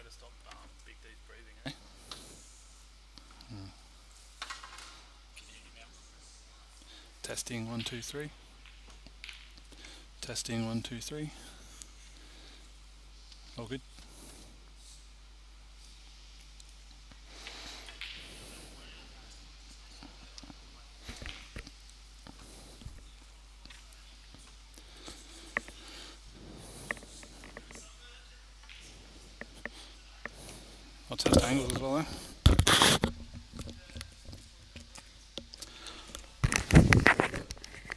Stop big deep breathing, eh? Testing 1 2 3. Testing 1 2 3. All good. I'll test angles as well then.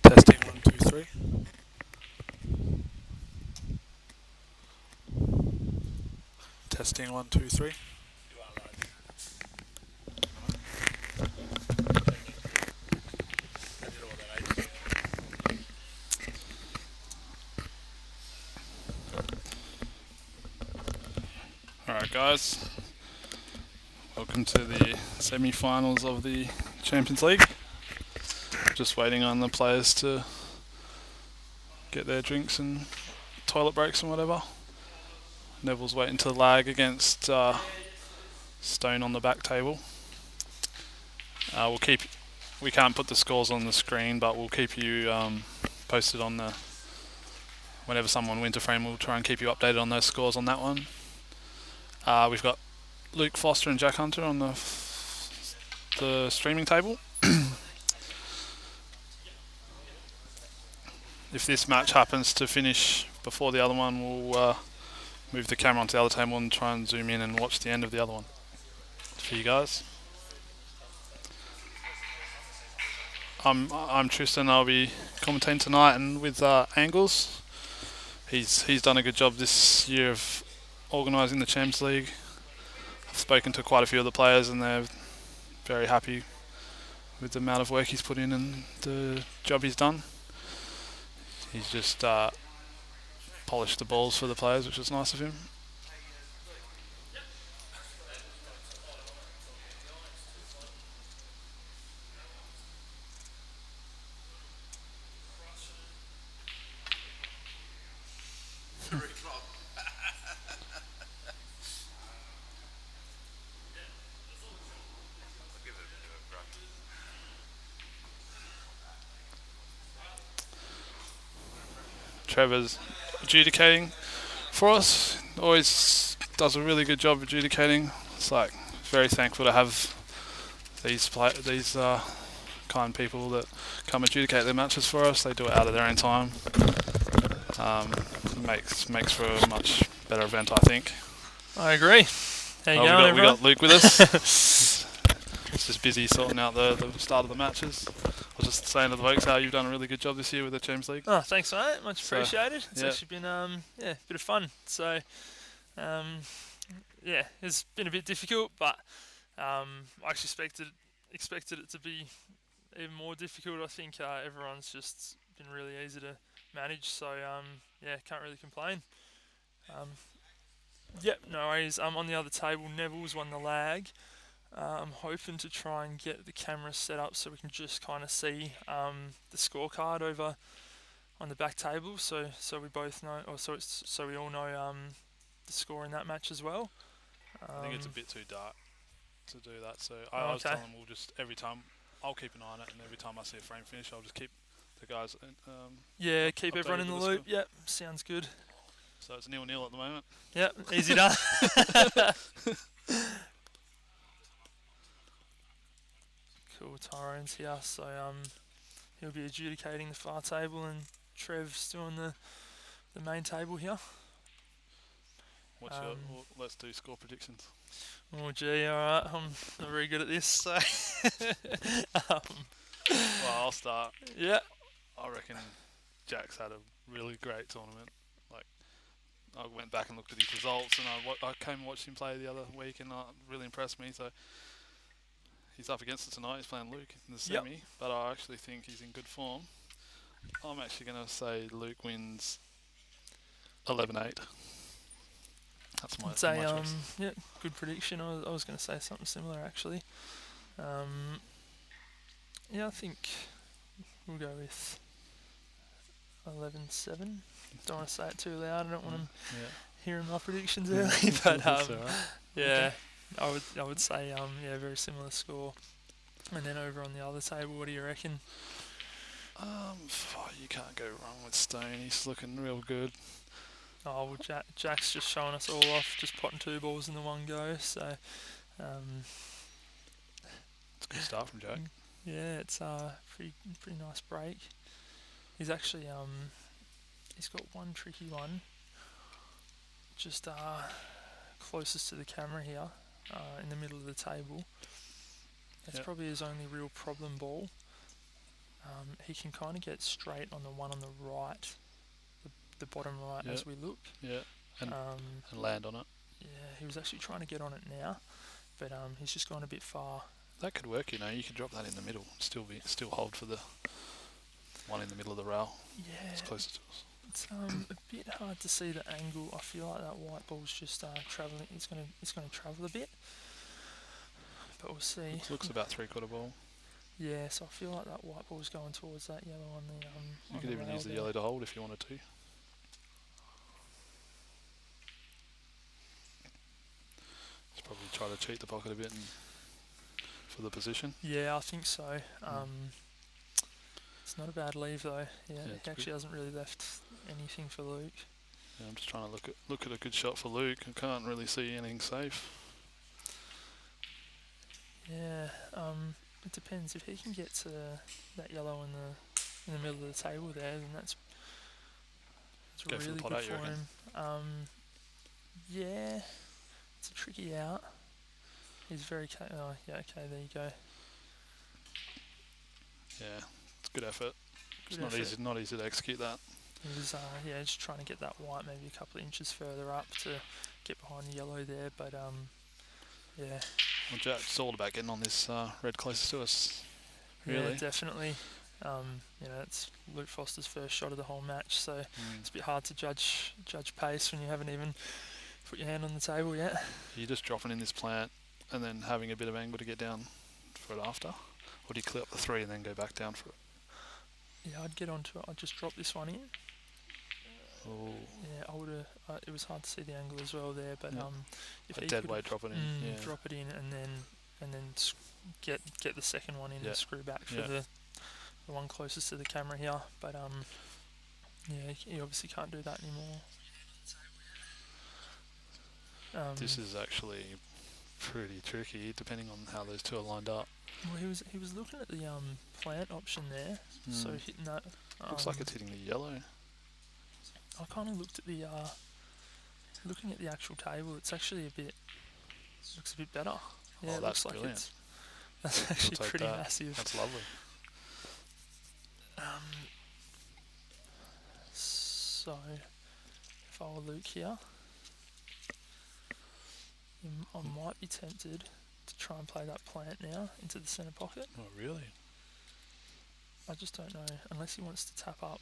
Testing 1 2 3. Testing 1 2 3. Alright guys, welcome to the semi-finals of the Champions League. Just waiting on the players to get their drinks and toilet breaks and whatever. Neville's waiting to lag against Stone on the back table. We can't put the scores on the screen, but we'll keep you posted on the whenever someone wins a frame. We'll try and keep you updated on those scores on that one. We've got Luke Foster and Jack Hunter on the streaming table. If this match happens to finish before the other one, we'll move the camera onto the other table and try and zoom in and watch the end of the other one for you guys. I'm Tristan. I'll be commentating tonight, and with Angles, he's done a good job this year of organising the Champions League. I've spoken to quite a few of the players, and they're very happy with the amount of work he's put in and the job he's done. He's just polished the balls for the players, which is nice of him. Trevor's adjudicating for us. Always does a really good job adjudicating. It's like very thankful to have these kind people that come adjudicate their matches for us. They do it out of their own time. Makes for a much better event, I think. I agree. How you going, everyone? We got Luke with us. He's just busy sorting out the start of the matches. I was just saying to the folks how you've done a really good job this year with the Champions League. Oh, thanks, mate. Much appreciated. It's actually been a bit of fun. So, it's been a bit difficult, but I actually expected it to be even more difficult. I think everyone's just been really easy to manage. So, can't really complain. No worries. On the other table, Neville's won the lag. I'm hoping to try and get the camera set up so we can just kind of see the scorecard over on the back table, so we both know, or so we all know the score in that match as well. I think it's a bit too dark to do that, so I was telling them we'll just every time I'll keep an eye on it, and every time I see a frame finish, I'll just keep the guys. Keep everyone in the loop. Yep, sounds good. So it's 0-0 at the moment. Yep, easy done. Cool, Tyrone's here, so he'll be adjudicating the far table, and Trev's doing the main table here. Let's do score predictions. Oh gee, alright, I'm not very good at this, so well, I'll start. Yeah. I reckon Jack's had a really great tournament. Like, I went back and looked at his results, and I came and watched him play the other week, and it really impressed me. So he's up against it tonight. He's playing Luke in the semi, but I actually think he's in good form. I'm actually going to say Luke wins 11-8. That's my choice. Good prediction. I was going to say something similar, actually. I think we'll go with 11-7. Don't want to say it too loud. I don't want him hearing my predictions early, but That's all right. yeah, I would say yeah, very similar score. And then over on the other table, what do you reckon? You can't go wrong with Stone. He's looking real good. Oh well, Jack's just showing us all off, just potting 2 balls in the one go. So It's a good start from Jack. yeah, it's a pretty nice break. He's actually he's got one tricky one, just closest to the camera here, in the middle of the table. That's probably his only real problem ball. He can kind of get straight on the one on the right, the bottom right as we look. Yeah, and land on it. Yeah, he was actually trying to get on it now, but he's just gone a bit far. That could work, you know. You could drop that in the middle, still hold for the one in the middle of the rail. Yeah, It's closest to us. it's a bit hard to see the angle. I feel like that white ball's just travelling. It's gonna travel a bit, but we'll see. Looks about 3/4 ball. Yeah, so I feel like that white ball's going towards that yellow on the You could even use the yellow to hold if you wanted to. Just probably try to cheat the pocket a bit for the position. Yeah, I think so. It's not a bad leave though. Yeah, he actually good. hasn't really left anything for Luke. Yeah, I'm just trying to look at a good shot for Luke. I can't really see anything safe. Yeah, it depends. If he can get to that yellow in the middle of the table there, then that's Go for the really pot good out, you for reckon? him. Yeah, it's a tricky out. He's very oh yeah, okay, there you go. Yeah, it's good effort. Good It's effort. not easy to execute that. He was just trying to get that white maybe a couple of inches further up to get behind the yellow there, but yeah. Well, Jack, it's all about getting on this red closest to us. Really. Yeah, definitely. It's Luke Foster's first shot of the whole match, so it's a bit hard to judge pace when you haven't even put your hand on the table yet. You're just dropping in this plant and then having a bit of angle to get down for it after? Or do you clear up the 3 and then go back down for it? Yeah, I'd get onto it. I'd just drop this one in. Oh. Yeah, I would have. It was hard to see the angle as well there, but if A he dead could weight, drop it in. drop it in and then get the second one in and screw back for the one closest to the camera here. But yeah, he obviously can't do that anymore. This is actually pretty tricky, depending on how those two are lined up. Well, he was looking at the plant option there, so hitting that. Looks like it's hitting the yellow. I kind of looked at the looking at the actual table. It's actually looks a bit better. Yeah, it that's looks like brilliant. that's actually We'll take pretty that. massive. That's lovely. So if I were Luke here, I might be tempted to try and play that plant now into the centre pocket. Oh, really? I just don't know, unless he wants to tap up.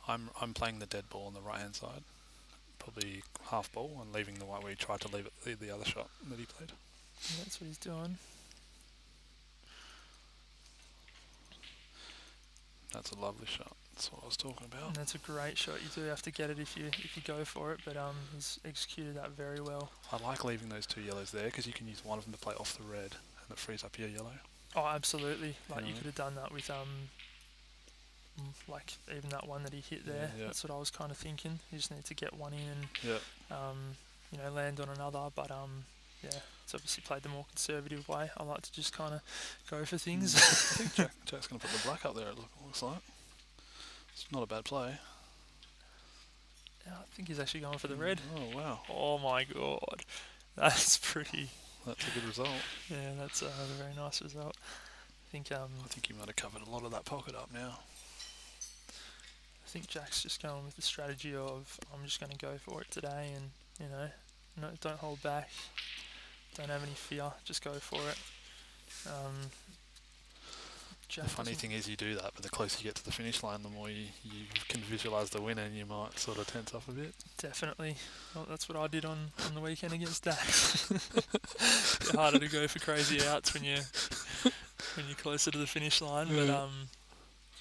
I'm playing the dead ball on the right hand side, probably half ball, and leaving the white where he tried to leave the other shot that he played. And that's what he's doing. That's a lovely shot. That's what I was talking about. And that's a great shot. You do have to get it if you go for it, but he's executed that very well. I like leaving those 2 yellows there because you can use one of them to play off the red, and it frees up your yellow. Oh, absolutely. Like you could have done that with like even that one that he hit there. Yeah. That's what I was kind of thinking. You just need to get one in and land on another. But it's obviously played the more conservative way. I like to just kind of go for things. I think Jack's going to put the black up there. It looks like it's not a bad play. Yeah, I think he's actually going for the red. Oh wow! Oh my god, that's pretty. That's a good result. Yeah, that's a very nice result. I think you might have covered a lot of that pocket up now. I think Jack's just going with the strategy of I'm just going to go for it today, and no, don't hold back, don't have any fear, just go for it. The funny thing is you do that, but the closer you get to the finish line, the more you can visualise the winner, and you might sort of tense up a bit. Definitely. Well, that's what I did on the weekend against Dax. It's harder to go for crazy outs when you're closer to the finish line, but I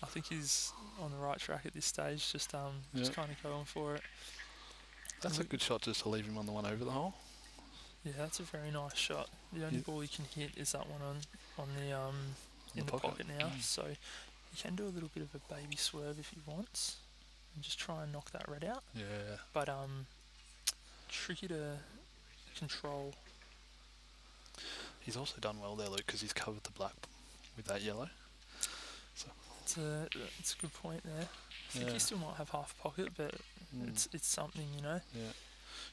think he's on the right track at this stage. Just kind of going for it. That's a good shot just to leave him on the one over the hole. Yeah, that's a very nice shot. The only ball he can hit is that one on the in the pocket now. So he can do a little bit of a baby swerve if he wants, and just try and knock that red out. Yeah. But tricky to control. He's also done well there, Luke, because he's covered the black with that yellow. So It's a good point there. I think he still might have half pocket, but it's something, you know. Yeah.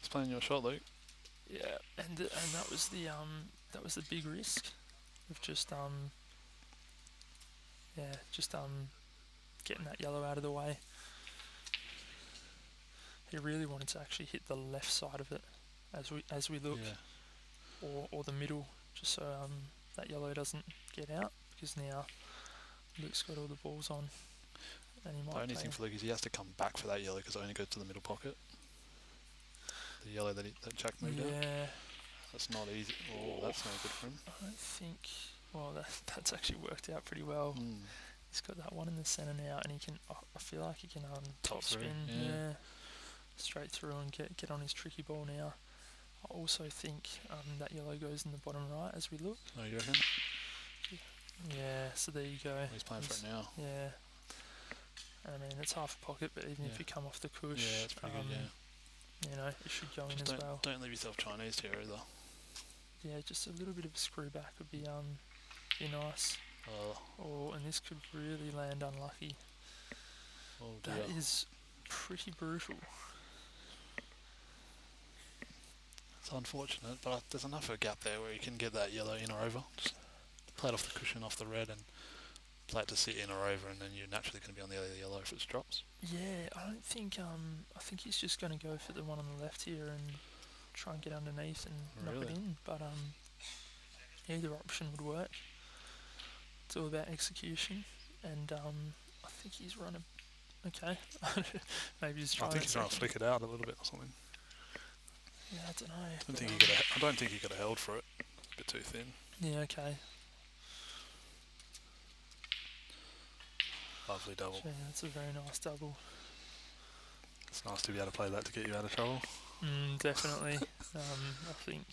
He's playing your shot, Luke. Yeah, and that was the big risk of just getting that yellow out of the way. He really wanted to actually hit the left side of it as we look, or the middle, just so that yellow doesn't get out, because now Luke's got all the balls on. And he might the only thing for Luke is he has to come back for that yellow because it only goes to the middle pocket. The yellow that Jack moved out. Yeah. That's not easy. Oh, that's no good for him. I don't think... Well, that's actually worked out pretty well. He's got that one in the centre now, and he can... I feel like he can top spin. Yeah. Straight through and get on his tricky ball now. I also think that yellow goes in the bottom right as we look. Oh, you reckon? Yeah, so there you go. He's playing for it now. Yeah. I mean, it's half a pocket, but even if you come off the cush... Yeah, it's pretty good, you know, it should go in as well. Don't leave yourself Chinese here either. Yeah, just a little bit of a screw back would be nice. And this could really land unlucky. Oh dear. That is pretty brutal. It's unfortunate, but there's enough of a gap there where you can get that yellow in or over. Just play it off the cushion, off the red, and play it to sit in or over, and then you're naturally going to be on the other yellow if it drops. Yeah, I don't think... I think he's just going to go for the one on the left here and try and get underneath and knock it in. But either option would work. It's all about execution, and I think he's run a... Okay. Maybe he's trying... I think he's trying to flick it out a little bit or something. Yeah, I don't know. I don't think he could have held for it. It's a bit too thin. Yeah, okay. Lovely double. Yeah, that's a very nice double. It's nice to be able to play that to get you out of trouble. Definitely. I think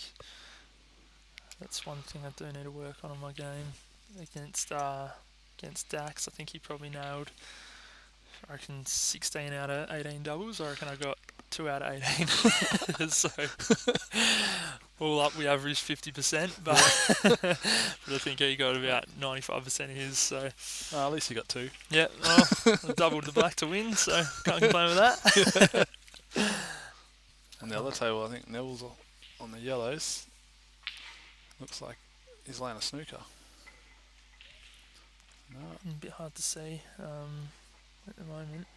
that's one thing I do need to work on in my game. Against Dax, I think he probably nailed, I reckon, 16 out of 18 doubles. I reckon I got 2 out of 18. So all up, we averaged 50%, but I think he got about 95% of his. So at least you got 2. Yeah, well, I doubled the black to win, so can't complain with that. On the other table, I think Neville's on the yellows. Looks like he's laying a snooker. No. A bit hard to see at the moment.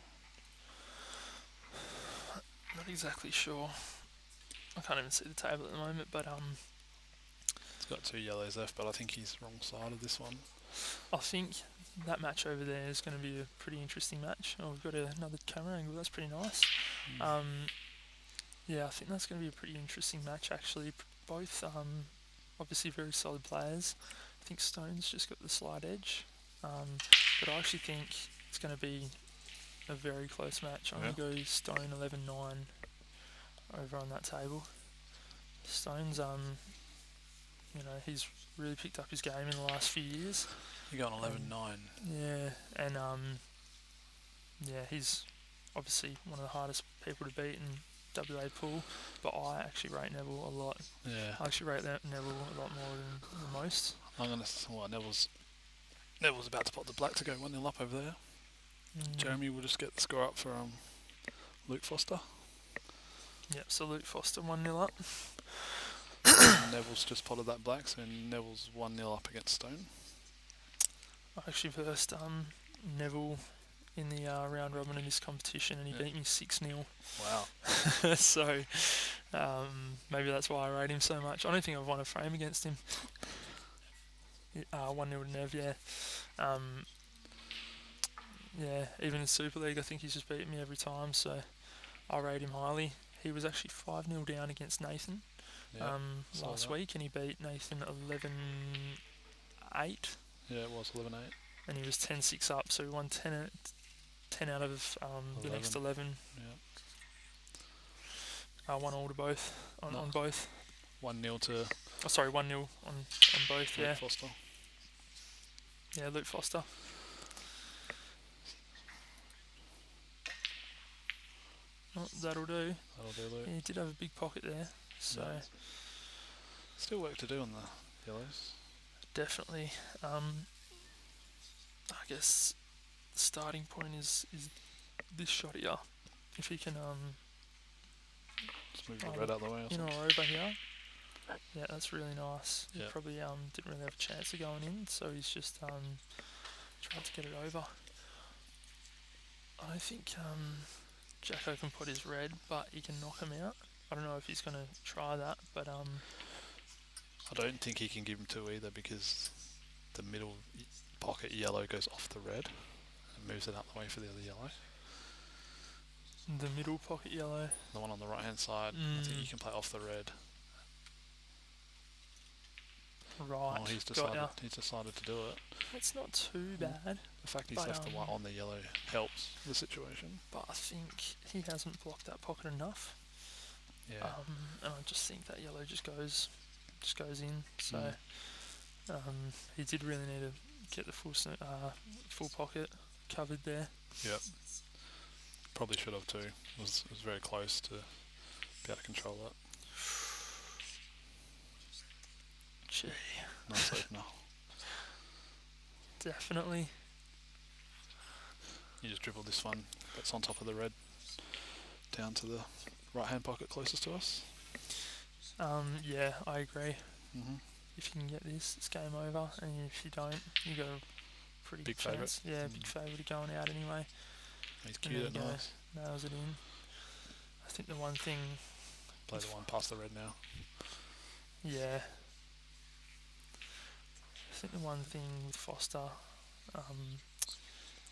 Not exactly sure. I can't even see the table at the moment, but he's got 2 yellows left, but I think he's wrong side of this one. I think that match over there is going to be a pretty interesting match. Oh, we've got another camera angle. That's pretty nice. Yeah, I think that's going to be a pretty interesting match, actually. Both obviously very solid players. I think Stone's just got the slight edge. But I actually think it's going to be a very close match. I'm going to go Stone 11-9 over on that table. Stone's, he's really picked up his game in the last few years. You're going 11-9. Yeah, and he's obviously one of the hardest people to beat in WA pool, but I actually rate Neville a lot. Yeah. I actually rate Neville a lot more than most. I'm going to... Neville's about to pop the black to go 1-0 up over there. Jeremy will just get the score up for Luke Foster. Yep, so Luke Foster 1-0 up. Neville's just potted that black, so Neville's 1-0 up against Stone. I actually versed Neville in the round robin in this competition, and he beat me 6-0. Wow. So maybe that's why I rate him so much. I don't think I've won a frame against him. 1-0 to Nev, yeah. Yeah, even in Super League, I think he's just beaten me every time, so I rate him highly. He was actually 5-0 down against Nathan last week, and he beat Nathan 11-8. Yeah, it was 11-8. And he was 10-6 up, so he won 10 out of the next 11. 1-1 to both on both. 1-0 to Oh, sorry, 1-0 on both. Luke Yeah, Foster. yeah, Luke Foster. Oh, that'll do. That'll do, Luke. He did have a big pocket there, so Yeah. Still work to do on the yellows. definitely. I guess the starting point is this shot here. If he can Just move the red out of the way or something. over here. Yeah, that's really nice. Yeah. He probably didn't really have a chance of going in, so he's just tried to get it over. I don't think Jacko can put his red, but he can knock him out. I don't know if he's going to try that, but I don't think he can give him two either because the middle pocket yellow goes off the red and moves it out the way for the other yellow. the middle pocket yellow. The one on the right hand side, I think you can play off the red. Right. Oh, he's decided to do it. It's not too bad, The fact he's left the white on the yellow helps the situation. but I think he hasn't blocked that pocket enough. Yeah. And I just think that yellow just goes in. So he did really need to get the full pocket covered there. Yep. Probably should have too. It was very close to be able to control that. Gee, Nice opener. definitely. You just dribble this one that's on top of the red down to the right hand pocket closest to us. Yeah, I agree. Mm-hmm. If you can get this, it's game over. And if you don't, you got a pretty Big chance. favourite. Yeah, big favourite of going out anyway. He's And cute, there you go. nice. Nails it in. I think the one thing, Play the one past the red now. yeah. I think the one thing with Foster,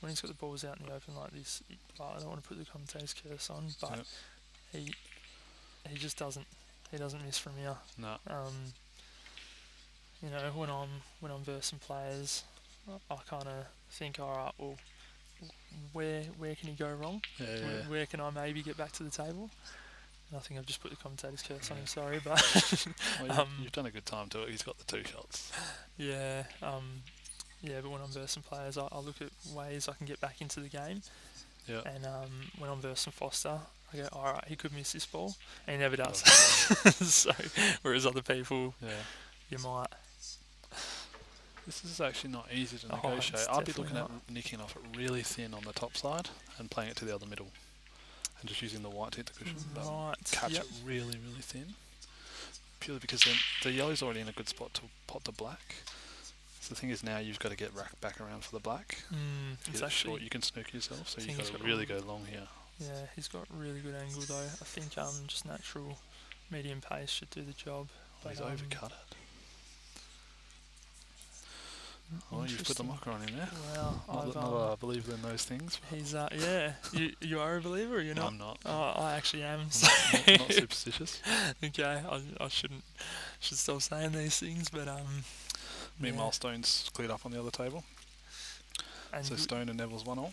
when he's got the balls out in the open like this, I don't want to put the commentator's curse on, but Yep. he just doesn't. He doesn't miss from here. No. You know, when I'm versing players, I kind of think, all right, well, where can he go wrong? Yeah. Where can I maybe get back to the table? And I think I've just put the commentator's curse on him. Sorry, but Well, you've done a good time to it. He's got the two shots. yeah, but when I'm versing players, I look at ways I can get back into the game. Yeah. And when I'm versing Foster, I go, all right, he could miss this ball, and he never does. Oh, So, whereas other people, yeah. you might. This is actually not easy to Oh, negotiate. it's I'd be looking definitely at nicking off it really thin on the top side and playing it to the other middle. And just using the white to hit the cushion. But Right. catch Yep. it really, really thin. Purely because then the yellow's already in a good spot to pot the black. So the thing is now you've got to get back around for the black. It's Get it actually, short, you can snook yourself, so I you've think got he's to got really a- go long here. yeah, he's got really good angle though. I think just natural medium pace should do the job. Oh, he's But, overcut it. Oh, you've put the interesting. mocker on him there. Well, Not that I believe in those things. he's yeah. You are a believer, or you're not? I'm not. Oh, I actually am. I'm So not superstitious. okay, I should stop saying these things, but Meanwhile, Stone's cleared up on the other table. and So Stone and Neville's 1-1.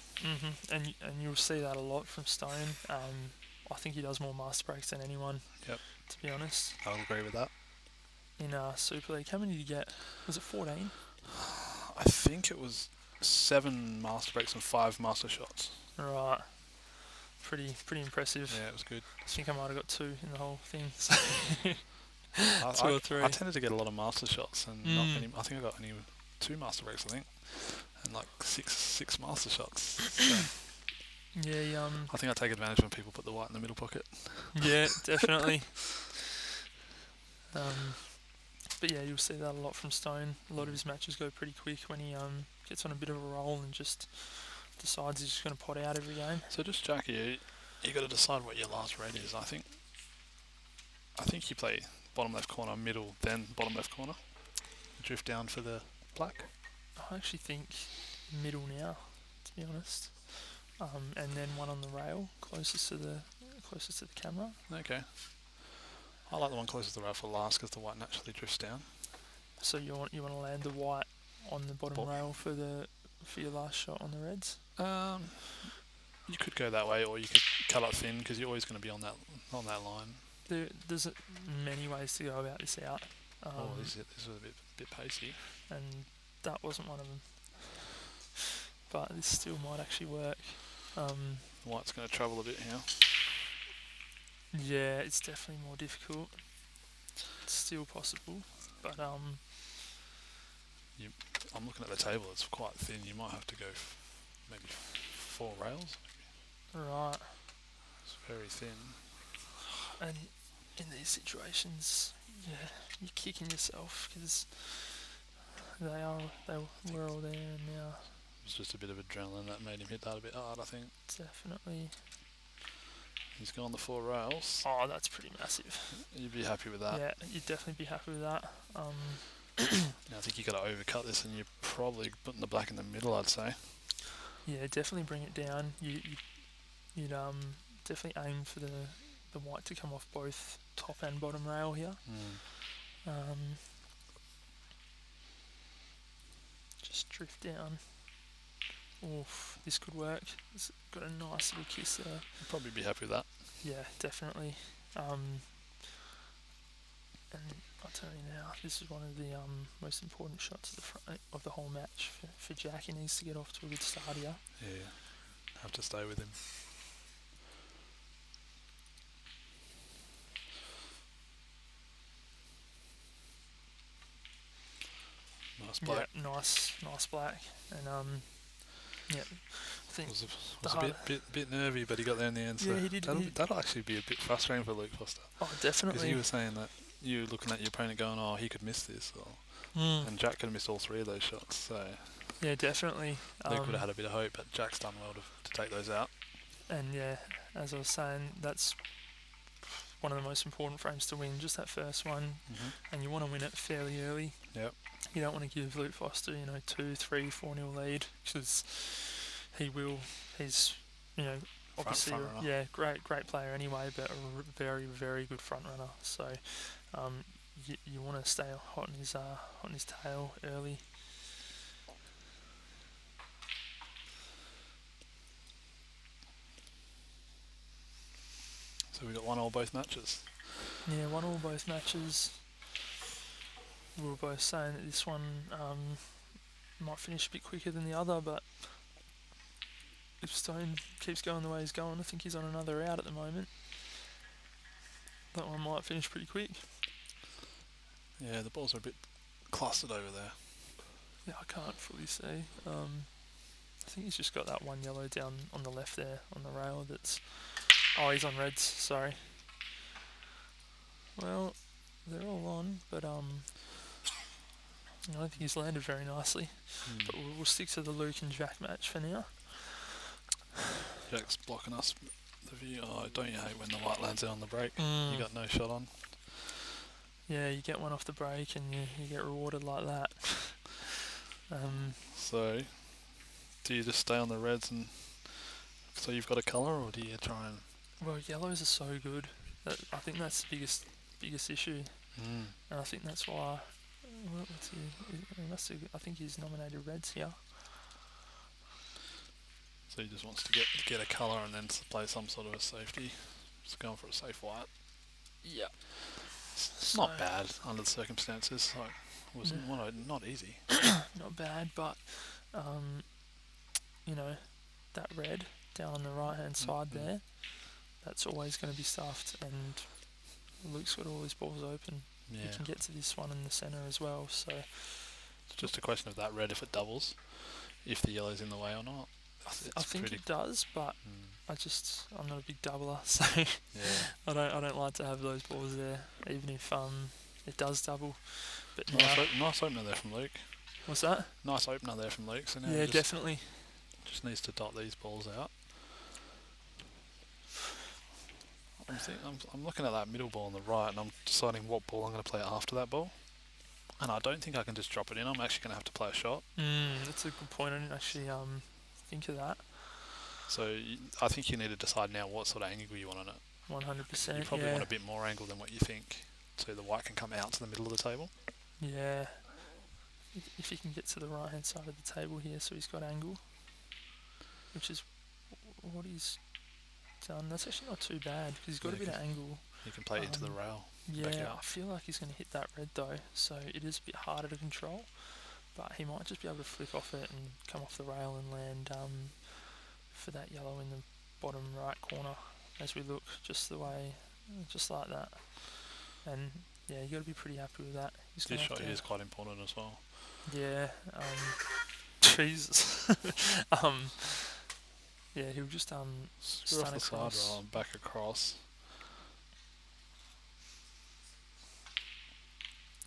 and you'll see that a lot from Stone. I think he does more master breaks than anyone. Yep. To be honest, I'll agree with that. in Super League, how many did you get? Was it 14? I think it was 7 master breaks and 5 master shots. Right. Pretty impressive. Yeah, it was good. I think I might have got 2 in the whole thing. So 2 or 3. I tended to get a lot of master shots and not many. I think I got only 2 master breaks, I think, and like six master shots. So Yeah, I think I take advantage when people put the white in the middle pocket. yeah, definitely. But yeah, you'll see that a lot from Stone. A lot of his matches go pretty quick when he gets on a bit of a roll and just decides he's just going to pot out every game. So just Jackie, you got to decide what your last red is. I think you play bottom left corner, middle, then bottom left corner. Drift down for the black. I actually think middle now, to be honest. And then one on the rail, closest to the camera. Okay. I like the one closest to the rail for last because the white naturally drifts down. So you want to land the white on the bottom rail for your last shot on the reds. You could go that way, or you could cut up thin because you're always going to be on that line. There's many ways to go about this out. This was a bit pacey. And that wasn't one of them. But this still might actually work. White's going to travel a bit here. Yeah, it's definitely more difficult. It's still possible, but I'm looking at the table. It's quite thin. You might have to go maybe 4 rails. right. It's very thin. And in these situations, yeah, you're kicking yourself because they were all there, and now It was just a bit of adrenaline that made him hit that a bit hard, I think. definitely. He's gone the 4 rails. Oh, that's pretty massive. You'd be happy with that. Yeah, you'd definitely be happy with that. Now, I think you got to overcut this, and you're probably putting the black in the middle, I'd say. Yeah, definitely bring it down. You'd definitely aim for the white to come off both top and bottom rail here. Just drift down. Oof, this could work. It's got a nice little kiss there. You'd probably be happy with that. Yeah, definitely. And I'll tell you now, this is one of the most important shots of the front of the whole match for Jack. He needs to get off to a good start here. Yeah, have to stay with him. Nice black. Yeah, nice black. And yeah, I think It was a bit nervy, but he got there in the end. So yeah, he did. That'll actually be a bit frustrating for Luke Foster. Oh, definitely. Because he was saying that you were looking at your opponent going, oh, he could miss this. And Jack could have missed all 3 of those shots. So yeah, definitely. Luke would have had a bit of hope, but Jack's done well to take those out. And yeah, as I was saying, that's one of the most important frames to win, just that first one. And you want to win it fairly early. Yep. You don't want to give Luke Foster, 2, 3, 4-0 lead, because he will. He's, obviously, front great player anyway, but a very, very good front runner. So, you want to stay hot in his tail early. So we got 1-1 both matches. Yeah, 1-1 both matches. We were both saying that this one might finish a bit quicker than the other, but if Stone keeps going the way he's going, I think he's on another out at the moment. That one might finish pretty quick. Yeah, the balls are a bit clustered over there. Yeah, I can't fully see. I think he's just got that one yellow down on the left there on the rail. Oh, he's on reds. Sorry. Well, they're all on, but I don't think he's landed very nicely. But we'll stick to the Luke and Jack match for now. Jack's blocking us the view. Oh, don't you hate when the white lands out on the break? You got no shot on. Yeah, you get one off the break and you get rewarded like that. So, do you just stay on the reds and so you've got a colour, or do you try and? Well, yellows are so good. I think that's the biggest issue, and I think that's why. I think he's nominated reds here. So he just wants to get a colour and then play some sort of a safety. Just going for a safe white. Yeah. It's not bad under the circumstances. Like, it wasn't not easy. Not bad, but that red down on the right hand side there, that's always going to be stuffed, and Luke's got all his balls open. Yeah. He can get to this one in the centre as well, so it's just a question of that red if it doubles, if the yellow's in the way or not. I think it does, but I'm not a big doubler, so yeah. I don't like to have those balls there, even if it does double. But nice opener there from Luke. What's that? Nice opener there from Luke. So now yeah, definitely. Just needs to dot these balls out. I'm looking at that middle ball on the right, and I'm deciding what ball I'm going to play after that ball. And I don't think I can just drop it in. I'm actually going to have to play a shot. That's a good point. I didn't actually think of that. So I think you need to decide now what sort of angle you want on it. 100%. You probably want a bit more angle than what you think, so the white can come out to the middle of the table. Yeah. If he can get to the right hand side of the table here, so he's got angle, which is what he's done. That's actually not too bad because he's got a bit of angle. He can play into the rail. Yeah, I feel like he's going to hit that red though, so it is a bit harder to control. But he might just be able to flick off it and come off the rail and land for that yellow in the bottom right corner as we look, just like that. And yeah, you got to be pretty happy with that. This shot is quite important as well. Yeah. Jesus. Yeah, he'll just screw off the side rail and back across.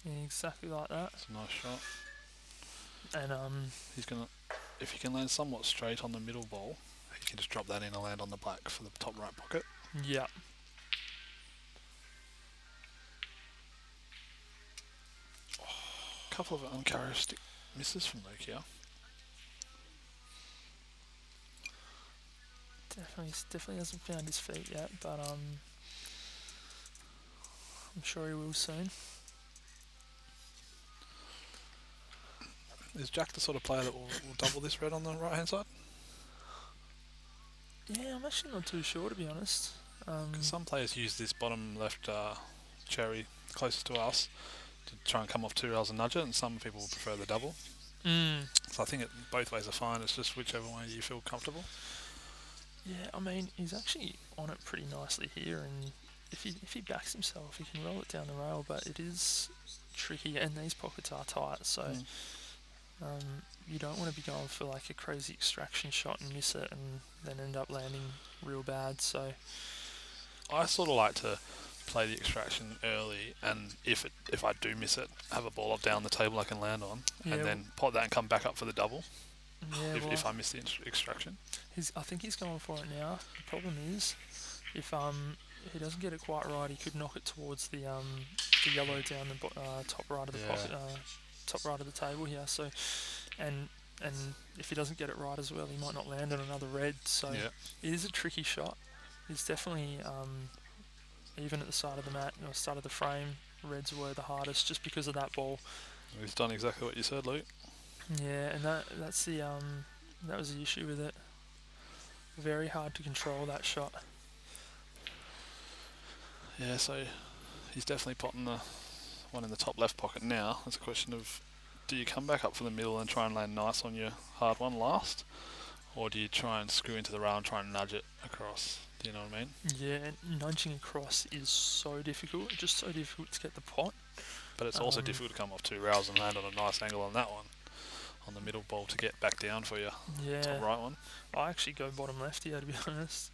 Yeah, exactly like that. It's a nice shot. And he's gonna, if he can land somewhat straight on the middle ball, he can just drop that in and land on the black for the top right pocket. Yeah. A couple of uncharacteristic misses from Luke here. Definitely hasn't found his feet yet, but I'm sure he will soon. Is Jack the sort of player that will double this red on the right hand side? Yeah, I'm actually not too sure, to be honest. Because some players use this bottom left cherry closest to us to try and come off 2 rails and nudge it, and some people will prefer the double. So I think both ways are fine. It's just whichever way you feel comfortable. Yeah, I mean, he's actually on it pretty nicely here, and if he backs himself, he can roll it down the rail, but it is tricky, and these pockets are tight, so you don't want to be going for like a crazy extraction shot and miss it and then end up landing real bad. So I sort of like to play the extraction early, and if I do miss it, have a ball down the table I can land on, and then pot that and come back up for the double. Yeah, if I miss the extraction. I think he's going for it now. The problem is, if he doesn't get it quite right, he could knock it towards the yellow down the top right of the pocket, top right of the table here. So, and if he doesn't get it right as well, he might not land on another red. So it is a tricky shot. It's definitely even at the side of the mat, side of the frame, reds were the hardest just because of that ball. He's done exactly what you said, Luke. Yeah, and that's the that was the issue with it. Very hard to control that shot. Yeah, so he's definitely potting the one in the top left pocket now. It's a question of, do you come back up for the middle and try and land nice on your hard one last, or do you try and screw into the rail and try and nudge it across? Do you know what I mean? Yeah, nudging across is so difficult. Just so difficult to get the pot. But it's also difficult to come off 2 rails and land on a nice angle on that one, on the middle ball to get back down for your top right one. I actually go bottom left here, to be honest.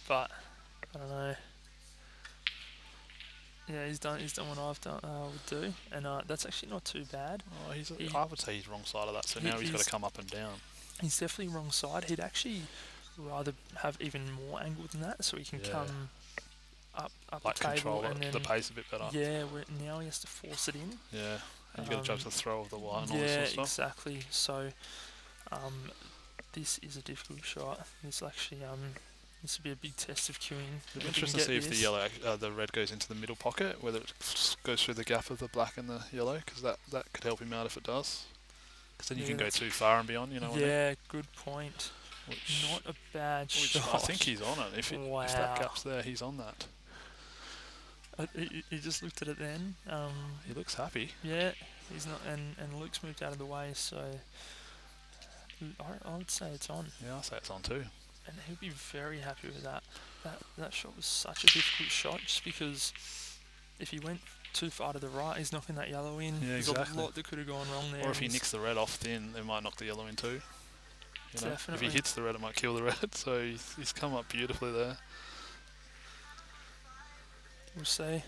But I don't know. Yeah, he's done what I've done would do, and that's actually not too bad. Oh, I would say he's wrong side of that. So now he's got to come up and down. He's definitely wrong side. He'd actually rather have even more angle than that, so he can come up like the table control and then the pace a bit better. Yeah, now he has to force it in. Yeah, and you got to judge the throw of the white and all this sort of stuff. Exactly. So, this is a difficult shot. It's actually this would be a big test of queuing. It'd be interesting to see if the red goes into the middle pocket, whether it goes through the gap of the black and the yellow, because that could help him out if it does. Because then you can go too far and beyond, you know what I mean? Yeah, good point. Not a bad shot. I think he's on it. If that gap's there, he's on that. He just looked at it then. He looks happy. Yeah, he's not, and Luke's moved out of the way, so I would say it's on. Yeah, I'll say it's on too. And he'll be very happy with that. That shot was such a difficult shot, just because if he went too far to the right, he's knocking that yellow in. Yeah, There's a lot that could have gone wrong there. Or if he nicks the red off thin, it might knock the yellow in too. You know? Definitely. If he hits the red, it might kill the red. So he's come up beautifully there. We'll see.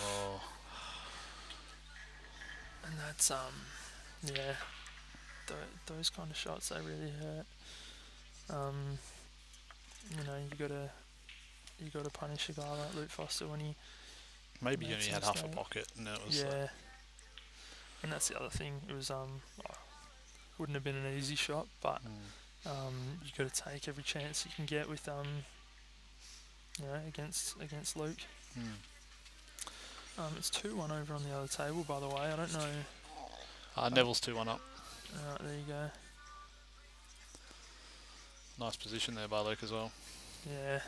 Oh. And that's those kind of shots, they really hurt. You gotta punish a guy like Luke Foster when he maybe he only had half a pocket, and it was and that's the other thing. It was wouldn't have been an easy shot, but you got to take every chance you can get with against Luke. Mm. It's 2-1 over on the other table, by the way. I don't know. Neville's 2-1 up. Alright, there you go. Nice position there by Luke as well. Yeah.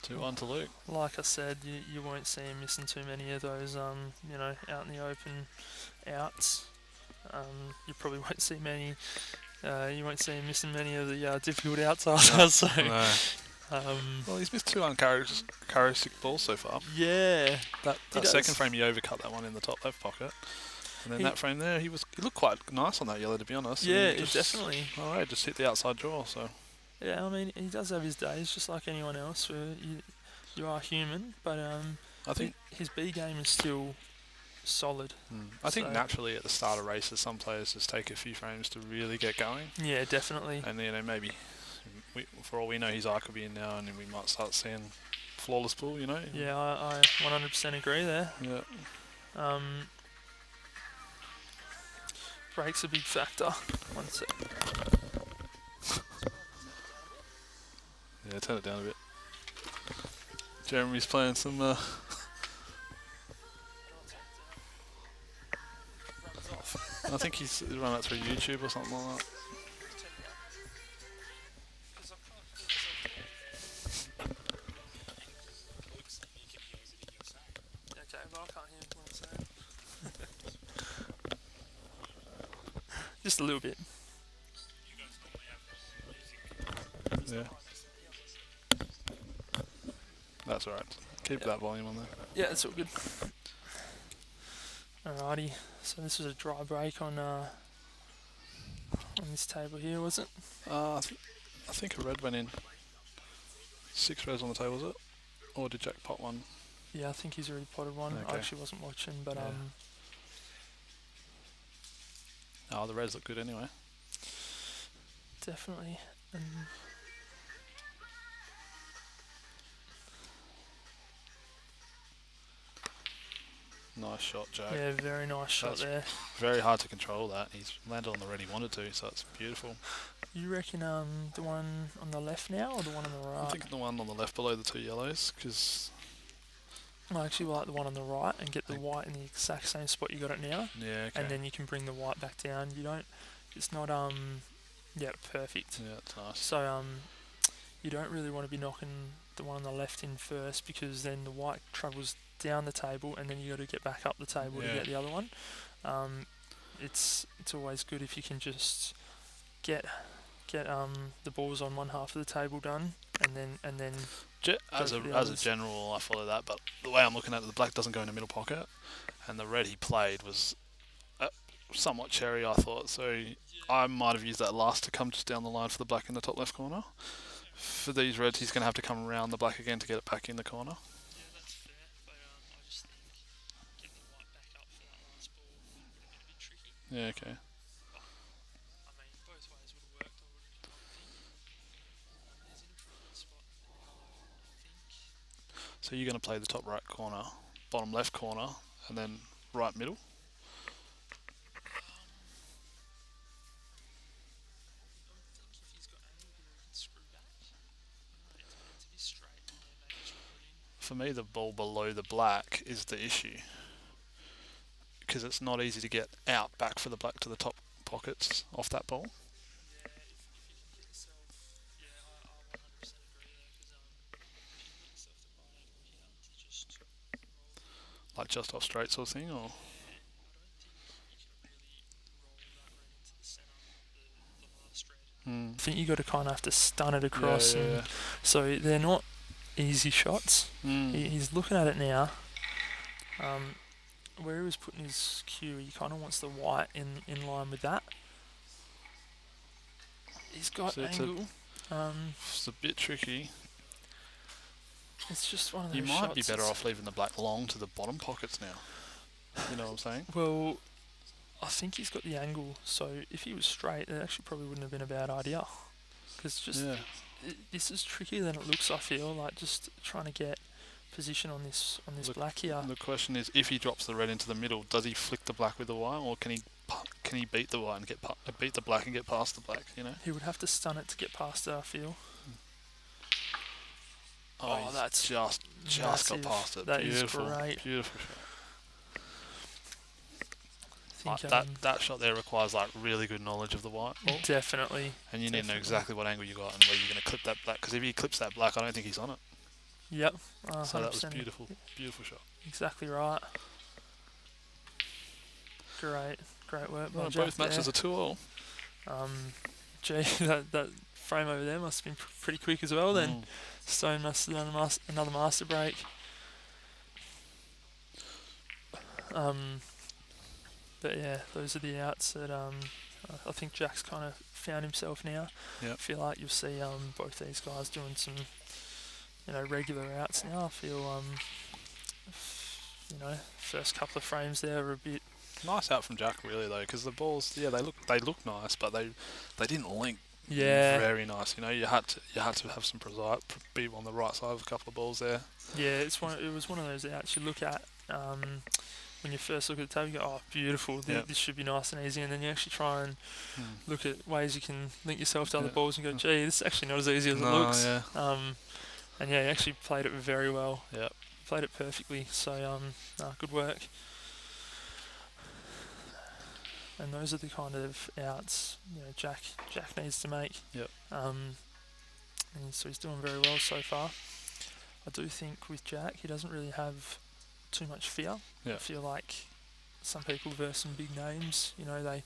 2-1 to Luke. Like I said, you won't see him missing too many of those, out in the open outs. You probably won't see many. You won't see him missing many of the difficult outs either. So, No. Well, he's missed 2 uncharacteristic balls so far. Yeah. That second frame, he overcut that one in the top left pocket. And then that frame there, he looked quite nice on that yellow, to be honest. Yeah, it definitely. All right, just hit the outside draw. So. Yeah, I mean, he does have his days, just like anyone else. Where you are human, but I think his B game is still solid. I think naturally at the start of races, some players just take a few frames to really get going. Yeah, definitely. And maybe, for all we know, his eye could be in now, and we might start seeing flawless pool. Yeah, I 100% agree there. Yeah. Brake's a big factor. One sec. Yeah, turn it down a bit. Jeremy's playing some. I think he's run it through YouTube or something like that. Okay, well, I can't hear what I'm saying. Just a little bit. Yeah. That's alright. Keep that volume on there. Yeah, it's all good. Alrighty, so this was a dry break on this table here, was it? I think a red went in. 6 reds on the table, was it? Or did Jack pot one? Yeah, I think he's already potted one. Okay. I actually wasn't watching, but Oh, the reds look good anyway. definitely. Nice shot, Jack. Yeah, very nice shot there. Very hard to control that. He's landed on the red he wanted to, so it's beautiful. You reckon the one on the left now or the one on the right? I think the one on the left below the 2 yellows, because... I actually like the one on the right and get the white in the exact same spot you got it now. Yeah, okay. And then you can bring the white back down. It's not, perfect. Yeah, it's nice. So, you don't really want to be knocking the one on the left in first, because then the white travels down the table and then you got to get back up the table to get the other one. It's always good if you can just get the balls on one half of the table done and then as a general, I follow that, but the way I'm looking at it, the black doesn't go in the middle pocket, and the red he played was somewhat cherry, I thought. So I might have used that last to come just down the line for the black in the top left corner. For these reds, he's going to have to come around the black again to get it back in the corner. Yeah, that's fair, but I just think getting the white back up for that last ball would have been a bit tricky. Yeah, okay. I mean, both ways would have worked, I would think. He's in a pretty good spot for the yellow, I think. So you're going to play the top right corner, bottom left corner, and then right middle? For me, the ball below the black is the issue, because it's not easy to get out back for the black to the top pockets off that ball. Yeah, if you can get yourself, I 100% agree there, because if you can get yourself the right angle here to just roll, Like just off straight sort of thing, or? I don't think you can really roll that red into the centre, the last red. I think you got to kind of have to stun it across, so they're not easy shots. He's looking at it now. Where he was putting his cue, he kind of wants the white in line with that. He's got angle. It's a bit tricky. It's just one of those You might shots. be better off leaving the black long to the bottom pockets now. You know what I'm saying? Well, I think he's got the angle, so if he was straight, it actually probably wouldn't have been a bad idea. Because this is trickier than it looks, I feel, like just trying to get position on this black here. The question is, if he drops the red into the middle, does he flick the black with the white, or can he beat the white and beat the black and get past the black, you know? He would have to stun it to get past it, I feel. Oh, that's just got past it. That beautiful, is great. Beautiful shot. think that shot there requires like really good knowledge of the white ball, definitely. and you need to know exactly what angle you got and where you're going to clip that black. Because if he clips that black, I don't think he's on it. Yep. So that was beautiful, beautiful shot. Exactly right. Great work by Jack both matches are 2-2. Gee, that frame over there must have been pretty quick as well then. Stone must have done another master break. But yeah, those are the outs that I think Jack's kind of found himself now. Yep. I feel like you'll see both these guys doing some regular outs now. I feel first couple of frames there were a bit nice out from Jack really though, because the balls they look nice, but they didn't link. Yeah. Very nice. You had to have some be on the right side of a couple of balls there. Yeah, it was one of those outs you look at when you first look at the table, you go, oh, beautiful, this should be nice and easy, and then you actually try and look at ways you can link yourself to other balls and go, gee, this is actually not as easy as it looks. Yeah. And yeah, he actually played it very well. Yeah. Played it perfectly, so good work. And those are the kind of outs Jack needs to make. Yep. And so he's doing very well so far. I do think with Jack, he doesn't really have too much fear. Yeah. I feel like some people versus some big names, they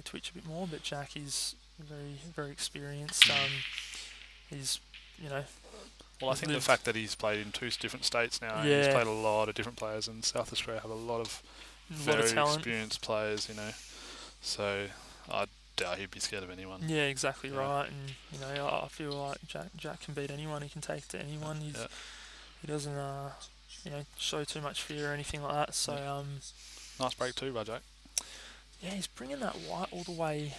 twitch a bit more, but Jack is very, very experienced. He's, Well, I think the fact that he's played in 2 different states now, and he's played a lot of different players, and South Australia have a lot of very experienced players, So I doubt he'd be scared of anyone. Yeah, exactly right. And I feel like Jack can beat anyone. He can take to anyone. He doesn't show too much fear or anything like that. So nice break too by Jack. Yeah, he's bringing that white all the way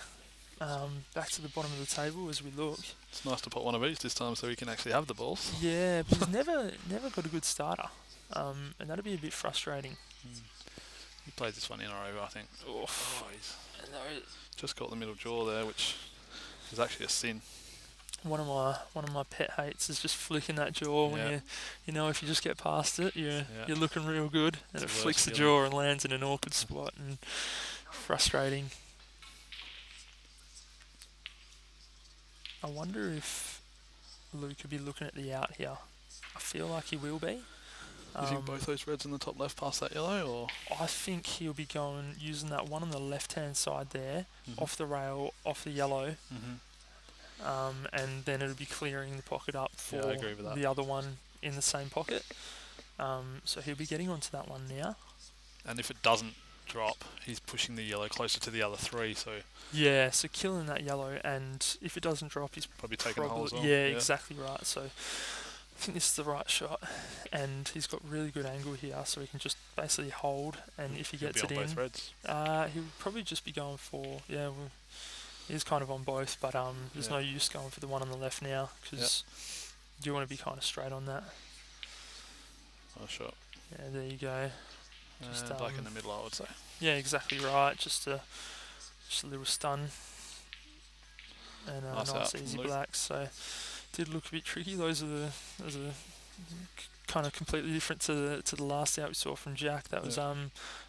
back to the bottom of the table as we look. It's nice to put one of each this time so he can actually have the balls. Yeah, but he's never got a good starter, and that'd be a bit frustrating. He played this one in or over, I think. He's just got the middle jaw there, which is actually a sin. One of my pet hates is just flicking that jaw when if you just get past it, you're looking real good, and it flicks the jaw and lands in an awkward spot and frustrating. I wonder if Luke could be looking at the out here. I feel like he will be. You think both those reds in the top left past that yellow, or? I think he'll be using that one on the left-hand side there, off the rail, off the yellow, and then it'll be clearing the pocket up for the other one in the same pocket. So he'll be getting onto that one now. And if it doesn't drop, he's pushing the yellow closer to the other 3, so... Yeah, so killing that yellow, and if it doesn't drop, he's probably taking the hole as well. Yeah, exactly right. So I think this is the right shot, and he's got really good angle here, so he can just basically hold, and if he gets it in, both reds. He'll probably just be going for he's kind of on both, but there's no use going for the one on the left now because you want to be kind of straight on that. Nice shot. Yeah, there you go. Just back in the middle, I would say. Yeah, exactly right. Just a little stun, and nice easy blacks. So did look a bit tricky. Those are kind of completely different to the last out we saw from Jack. That was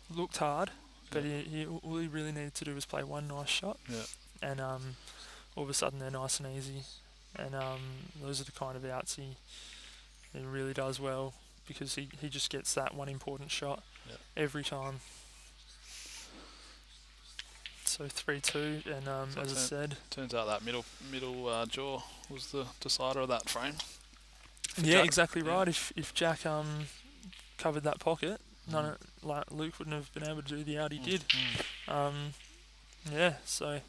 looked hard, but all he really needed to do was play one nice shot, and all of a sudden they're nice and easy. And those are the kind of outs he really does well, because he just gets that one important shot every time. So 3-2, and as I said, turns out that middle jaw was the decider of that frame. Yeah, Jack, exactly right. If Jack covered that pocket, Luke wouldn't have been able to do the out he did. So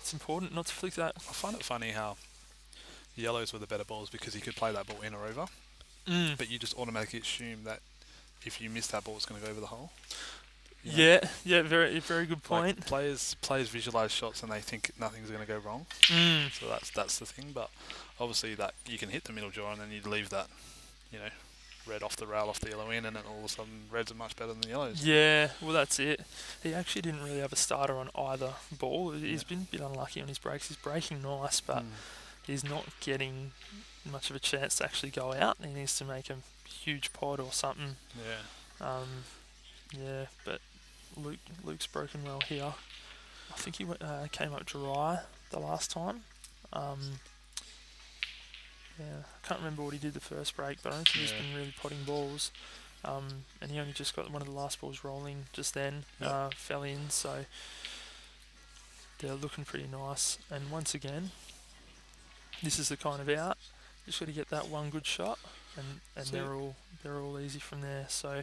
it's important not to flick that. I find it funny how the yellows were the better balls because he could play that ball in or over, but you just automatically assume that if you miss that ball, it's going to go over the hole. Yeah, very very good point. Like players visualize shots and they think nothing's going to go wrong. So that's the thing. But obviously that you can hit the middle jaw and then you'd leave that, red off the rail, off the yellow in, and then all of a sudden reds are much better than the yellows. Yeah, well that's it. He actually didn't really have a starter on either ball. He's been a bit unlucky on his breaks. He's breaking nice, but he's not getting much of a chance to actually go out. He needs to make a huge pod or something. Yeah. But Luke's broken well here. I think he came up dry the last time. Yeah, I can't remember what he did the first break, but I don't think he's been really potting balls. And he only just got one of the last balls rolling just then, fell in, so they're looking pretty nice. And once again, this is the kind of out. Just got to get that one good shot, and they're all easy from there. So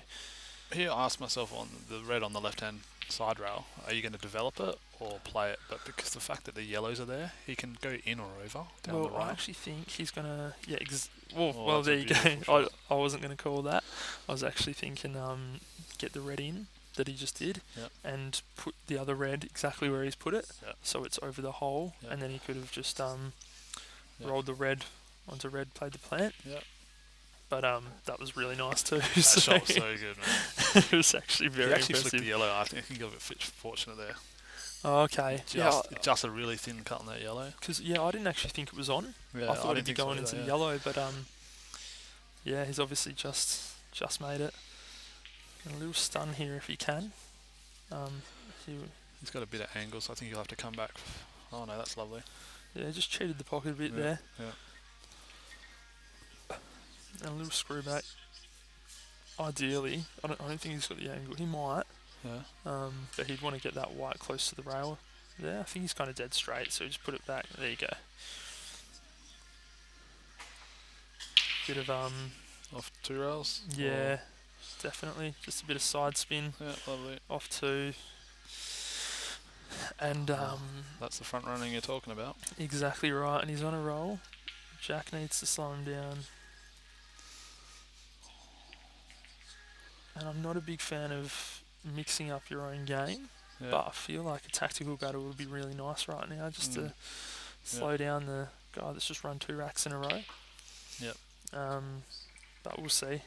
here I asked myself on the red on the left-hand side rail, are you going to develop it or play it? But because the fact that the yellows are there, he can go in or over down the rail. I actually think he's going to... Yeah, Oh, well, there you go. shot. I wasn't going to call that. I was actually thinking get the red in that he just did and put the other red exactly where he's put it, so it's over the hole, and then he could have just rolled the red onto red, played the plant. Yeah. But that was really nice too. That shot was so good, man. It was actually very he actually impressive. flicked the yellow. I think he got a bit fortunate there. Oh, okay. Just a really thin cut on that yellow. Because I didn't actually think it was on. Yeah, I thought it'd be going into the yellow, but he's obviously just made it. And a little stun here if he can. He's got a bit of angle, so I think he'll have to come back. Oh no, that's lovely. Yeah, just cheated the pocket a bit there. Yeah. And a little screw back. Ideally, I don't think he's got the angle. He might. Yeah. But he'd want to get that white close to the rail. Yeah, I think he's kind of dead straight, so just put it back. There you go. Bit of Off 2 rails. Yeah, definitely. Just a bit of side spin. Yeah, lovely. Off 2. And that's the front running you're talking about. Exactly right, and he's on a roll. Jack needs to slow him down. And I'm not a big fan of mixing up your own game, but I feel like a tactical battle would be really nice right now, just to slow down the guy that's just run 2 racks in a row. Yep. But we'll see.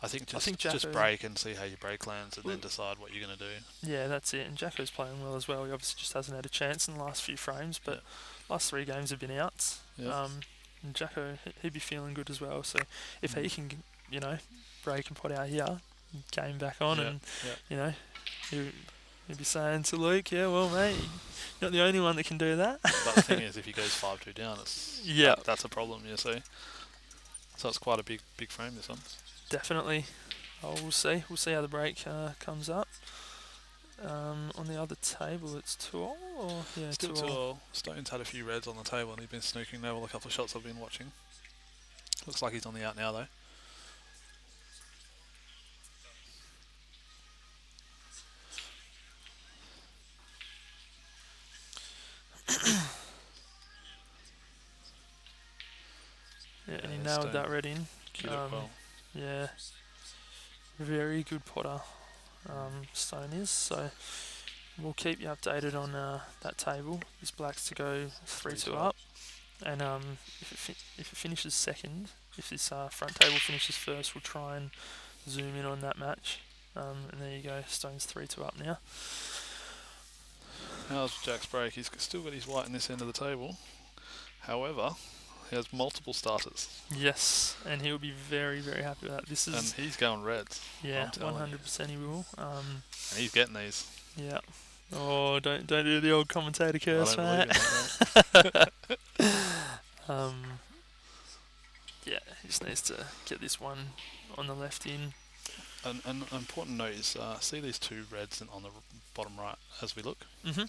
I think just break and see how your break lands, and then decide what you're going to do. Yeah, that's it. And Jacko's playing well as well. He obviously just hasn't had a chance in the last few frames, but last 3 games have been outs. Yeah. And Jacko, he'd be feeling good as well. So if he can, break and pot out here, game back on, and he'd be saying to Luke, "Yeah, well, mate, you're not the only one that can do that." But the thing is, if he goes 5-2 down, that's a problem. You see. So it's quite a big frame, this one. Definitely. Oh, we'll see. We'll see how the break comes up. On the other table, it's 2-all, or still 2-all. Stone's had a few reds on the table, and he's been snooking Neville a couple of shots I've been watching. Looks like he's on the out now, though. And he nailed that red in. Cued it well. Yeah. Very good potter, Stone is. So we'll keep you updated on that table. This black's to go 3-2 up. And if it finishes second, if this front table finishes first, we'll try and zoom in on that match. And there you go, Stone's 3-2 up now. How's Jack's break? He's still got his white in this end of the table. However, he has multiple starters. Yes, and he'll be very, very happy with that. And he's going reds. Yeah, 100% he will. And he's getting these. Yeah. Oh, don't do the old commentator curse, mate. Yeah, he just needs to get this one on the left in. An important note is, see these 2 reds on the bottom right as we look? Mm-hmm.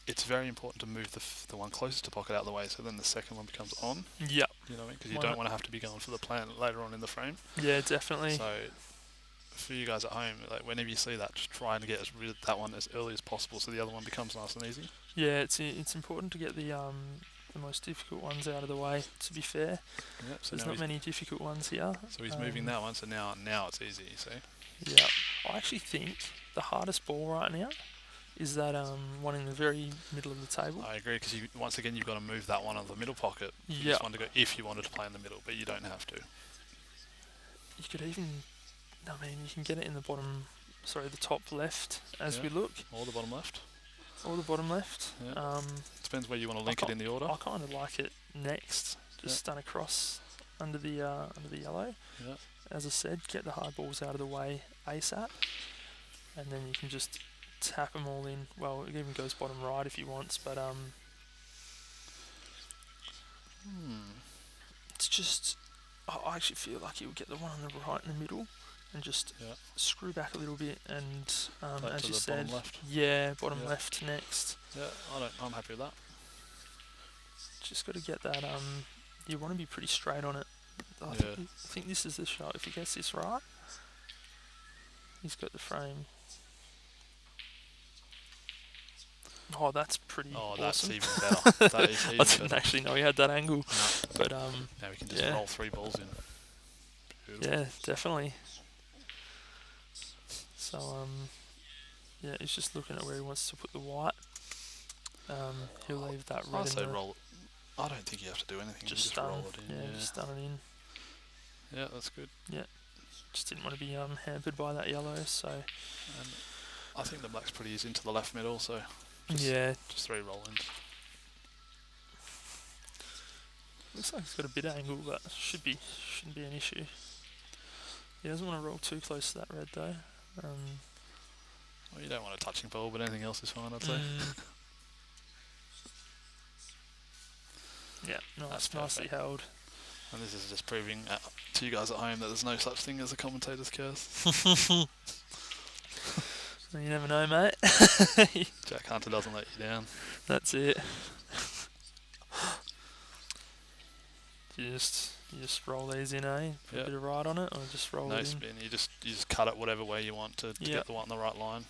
It's very important to move the one closest to pocket out of the way, so then the second one becomes on. Yeah. You know what I mean? Because you don't want to have to be going for the plant later on in the frame. Yeah, definitely. So for you guys at home, like whenever you see that, just try and get rid of that one as early as possible, so the other one becomes nice and easy. Yeah, it's important to get the most difficult ones out of the way. To be fair, so there's not many difficult ones here. So he's moving that one, so now it's easy. You see? Yeah, I actually think the hardest ball right now is that one in the very middle of the table. I agree, because once again you've got to move that one on the middle pocket. You just want to go if you wanted to play in the middle, but you don't have to. You could even, you can get it in the the top left as we look. Or the bottom left. Or the bottom left. Yeah. Depends where you want to link it in the order. I kind of like it next, just done across under the yellow. Yeah. As I said, get the hard balls out of the way ASAP. and then you can just tap them all in. Well, it even goes bottom right if you want, but it's just, I actually feel like you'll get the one on the right in the middle and just screw back a little bit, and as you said, bottom left. Yeah, bottom left next. Yeah, I'm happy with that. Just got to get that. You want to be pretty straight on it. I think this is the shot. If he gets this right, he's got the frame. Oh, that's pretty awesome. That's even better. That is even I didn't actually know he had that angle. No. But now we can just roll 3 balls in. Beautiful. Yeah, definitely. So yeah, he's just looking at where he wants to put the white. He'll leave that red. I say roll it. I don't think you have to do anything. Just roll it in. Yeah, just stun it in. Yeah, that's good. Yeah, just didn't want to be hampered by that yellow. So. And I think the black's pretty easy into the left middle. So. Just 3 roll-ins. Looks like he's got a bit of angle, but shouldn't be an issue. He doesn't want to roll too close to that red though. Well, you don't want a touching ball, but anything else is fine, I'd say. Yeah, that's nicely held. And this is just proving to you guys at home that there's no such thing as a commentator's curse. You never know, mate. Jack Hunter doesn't let you down. That's it. You just roll these in, eh? Put a bit of right on it, or just roll it in? No spin. You just cut it whatever way you want to get the one on the right line.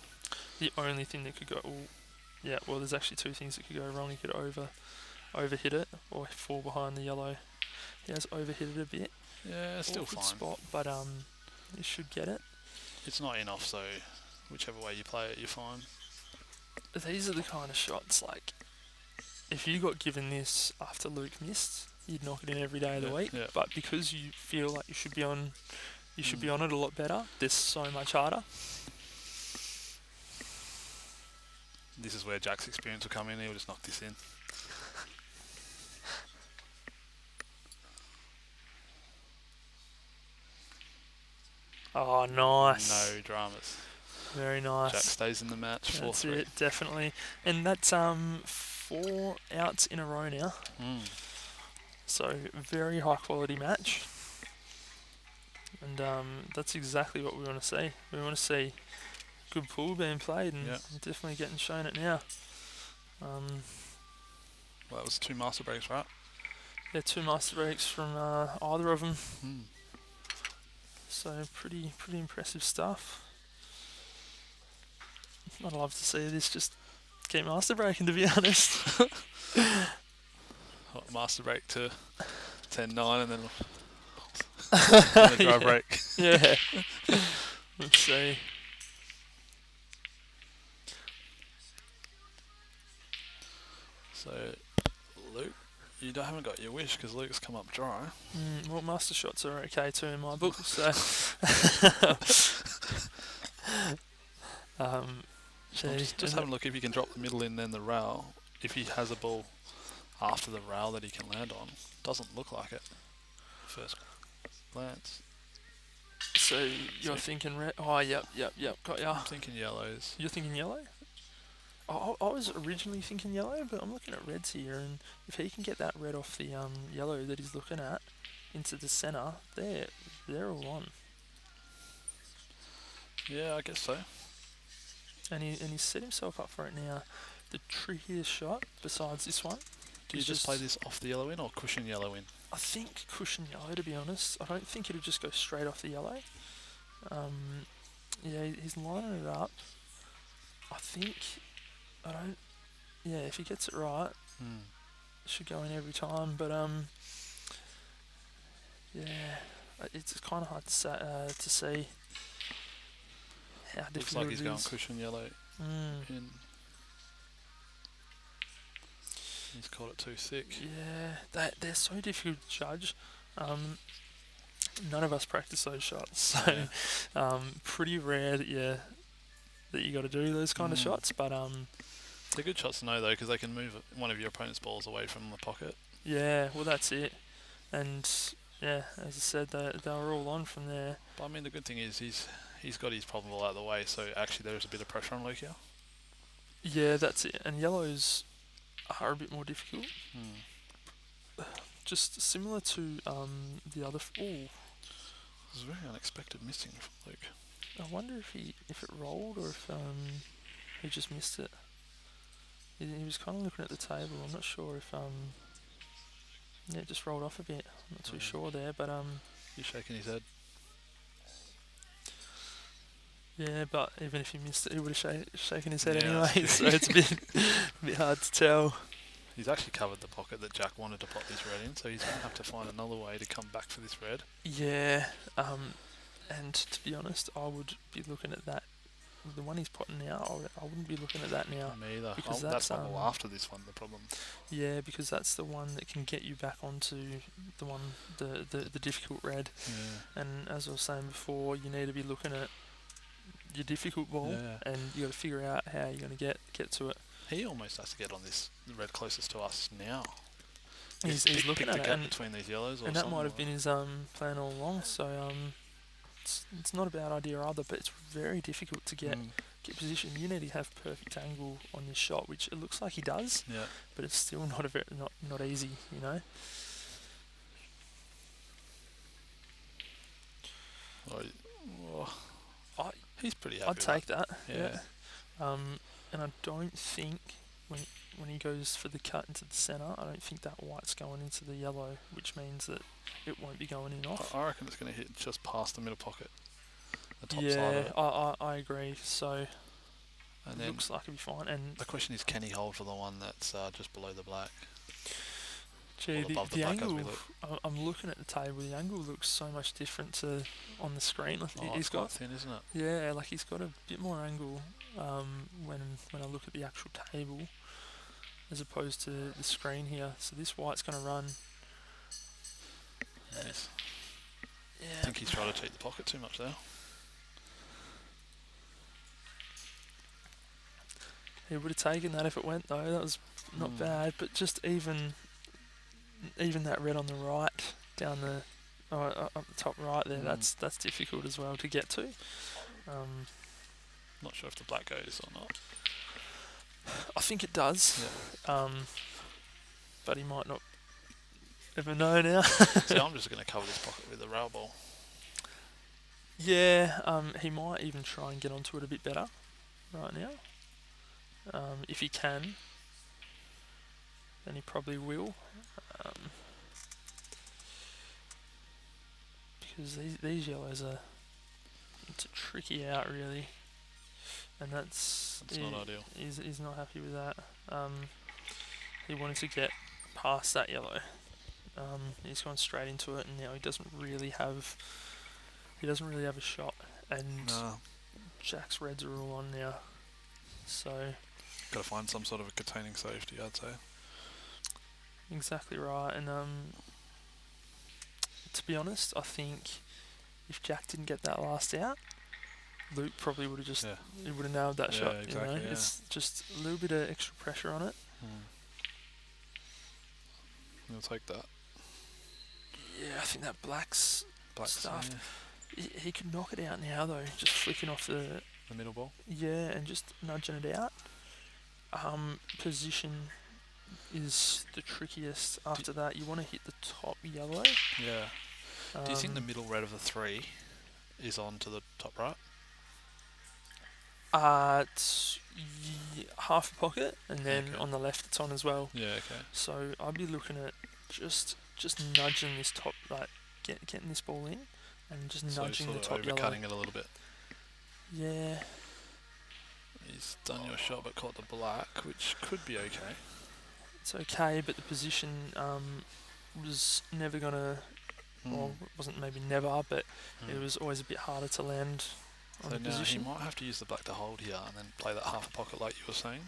The only thing that could go, well, there's actually 2 things that could go wrong. You could overhit it, or fall behind the yellow. He has overhit it a bit. Yeah, still fine. Spot, but you should get it. It's not in off, so whichever way you play it, you're fine. These are the kind of shots, like, if you got given this after Luke missed, you'd knock it in every day of the week. Yeah. But because you feel like you should be on it a lot better, this is so much harder. This is where Jack's experience will come in. He'll just knock this in. Oh, nice. No dramas. Very nice. Jack stays in the match. That's 4-3. it, definitely. And that's 4 outs in a row now. So very high quality match. And that's exactly what we want to see. We want to see good pool being played, and definitely getting shown it now. Well, that was 2 master breaks, right? Yeah, 2 master breaks from either of them. So pretty impressive stuff. I'd love to see this just keep master breaking, to be honest. Master break to 10-9 and then a dry break. Yeah. Let's see. So, Luke, you haven't got your wish because Luke's come up dry. Well, master shots are okay too in my book, so. Just have a look if you can drop the middle in, then the rail. If he has a ball after the rail that he can land on, doesn't look like it. First glance. So you're thinking red? Oh, yep, got ya. I'm thinking yellows. You're thinking yellow? I was originally thinking yellow, but I'm looking at reds here, and if he can get that red off the yellow that he's looking at into the centre, they're all on. Yeah, I guess so. And he's set himself up for it now. The trickiest shot, besides this one, do you just play this off the yellow in or cushion yellow in? I think cushion yellow, to be honest. I don't think it'll just go straight off the yellow. Yeah, he's lining it up. If he gets it right, it should go in every time. But it's kind of hard to see how difficult Looks like he's it going is. cushion yellow in. He's called it too thick. Yeah, they're so difficult to judge. None of us practice those shots, so pretty rare that you got to do those kind of shots. But they're good shots to know though, because they can move one of your opponent's balls away from the pocket. Yeah, well that's it. And yeah, as I said, they were all on from there. But I mean, the good thing is he's got his problem all out of the way, so actually there is a bit of pressure on Luke here. Yeah, that's it. And yellows are a bit more difficult. Just similar to the other. It was a very unexpected missing from Luke. I wonder if it rolled or if he just missed it. He was kind of looking at the table. I'm not sure if it just rolled off a bit. I'm not too sure there, but He's shaking his head. yeah. But even if he missed it, he would have shaken his head Yeah, anyway. So it's a bit hard to tell. He's actually covered the pocket that Jack wanted to pop this red in, so he's going to have to find another way to come back for this red. Yeah. And to be honest, I would be looking at that. The one he's putting now, I wouldn't be looking at that now. Me either. Because that's not all after this one, the problem. Yeah, because that's the one that can get you back onto the difficult red. Yeah. And as I was saying before, you need to be looking at your difficult ball, and you got to figure out how you're going to get to it. He almost has to get on this red closest to us now. He's looking at the it, gap and, between these yellows, and that might have been his plan all along. So it's not a bad idea either, but it's very difficult to get position. You need to have perfect angle on your shot, which it looks like he does. Yeah. But it's still not easy, you know. He's pretty happy. I'd take that. Yeah. And I don't think when he goes for the cut into the centre, I don't think that white's going into the yellow, which means that it won't be going in off. I reckon it's going to hit just past the middle pocket, the top side of it. I agree. So And it looks like it'll be fine. And the question is, can he hold for the one that's just below the black? Gee, above the black as we angle. I'm looking at the table. The angle looks so much different to on the screen. It's quite thin, isn't it? Yeah, like he's got a bit more angle when I look at the actual table, as opposed to the screen here. So this white's going to run. Yes. Yeah. I think he's trying to cheat the pocket too much there. He would have taken that if it went though. That was not bad, but just even that red on the right down the up the top right there. That's difficult as well to get to. Not sure if the black goes or not. I think it does. Yeah. But he might not ever know now. See, I'm just going to cover this pocket with a rail ball. Yeah. He might even try and get onto it a bit better right now. If he can, then he probably will. Because these yellows it's a tricky out really, and that's not ideal. He's not happy with that. He wanted to get past that yellow. He's gone straight into it, and now he doesn't really have a shot. And Jack's reds are all on now, so got to find some sort of a containing safety, I'd say. Exactly right. And to be honest, I think if Jack didn't get that last out, Luke probably would have he would have nailed that shot. Exactly, you know? It's just a little bit of extra pressure on it. You'll take that. Yeah, I think that black's stuff. Yeah. He could knock it out now though, just flicking off the middle ball. Yeah, and just nudging it out. Position is the trickiest. After that, you want to hit the top yellow. Yeah. Do you think the middle red of the three is on to the top right? It's half a pocket, and then on the left it's on as well. Yeah, okay. So I'd be looking at just nudging this top, like getting this ball in, and just nudging the top yellow. Overcutting it a little bit. Yeah. He's done your shot but caught the black, which could be okay. It's okay, but the position was never going to, well, it wasn't maybe never, but it was always a bit harder to land on the position. He might have to use the black to hold here and then play that half a pocket like you were saying.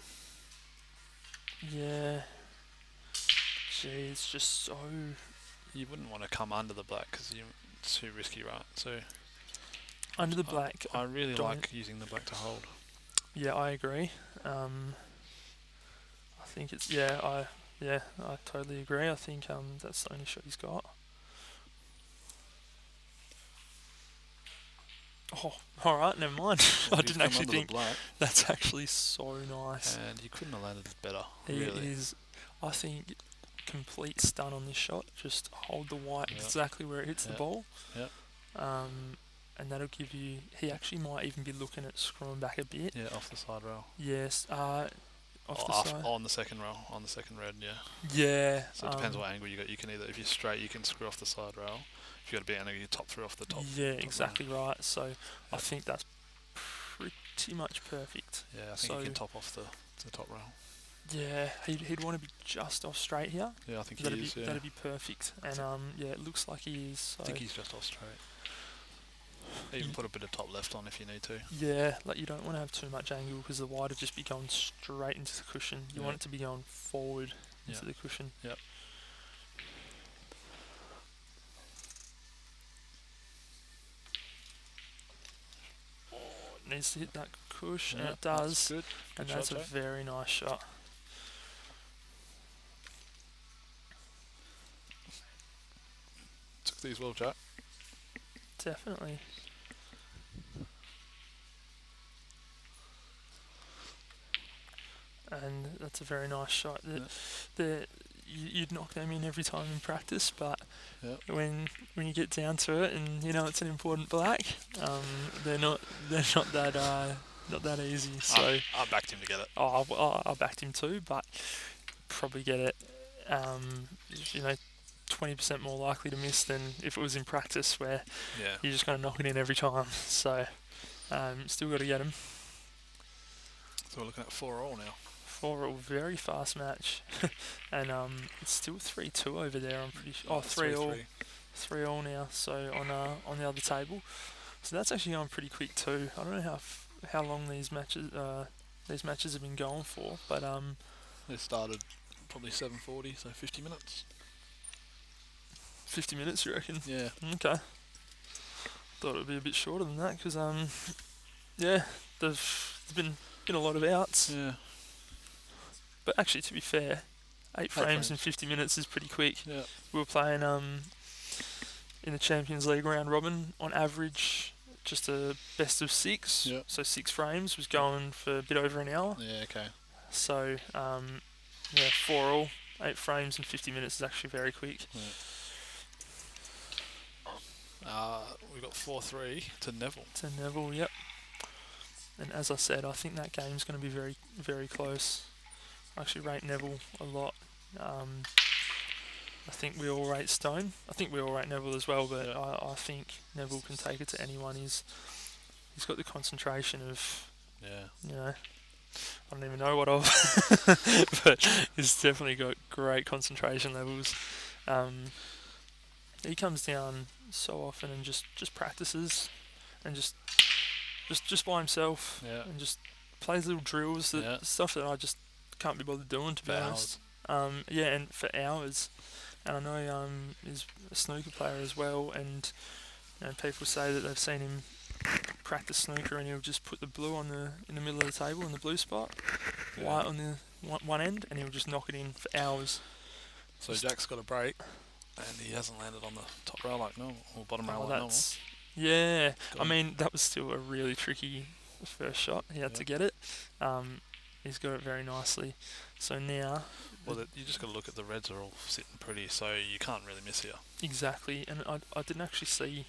Yeah. Gee, it's just so... You wouldn't want to come under the black because it's too risky, right? So under the black, I really like using the black to hold. Yeah, I agree. I think it's I totally agree. I think that's the only shot he's got. Oh, all right, never mind. Well, I he's didn't come actually under the think black, that's actually so nice. and he couldn't have landed it better. He Really. is, I think, complete stun on this shot. Just hold the white Yeah. exactly where it hits the Yeah. ball. Yeah. And that'll give you. He actually might even be looking at screwing back a bit. Yeah, off the side rail. Yes. Off the side. On the second rail, on the second red, yeah. Yeah. So it depends what angle you got. You can either, if you're straight, you can screw off the side rail. If you got a bit angle, you top through off the top. Yeah, top exactly rail. right. So I think that's pretty much perfect. Yeah, I think you can top off the top rail. Yeah, he'd want to be just off straight here. Yeah, I think that'd he is. Yeah. That'd be perfect. And yeah, it looks like he is. So. I think he's just off straight. Even put a bit of top left on if you need to. Yeah, like you don't want to have too much angle because the wide would just be going straight into the cushion. You want it to be going forward into the cushion. Yep. Oh, it needs to hit that cush, and it does. That's good. And Good that's shot, a very nice shot. Took these well, Jack. Definitely. And that's a very nice shot. You'd knock them in every time in practice, but when you get down to it, and you know it's an important black, they're not that easy. So I backed him to get it. I backed him too, but probably get it. 20% more likely to miss than if it was in practice, where you're just going to knock it in every time. So still got to get him. So we're looking at 4-all now. 4-all, very fast match, and it's still 3-2 over there. I'm pretty sure. 3-all, 3-all now. So on the other table, so that's actually going pretty quick too. I don't know how long these matches have been going for, but they started probably 7:40, so 50 minutes. 50 minutes, you reckon? Yeah. Okay. Thought it would be a bit shorter than that because there's been a lot of outs. Yeah. But actually, to be fair, 8 frames in 50 minutes is pretty quick. Yeah. We were playing in the Champions League round robin on average, just a best of 6. Yep. So 6 frames was going for a bit over an hour. Yeah. Okay. So 4-all, 8 frames in 50 minutes is actually very quick. Yeah. We got 4-3 to Neville. To Neville, yep. And as I said, I think that game's going to be very, very close. I actually rate Neville a lot. I think we all rate Stone. I think we all rate Neville as well, but I think Neville can take it to anyone. He's got the concentration of, I don't even know what of, but he's definitely got great concentration levels. He comes down so often and just practices and just by himself and just plays little drills, stuff that I just can't be bothered doing, to be honest. And for hours. And I know he's a snooker player as well, and people say that they've seen him practice snooker and he'll just put the blue in the middle of the table in the blue spot, white on the one end, and he'll just knock it in for hours. So Jack's got a break, and he hasn't landed on the top rail like normal, or bottom rail like normal. Yeah, I mean, that was still a really tricky first shot. He had to get it. He's got it very nicely. So now... Well, you just got to look at the reds are all sitting pretty, so you can't really miss here. Exactly, and I didn't actually see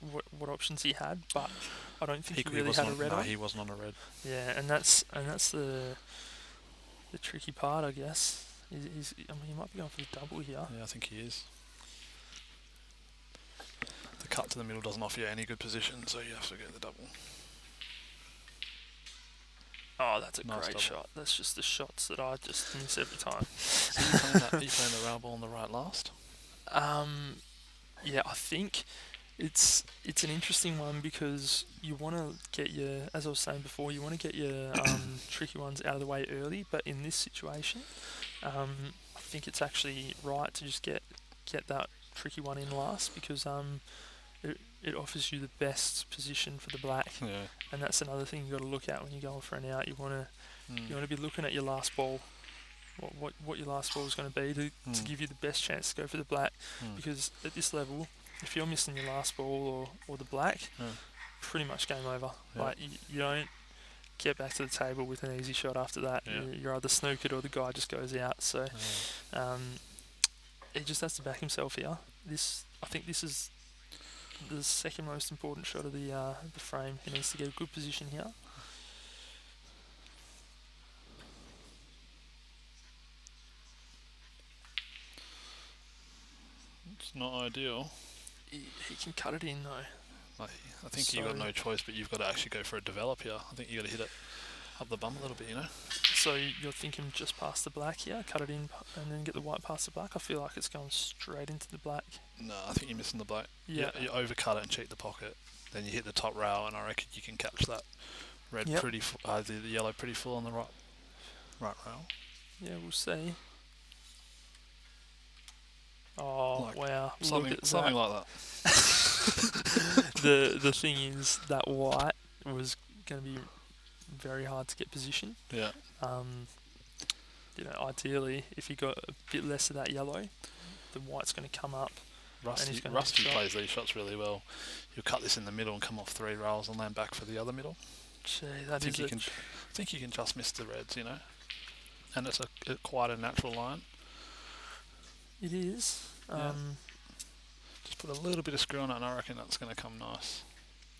what options he had, but I don't think he really had a red on. No, he wasn't on a red. Yeah, and that's the tricky part, I guess. He might be going for the double here. Yeah, I think he is. The cut to the middle doesn't offer you any good position, so you have to get the double. Oh, that's a Nice great double. shot. That's just the shots that I just miss every time. So you playing the rail ball on the right last? Yeah, I think it's an interesting one because you want to get your, as I was saying before, you want to get your tricky ones out of the way early. But in this situation, I think it's actually right to just get that tricky one in last because it offers you the best position for the black. Yeah. And that's another thing you got to look at when you're going for an out. You want to be looking at your last ball, what your last ball is going to be to give you the best chance to go for the black. Because at this level, if you're missing your last ball or the black, Yeah. pretty much game over. Yeah. Like you don't get back to the table with an easy shot after that. Yeah. You're either snookered or the guy just goes out. So Yeah. he just has to back himself here. I think this is the second most important shot of the frame. He needs to get a good position here. It's not ideal. He can cut it in though. Like, I think you've got no choice, but you've got to actually go for a develop here. I think you've got to hit it up the bum a little bit, you know? So you're thinking just past the black here, cut it in and then get the white past the black? I feel like it's going straight into the black. No, I think you're missing the black. Yeah. You overcut it and cheat the pocket. Then you hit the top rail, and I reckon you can catch that red the yellow pretty full on the right rail. Yeah, we'll see. Oh, Like wow. Something like that. The thing is that white was going to be very hard to get position. Yeah. Ideally, if you got a bit less of that yellow, the white's going to come up. Rusty plays these shots really well. You'll cut this in the middle and come off 3 rails and land back for the other middle. Gee, I think you can just miss the reds, you know. And it's quite a natural line. It is. Just put a little bit of screw on it, and I reckon that's going to come nice.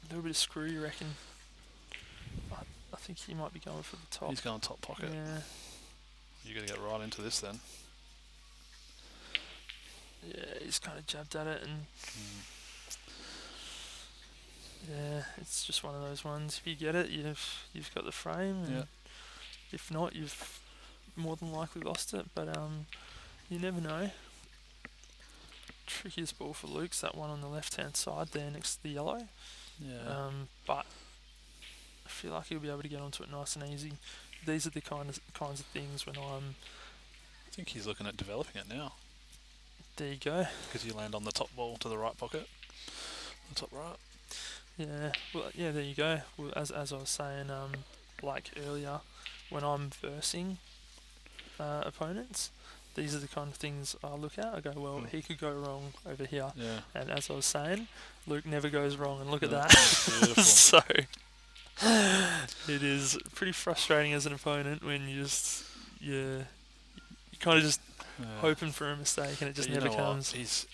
A little bit of screw, you reckon? I think he might be going for the top. He's going top pocket. Yeah. You're going to get right into this then. Yeah, he's kind of jabbed at it, and yeah, it's just one of those ones. If you get it, you've got the frame. And if not, you've more than likely lost it. But you never know. Trickiest ball for Luke's that one on the left-hand side there next to the yellow. Yeah. But I feel like he'll be able to get onto it nice and easy. These are the kinds of things when I think he's looking at developing it now. There you go. Because you land on the top ball to the right pocket. The top right. Yeah. Well, yeah. There you go. Well, as I was saying, like earlier, when I'm versing opponents, these are the kind of things I look at. I go, well, he could go wrong over here. Yeah. And as I was saying, Luke never goes wrong, and look at that. Beautiful. So it is pretty frustrating as an opponent when you kind of just hoping for a mistake and it just never comes. He's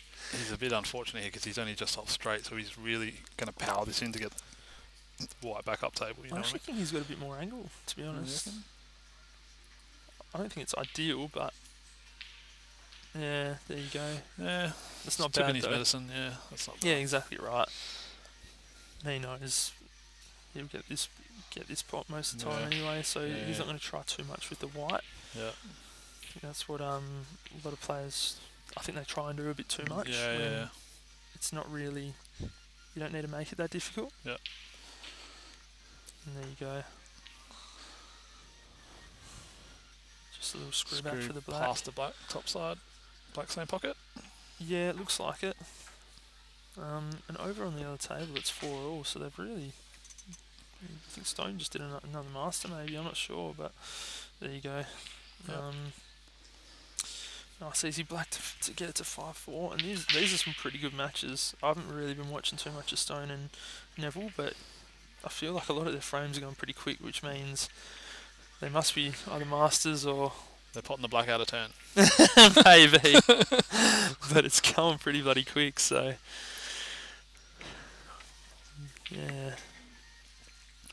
a bit unfortunate here because he's only just off straight, so he's really going to power this in to get white back up table. I actually think he's got a bit more angle, to be honest. I don't think it's ideal, but yeah, there you go. Yeah, that's not bad. His medicine. Yeah, that's not bad. Yeah, exactly right. He knows he'll get this pot most of the time anyway, so he's not going to try too much with the white. Yeah, I think that's what a lot of players, I think they try and do a bit too much. Yeah. It's not really. You don't need to make it that difficult. Yeah. And there you go. Just a little screw back for the black. Past the black, top side. Black same pocket? Yeah, it looks like it. And over on the other table, it's 4-all, so they've really... I think Stone just did another master, maybe. I'm not sure, but there you go. Yep. Nice easy black to get it to 5-4. And these are some pretty good matches. I haven't really been watching too much of Stone and Neville, but I feel like a lot of their frames are going pretty quick, which means they must be either masters or... They're potting the black out of turn. Maybe. But it's going pretty bloody quick, so... Yeah.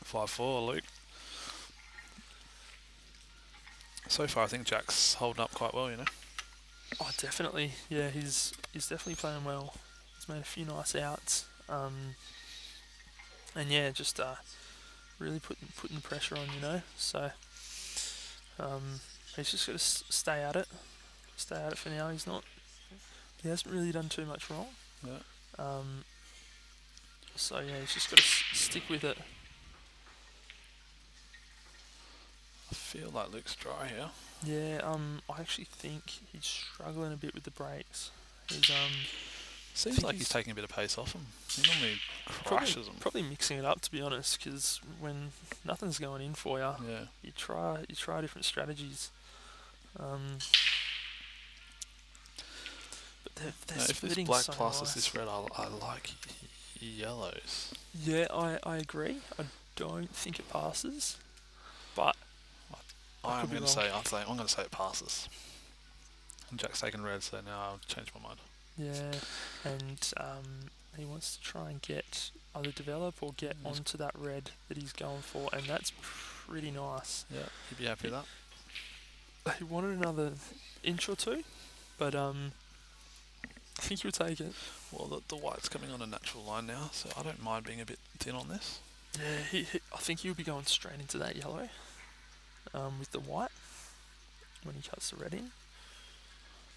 5-4, Luke. So far, I think Jack's holding up quite well, you know. Oh, definitely. Yeah, he's definitely playing well. He's made a few nice outs. And yeah, just really putting the pressure on, you know. So he's just got to stay at it. Stay at it for now. He hasn't really done too much wrong. Yeah. So yeah, he's just got to stick with it. I feel like Luke's dry here. Yeah, I actually think he's struggling a bit with the brakes. Seems like he's taking a bit of pace off him. He normally crashes them. Probably mixing it up, to be honest, because when nothing's going in for you, you try different strategies. But they're If this splitting black so pluses nice. this red, I like yellows. Yeah, I agree. I don't think it passes, but I I'm could be going to wrong. say I'm going to say it passes. And Jack's taken red, so now I'll change my mind. Yeah, and he wants to try and get either develop or get onto that red that he's going for, and that's pretty nice. Yeah, you'd be happy with that. He wanted another inch or two, but I think he'll take it. Well, the white's coming on a natural line now, so I don't mind being a bit thin on this. Yeah, I think he'll be going straight into that yellow with the white when he cuts the red in,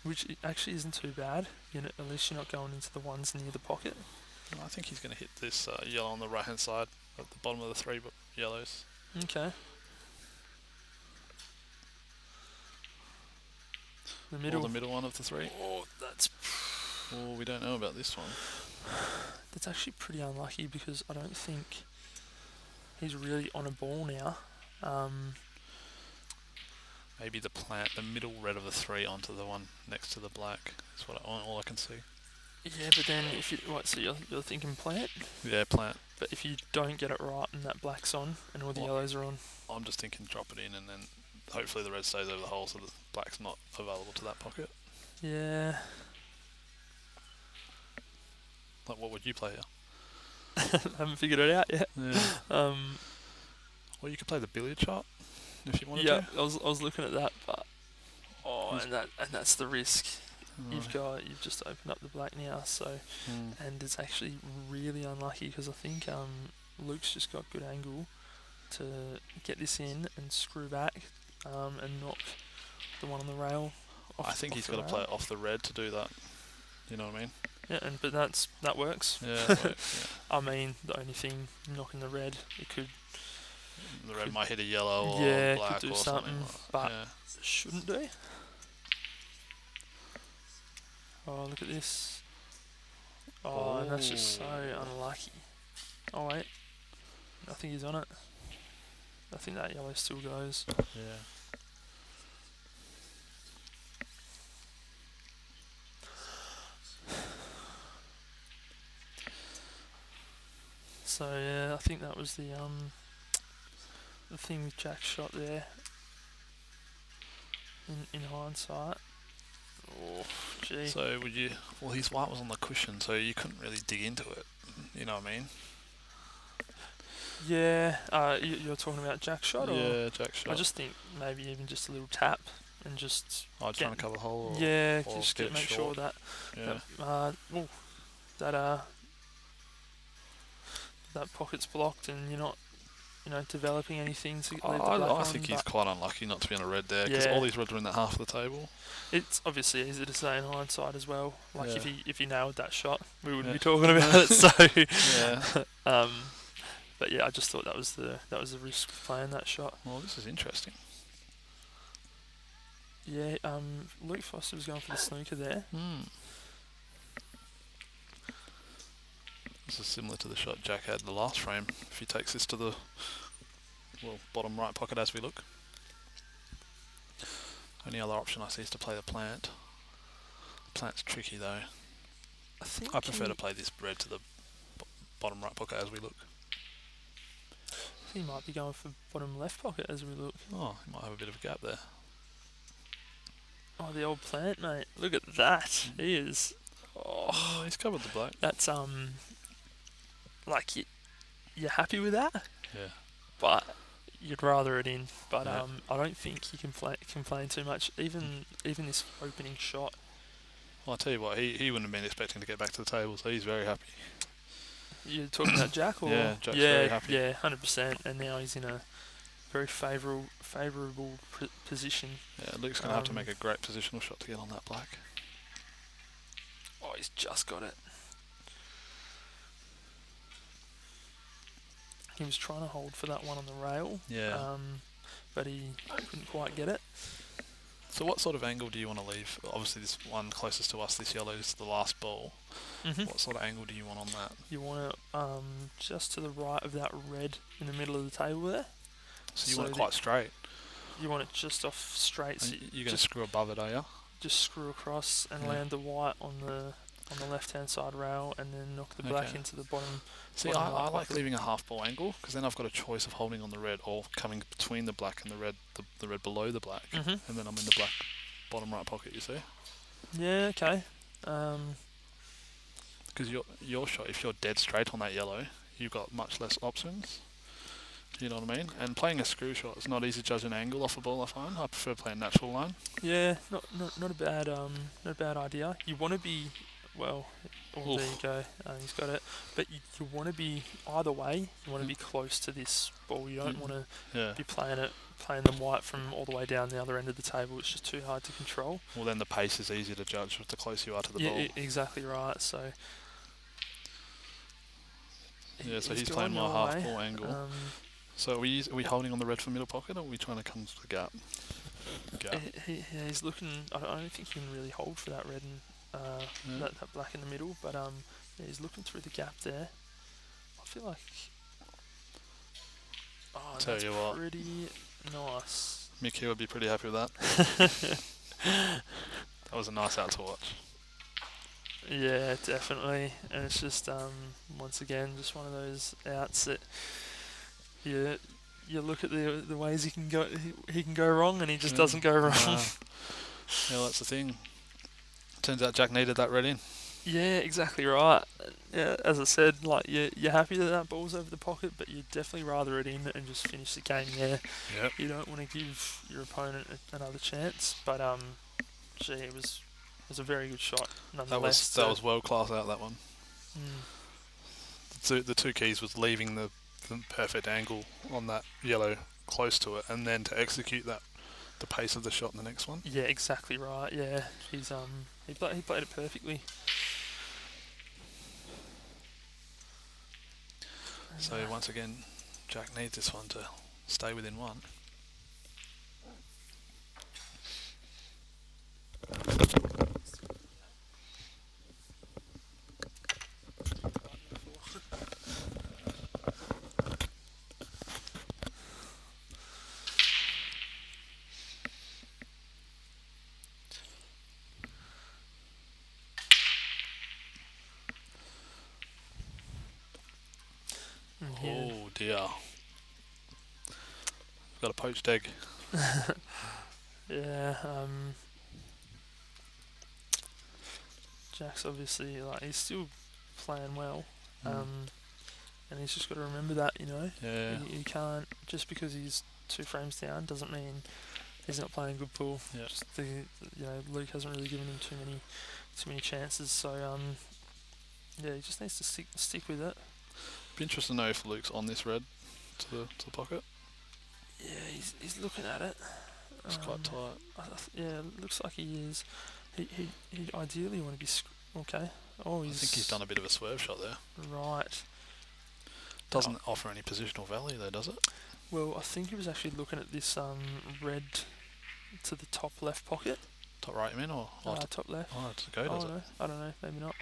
which actually isn't too bad. At least you're not going into the ones near the pocket. I think he's going to hit this yellow on the right-hand side at the bottom of the three yellows. Okay. The middle. Or the middle one of the three. Oh, that's... Oh, we don't know about this one. That's actually pretty unlucky because I don't think he's really on a ball now. Maybe the middle red of the three onto the one next to the black. That's all I can see. Yeah, but then if you so you're thinking plant. Yeah, plant. But if you don't get it right and that black's on and all the yellows are on, I'm just thinking drop it in and then hopefully the red stays over the hole so the black's not available to that pocket. yeah. Like, what would you play here? Haven't figured it out yet. Yeah. Well, you could play the billiard shot if you wanted to. I was looking at that, but and that's the risk. Right. You've just opened up the black now, so and it's actually really unlucky because I think Luke's just got good angle to get this in and screw back and knock the one on the rail. I think he's got to play it off the red to do that. You know what I mean? Yeah, but that works. Yeah, that works, yeah. I mean, the only thing knocking the red, The red might hit a yellow or black could do or something, but yeah. shouldn't do. Oh, look at this. Oh, and that's just so unlucky. Oh, wait. I think he's on it. I think that yellow still goes. Yeah. So, yeah, I think that was the thing with Jack's shot there. In hindsight. Oh, gee. So would you? Well, his white was on the cushion, so you couldn't really dig into it. You know what I mean? Yeah. You're talking about Jack's shot, or? Yeah, Jack's shot. I just think maybe even just a little tap and just. Trying to cover the hole. Yeah, or just get make short. sure that. Yeah. That pocket's blocked and you're not, developing anything to leave the black I on, think he's quite unlucky not to be on a red there because Yeah. all these reds are in that half of the table. It's obviously easy to say in hindsight as well. Like Yeah. if he nailed that shot, we wouldn't Yeah. be talking about it. So, Yeah. but yeah, I just thought that was the risk of playing that shot. Well, this is interesting. Yeah, Luke Foster was going for the snooker there. This is similar to the shot Jack had in the last frame. If he takes this to the bottom right pocket as we look. Only other option I see is to play the plant. Plant's tricky though. I prefer to play this red to the bottom right pocket as we look. He might be going for bottom left pocket as we look. Oh, he might have a bit of a gap there. Oh, the old plant, mate. Look at that. He is. Oh, he's covered the black. That's like you're happy with that, Yeah. but you'd rather it in. But Yeah. I don't think you can complain too much. Even this opening shot. Well, I'll tell you what, he wouldn't have been expecting to get back to the table, so he's very happy. You're talking about Jack, or Yeah, Jack's very happy. Yeah, 100%. And now he's in a very favourable position. Yeah, Luke's going to have to make a great positional shot to get on that black. Oh, he's just got it. He was trying to hold for that one on the rail. Yeah. But he couldn't quite get it. So what sort of angle do you want to leave? Obviously this one closest to us, this yellow, is the last ball. Mm-hmm. What sort of angle do you want on that? You want it just to the right of that red in the middle of the table there. So you want it quite straight? You want it just off straight. So you're going to screw above it, are you? just screw across and Yeah. land the white on the left hand side rail, and then knock the black Okay. into the bottom. See, bottom I right like pocket. leaving a half ball angle because then I've got a choice of holding on the red or coming between the black and the red, the red below the black, Mhm. and then I'm in the black bottom right pocket. You see, Yeah. Okay. because your shot, if you're dead straight on that yellow, you've got much less options. You know what I mean? And playing a screw shot, it's not easy to judge an angle off a ball. I find I prefer playing natural line. Yeah. Not a bad idea. You want to be well. Oh, there you Oof. go. He's got it. But you want to be either way. You want to be close to this ball. You don't want to Yeah. be playing them white from all the way down the other end of the table. It's just too hard to control. Well, then the pace is easier to judge with the closer you are to the Yeah, ball. exactly right. So Yeah, so he's going playing my your half way. ball angle. So are we holding on the red for middle pocket, or are we trying to come to the gap? He's looking. I don't think he can really hold for that red and that black in the middle. But yeah, he's looking through the gap there. I feel like. Oh, Tell that's you what. pretty nice. Mickey would be pretty happy with that. That was a nice out to watch. Yeah, definitely. And it's just once again just one of those outs that you look at the ways he can go wrong, and he just doesn't go wrong. Yeah, that's the thing. Turns out Jack needed that red in. Yeah, exactly right. Yeah, as I said, like you're happy that ball's over the pocket, but you'd definitely rather it in and just finish the game there. Yep. You don't want to give your opponent another chance. But gee, it was a very good shot nonetheless. That was world class out, that one. Mm. The two keys was leaving the perfect angle on that yellow close to it, and then to execute the pace of the shot in the next one. Yeah, exactly right. Yeah, he played it perfectly. So once again, Jack needs this one to stay within one. Yeah. Oh dear. Got a poached egg. Yeah. Jack's obviously he's still playing well. And he's just got to remember that, Yeah. he can't, just because he's 2 frames down doesn't mean he's not playing good pool. Yeah. Just Luke hasn't really given him too many chances. So yeah, he just needs to stick with it. Be interested to know if Luke's on this red to the pocket. Yeah, he's looking at it. It's quite tight. Yeah, it looks like he is. He'd ideally want to be okay. Oh, I think he's done a bit of a swerve shot there. Right. Doesn't offer any positional value though, does it? Well, I think he was actually looking at this red to the top left pocket. Top right, you mean, or top left. Oh, to go, does it? No, I don't know. Maybe not.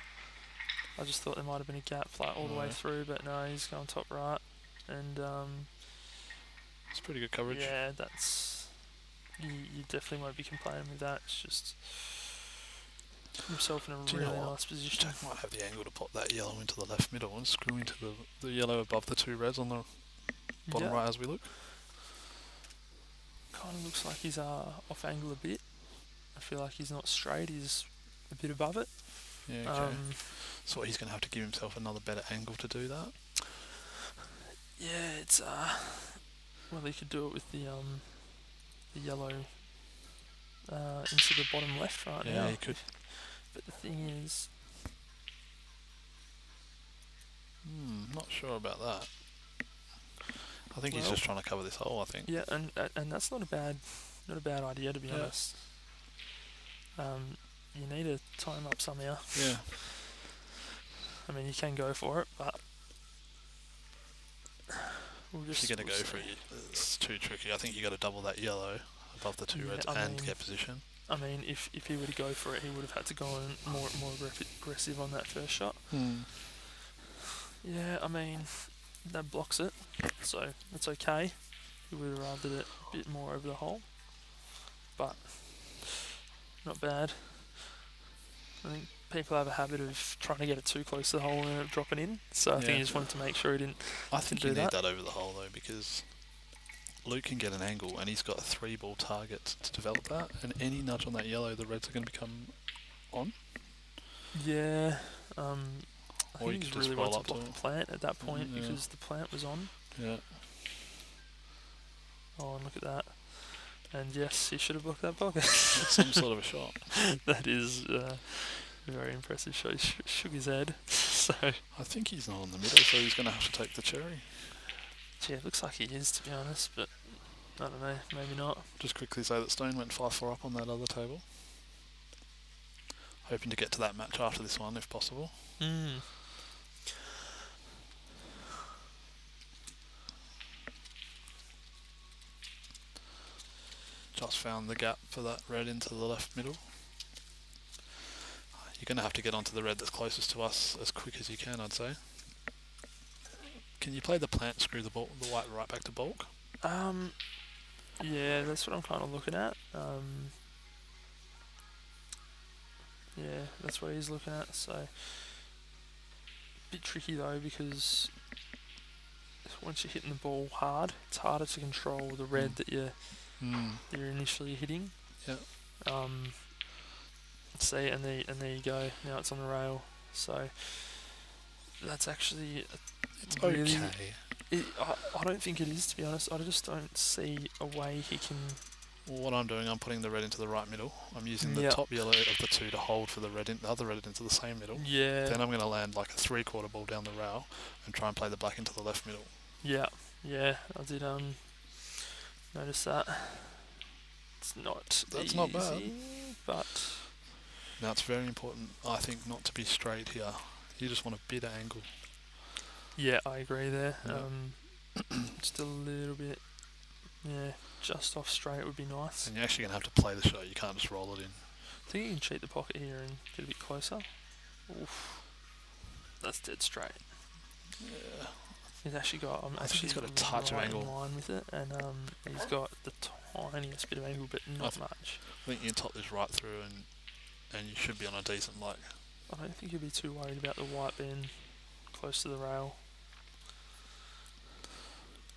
I just thought there might have been a gap all the way through, but no, he's going top right, and it's pretty good coverage. yeah, that's you definitely won't be complaining with that. It's just himself in a really nice position. Jack might have the angle to pop that yellow into the left middle and screw into the yellow above the 2 reds on the bottom right as we look. Kind of looks like he's off angle a bit. I feel like he's not straight. He's a bit above it. Yeah. Okay. So he's going to have to give himself another better angle to do that. Yeah, it's well, he could do it with the yellow into the bottom left right now. Yeah, he could. But the thing is, Not sure about that. I think he's just trying to cover this hole. I think. Yeah, and that's not a bad idea, to be honest. You need to tie him up somehow. Yeah. I mean, you can go for it, but If you're going to go for it, it's too tricky. I think you got to double that yellow above the 2 reds and get position. I mean, if he were to go for it, he would have had to go on more aggressive on that first shot. Yeah, I mean, that blocks it, so it's okay. He would have rather it a bit more over the hole, but not bad. I think people have a habit of trying to get it too close to the hole and dropping in. So I think he just wanted to make sure he didn't. I think do you need that. that over the hole though, because Luke can get an angle and he's got a 3-ball target to develop that. And any nudge on that yellow, the reds are going to become on. Yeah. I Or you think could he's just really roll wanted up to block to the plant at that point Yeah. because the plant was on. Yeah. Oh, and look at that. And yes, he should have blocked that pocket. It's some sort of a shot. That is a very impressive shot. He shook his head. So I think he's not on the middle, so he's going to have to take the cherry. yeah, it looks like he is, to be honest, but I don't know, maybe not. Just quickly say that Stone went 5-4 up on that other table. Hoping to get to that match after this one, if possible. Just found the gap for that red into the left middle. You're going to have to get onto the red that's closest to us as quick as you can, I'd say. Can you play the plant, screw the white right back to bulk? Yeah, that's what I'm kind of looking at. Yeah, that's what he's looking at. So, bit tricky though because once you're hitting the ball hard, it's harder to control the red that you're initially hitting. Yeah. See, and there you go. Now it's on the rail. So that's actually It's really, okay. I don't think it is, to be honest. I just don't see a way he can. Well, what I'm doing, I'm putting the red into the right middle. I'm using the top yellow of the two to hold for the other red into the same middle. Yeah. Then I'm going to land like a 3/4 ball down the rail and try and play the black into the left middle. Yeah, I did notice that. It's not That's easy, not bad. But Now it's very important, I think, not to be straight here. You just want a bit of angle. yeah, I agree there. Yeah. Just a little bit, just off straight would be nice. And you're actually going to have to play the shot. You can't just roll it in. I think you can cheat the pocket here and get a bit closer. Oof. That's dead straight. Yeah. He's actually got. I think he's got a touch of right angle. in line with it, and he's got the tiniest bit of angle, but not much. I think you can top this right through and you should be on a decent like. I don't think you'll be too worried about the white being close to the rail.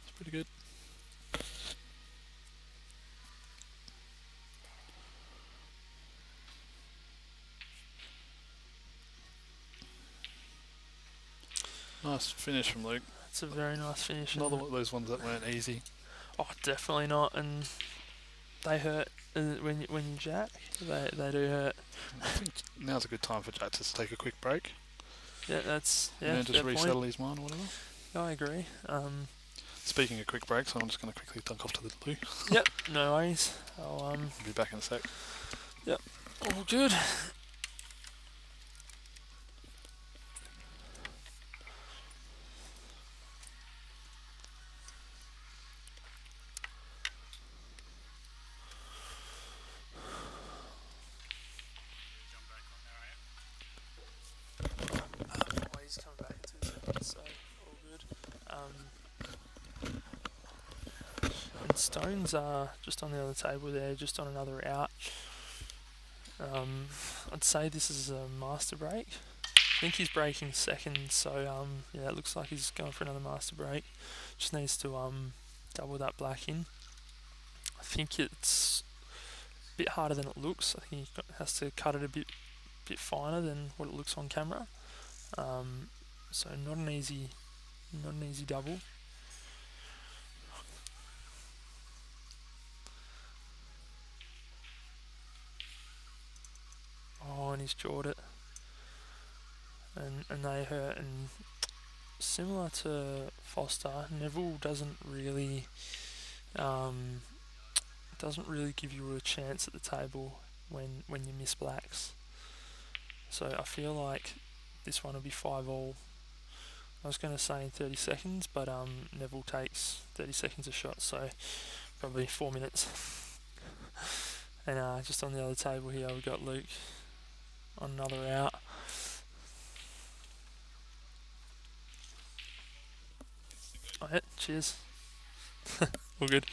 It's pretty good. Nice finish from Luke. It's a very nice finish. Another one of those ones that weren't easy. Oh, definitely not, and they hurt when you jack. They do hurt. I think now's a good time for Jack to take a quick break. Yeah, that's And then just resettle his mind or whatever. Yeah, I agree. Speaking of quick breaks, I'm just going to quickly dunk off to the loo. Yep, no worries. I'll be back in a sec. Yep, all good. He's coming back in 2 seconds, so all good. And Stones are just on the other table there, just on another out. I'd say this is a master break. I think he's breaking second, so yeah, it looks like he's going for another master break. Just needs to double that black in. I think it's a bit harder than it looks. I think he has to cut it a bit finer than what it looks on camera. So not an easy double. Oh, and he's jawed it, and they hurt. And similar to Foster, Neville doesn't really give you a chance at the table when you miss blacks. So I feel like this one will be 5-all. I was going to say in 30 seconds, but Neville takes 30 seconds a shot, so probably 4 minutes. And just on the other table here, we've got Luke on another out. Oh, yeah, cheers. All good.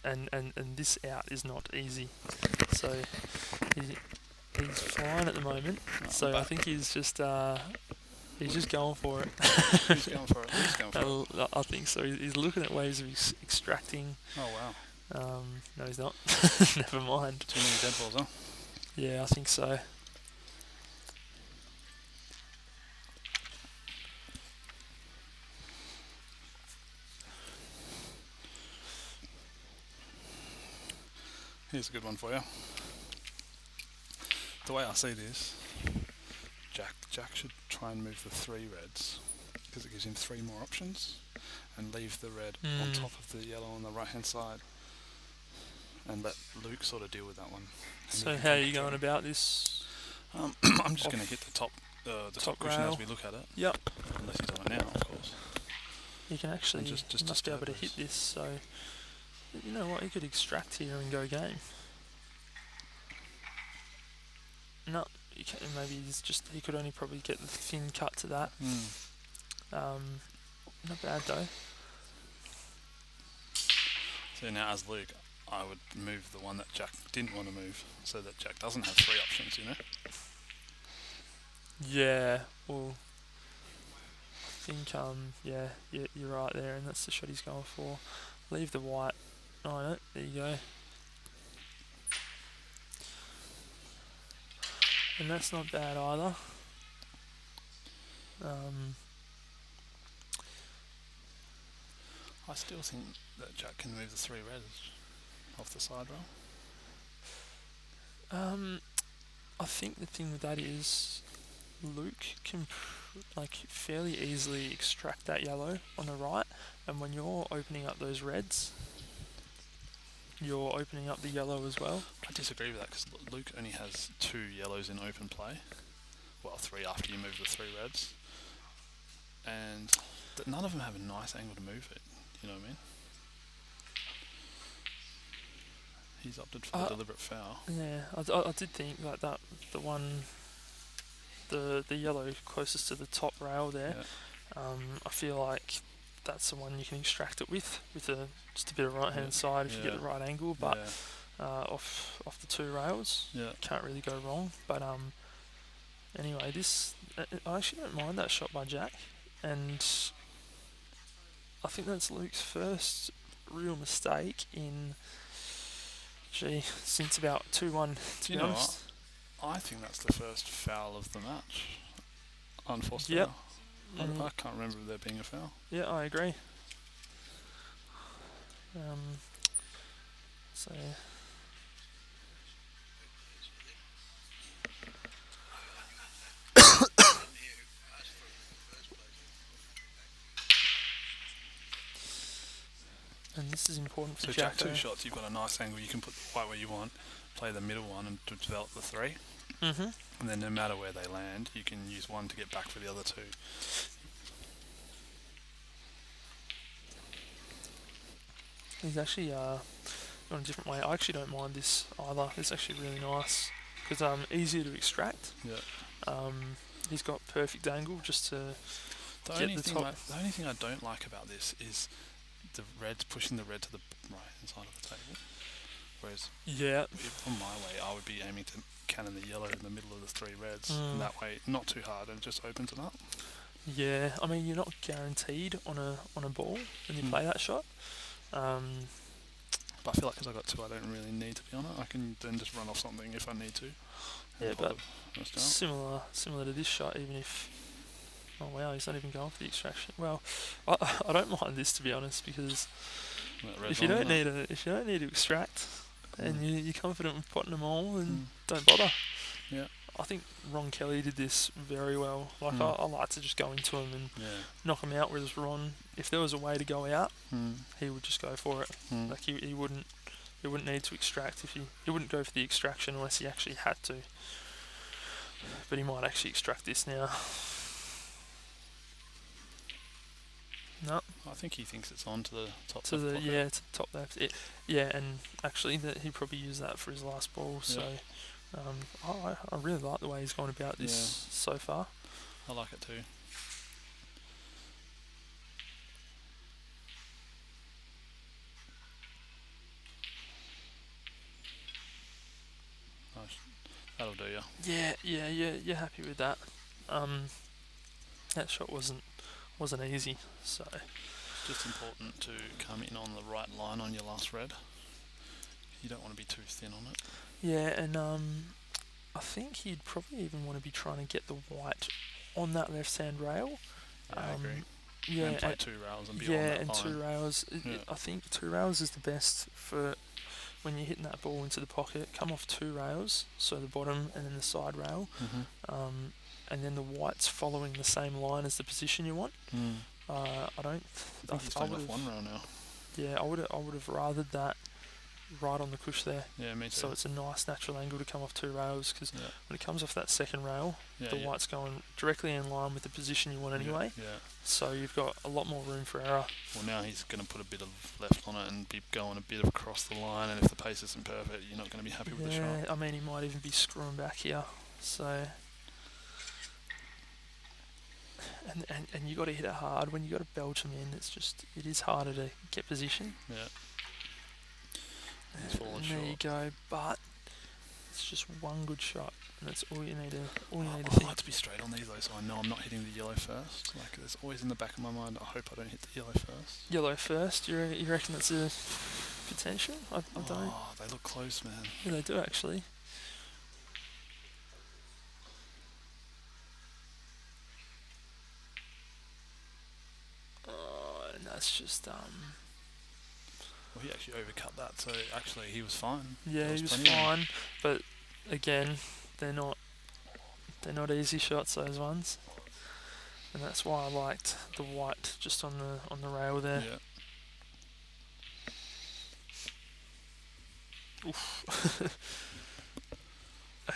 and this out is not easy. So he's flying at the moment. So I think he's just going for it. He's going for it. He's going for it. I think so. He's looking at ways of extracting. Oh wow. No, he's not. Never mind. Too many dead balls, huh? Yeah, I think so. Here's a good one for you. The way I see this, Jack should try and move the 3 reds because it gives him 3 more options, and leave the red on top of the yellow on the right hand side, and let Luke sort of deal with that one. So how are you going about this? I'm just going to hit the top cushion rail. as we look at it. Yep. Unless he's on it now, of course. You can actually just must be able to hit this. So you know what? You could extract here and go game. No, you can, maybe he could only probably get the thin cut to that. Not bad though. So now as Luke, I would move the one that Jack didn't want to move, so that Jack doesn't have 3 options, you know? Yeah, well, I think, yeah, you're right there, and that's the shot he's going for. Leave the white on it, there you go. And that's not bad either. I still think that Jack can move the 3 reds off the side rail. I think the thing with that is Luke can fairly easily extract that yellow on the right, and when you're opening up those reds, you're opening up the yellow as well. I disagree with that because Luke only has 2 yellows in open play. Well, 3 after you move the 3 reds, and none of them have a nice angle to move it. You know what I mean? He's opted for the deliberate foul. Yeah, I did think like that. The one, the yellow closest to the top rail there. Yeah. I feel like that's the one you can extract it with just a bit of right hand side if you get the right angle. But off the 2 rails, can't really go wrong. But anyway, I actually don't mind that shot by Jack, and I think that's Luke's first real mistake in. Since about 2-1, to be honest. I think that's the first foul of the match. Unforced foul. I can't remember there being a foul. Yeah, I agree. So. And this is important for Jack. So Jack 2 shots, you've got a nice angle. You can put the white where you want, play the middle one, and develop the 3. Mm-hmm. And then no matter where they land, you can use one to get back for the other 2. He's actually gone a different way. I actually don't mind this either. It's actually really nice because easier to extract. Yeah. He's got perfect angle just to get the top. The only thing I don't like about this is the red's pushing the red to the right hand side of the table. Whereas on my way, I would be aiming to cannon the yellow in the middle of the 3 reds. And that way, not too hard, and it just opens it up. Yeah, I mean, you're not guaranteed on a ball when you play that shot. But I feel like because I got 2, I don't really need to be on it. I can then just run off something if I need to. Yeah, but similar to this shot, even if. Oh wow, he's not even going for the extraction. Well, I don't mind this, to be honest, because if you don't need to extract, and you're confident with putting them all, then don't bother. Yeah. I think Ron Kelly did this very well. Like I like to just go into him and knock him out. Whereas Ron, if there was a way to go out, he would just go for it. Like he wouldn't need to extract he wouldn't go for the extraction unless he actually had to. But he might actually extract this now. No. I think he thinks it's on to the top to left. To the top left. And actually he probably used that for his last ball. So I really like the way he's gone about this so far. I like it too. you? Yeah, you're happy with that. That shot wasn't easy, so It's just important to come in on the right line on your last red. You don't want to be too thin on it. yeah, and I think you'd probably even want to be trying to get the white on that left-hand rail. Yeah, I agree. Yeah, And play 2 rails and be on that and line. 2 rails. I think 2 rails is the best for when you're hitting that ball into the pocket. Come off 2 rails, so the bottom and then the side rail, and then the white's following the same line as the position you want. I don't. I think he's playing off 1 rail now. Yeah, I would have rathered that right on the cush there. Yeah, me too. So it's a nice natural angle to come off 2 rails, because when it comes off that second rail, the white's going directly in line with the position you want anyway. Yeah. So you've got a lot more room for error. Well, now he's going to put a bit of left on it and be going a bit across the line, and if the pace isn't perfect, you're not going to be happy with the shot. Yeah, I mean, he might even be screwing back here. So... And you got to hit it hard. When you got to belch them in, it is harder to get position. Yeah. He's fallen short. There you go. But it's just one good shot, and that's all you need to I think. like to be straight on these though, so I know I'm not hitting the yellow first. Like, there's always in the back of my mind, I hope I don't hit the yellow first. Yellow first. You reckon that's a potential? I don't. Oh, they look close, man. Yeah, they do actually. And that's just Well, he actually overcut that, so actually he was fine. Yeah, he was fine, but again, they're not easy shots, those ones, and that's why I liked the white just on the rail there. Yeah. Oof.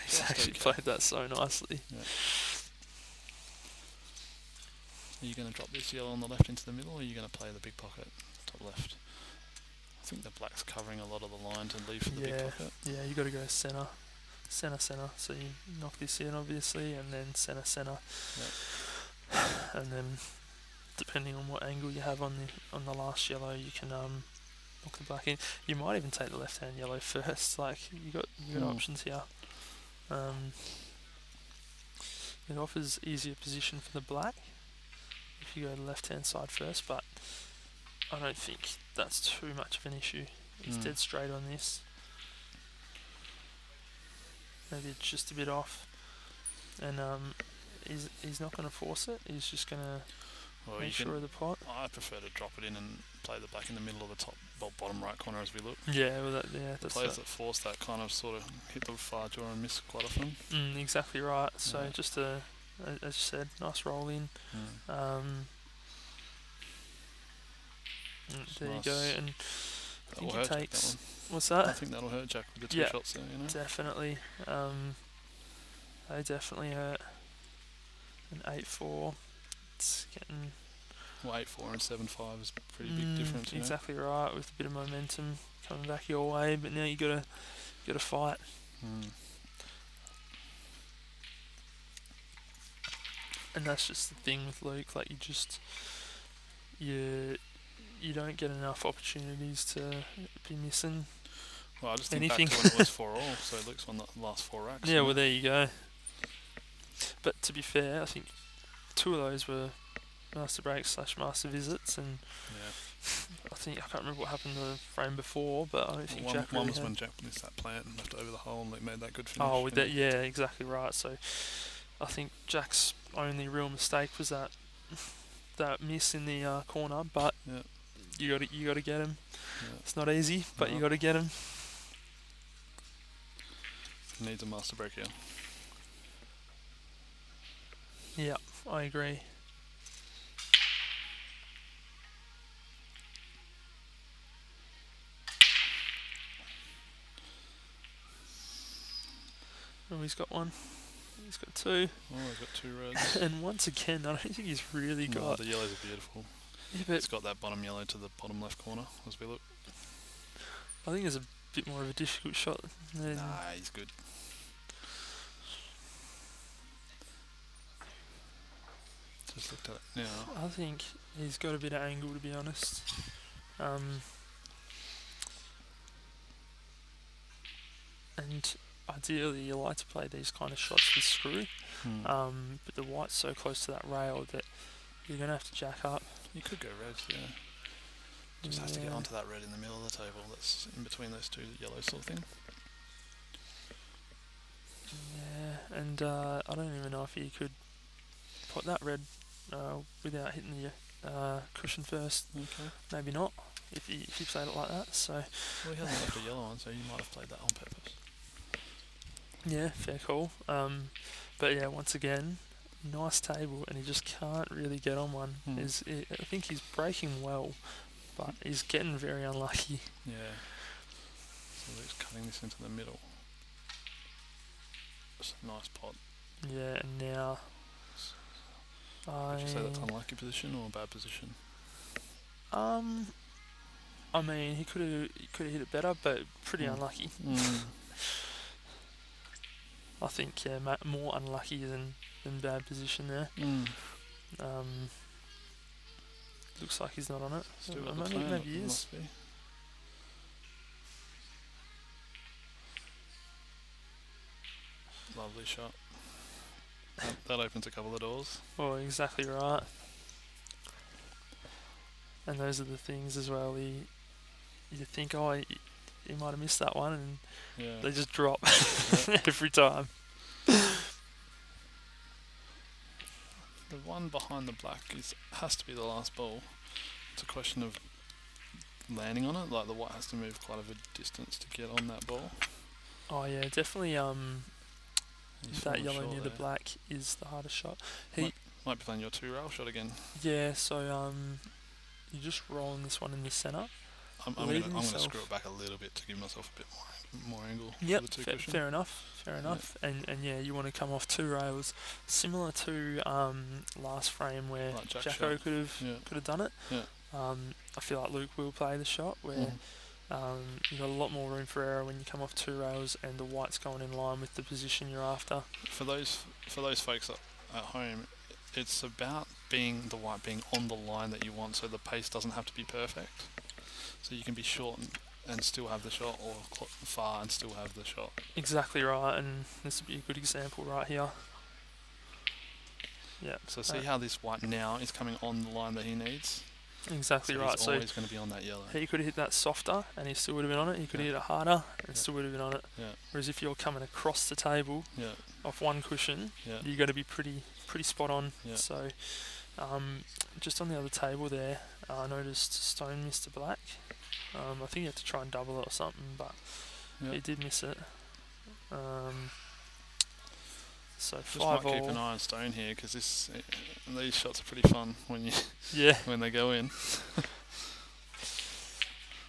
He's actually played that so nicely. Yeah. Are you going to drop this yellow on the left into the middle, or are you going to play the big pocket top left? I think the black's covering a lot of the lines and leave for the big pocket. Yeah, you got to go centre. So you knock this in, obviously, and then centre. Yep. And then, depending on what angle you have on the last yellow, you can knock the black in. You might even take the left-hand yellow first. Like, you got options here. It offers easier position for the black if you go to the left-hand side first, but I don't think that's too much of an issue. He's dead straight on this. Maybe it's just a bit off, and he's not going to force it. He's just going to make sure of the pot. I prefer to drop it in and play the black in the middle of the bottom right corner as we look. Yeah, well, the players that force that kind of sort of hit the far draw and miss quite often. Exactly right. So just as you said, nice roll in. There nice. You go, and I think it takes. What's that? I think that'll hurt Jack with the 2 shots there. You know, definitely. They definitely hurt. An 8-4. It's getting. Well, 8-4 and 7-5 is a pretty big difference. Exactly right, with a bit of momentum coming back your way, but now you gotta fight. And that's just the thing with Luke. Like, you don't get enough opportunities to be missing. Well, I just think anything. Back to when it was 4-all, so Luke's won the last 4 racks. Yeah, well, there you go. But to be fair, I think 2 of those were master breaks / master visits, and I can't remember what happened the frame before, but I don't think Jack. One was when Jack missed that plant and left over the hole and made that good finish. Oh, with that, yeah, exactly right. So I think Jack's only real mistake was that miss in the corner, but you got to get him. Yeah. It's not easy, but you got to get him. Needs a master break here. Yeah, I agree. Oh, he's got 1. He's got 2. Oh, he's got 2 reds. And once again, I don't think he's really got. The yellows are beautiful. Yeah, but it's got that bottom yellow to the bottom left corner as we look. I think there's a bit more of a difficult shot. Nah, he's good. Just looked at it now. I think he's got a bit of angle, to be honest. And ideally you like to play these kind of shots with screw, but the white's so close to that rail that you're going to have to jack up. You could go red, yeah. Just has to get onto that red in the middle of the table that's in between those two yellows sort of thing. Yeah, and I don't even know if you could put that red without hitting the cushion first. Okay. Maybe not, if you played it like that. So. Well, he hasn't left a yellow on, so you might have played that on purpose. Yeah, fair call. But yeah, once again, nice table, and he just can't really get on one. I think he's breaking well, but he's getting very unlucky. Yeah. So Luke's cutting this into the middle. It's a nice pot. Yeah, and now Would you say that's unlucky position or a bad position? I mean, he could have hit it better, but pretty unlucky. I think more unlucky than bad position there. Looks like he's not on it. Still Maybe he is. Lovely shot. That opens a couple of doors. Oh, exactly right. And those are the things as well. You think, oh, he might have missed that one, and they just drop every time. The one behind the black has to be the last ball. It's a question of landing on it. Like the white has to move quite a bit distance to get on that ball. Oh yeah, definitely. That yellow near the black is the hardest shot. Might be playing your 2-rail shot again. Yeah, so you're just rolling this one in the centre. I'm going to screw it back a little bit to give myself a bit more angle. Yep, fair enough. And yeah, you want to come off 2 rails, similar to last frame where like Jacko could have done it. Yeah. I feel like Luke will play the shot where you've got a lot more room for error when you come off 2 rails and the white's going in line with the position you're after. For those folks at home, it's about the white being on the line that you want, so the pace doesn't have to be perfect. So you can be short and still have the shot, or far and still have the shot. Exactly right, and this would be a good example right here. Yeah. So see how this white now is coming on the line that he needs? Exactly right. He's always going to be on that yellow. He could have hit that softer and he still would have been on it. He could have hit it harder and still would have been on it. Yeah. Whereas if you're coming across the table off one cushion, you're going to be pretty spot on. Yeah. So just on the other table there, I noticed Stone missed a black. I think he had to try and double it or something, but he did miss it. So just 5 might all. keep an eye on Stone here, because these shots are pretty fun when they go in.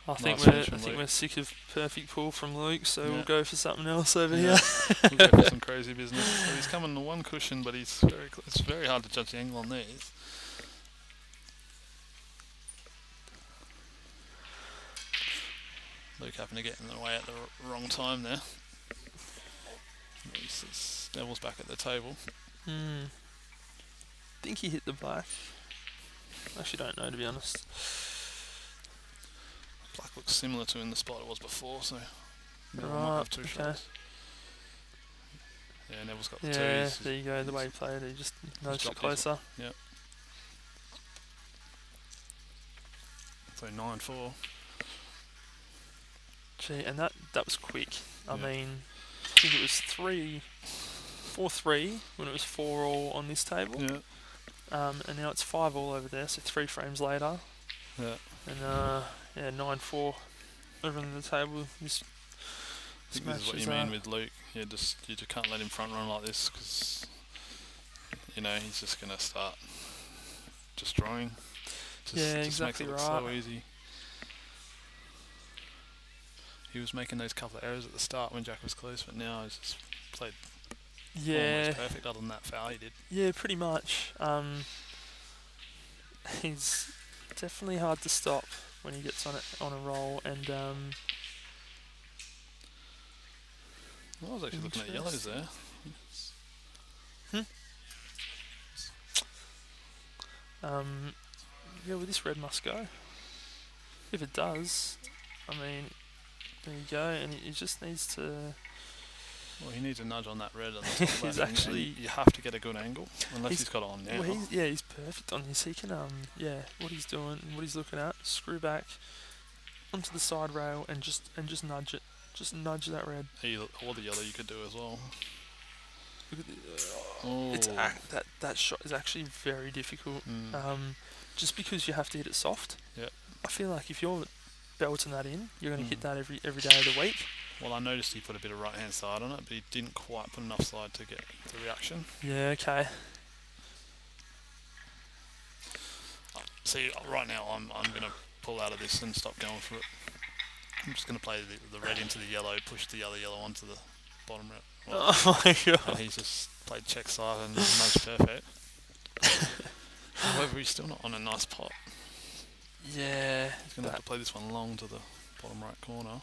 I think we're sick of perfect pull from Luke, so we'll go for something else over here. We'll go for some crazy business. So he's coming to one cushion, but it's very hard to judge the angle on these. Luke happened to get in the way at the wrong time there. Neville's back at the table. I think he hit the black. Actually don't know, to be honest. Black looks similar to in the spot it was before, so Neville might have 2 shots. Yeah, Neville's got the 2. Yeah, there you go, the way he played it, he just nudged it closer. Yep. So 9-4. Gee, and that was quick. I mean, I think it was 4-3 when it was 4 all on this table. Yeah. And now it's 5 all over there, so 3 frames later. Yeah. And 9-4 over on the table. This is what you mean with Luke. You just can't let him front run like this, because he's just going to start destroying. Exactly makes it look right. so easy. He was making those couple of errors at the start when Jack was close, but now he's just played almost perfect, other than that foul he did. Yeah, pretty much. He's definitely hard to stop when he gets on a roll, and I was actually looking at yellows there. Well, this red must go. If it does, I mean, there you go, and he just needs to Well, he needs a nudge on that red on the top He's left, actually- you have to get a good angle, unless he's got it on now. Well, he's perfect on this. He can what he's doing, what he's looking at, screw back onto the side rail and just nudge it, just nudge that red. Or the yellow you could do as well. Look at Oh. that shot is actually very difficult. Just because you have to hit it soft. Yeah. I feel like if you're belting that in, you're going to hit that every day of the week. Well, I noticed he put a bit of right hand side on it, but he didn't quite put enough side to get the reaction. Yeah. Okay. See, right now I'm going to pull out of this and stop going for it. I'm just going to play the red into the yellow, push the other yellow onto the bottom red. Well, Oh my god. and he's just played check side and nudged perfect. However, he's still not on a nice pot. Yeah. He's going to have to play this one long to the bottom right corner.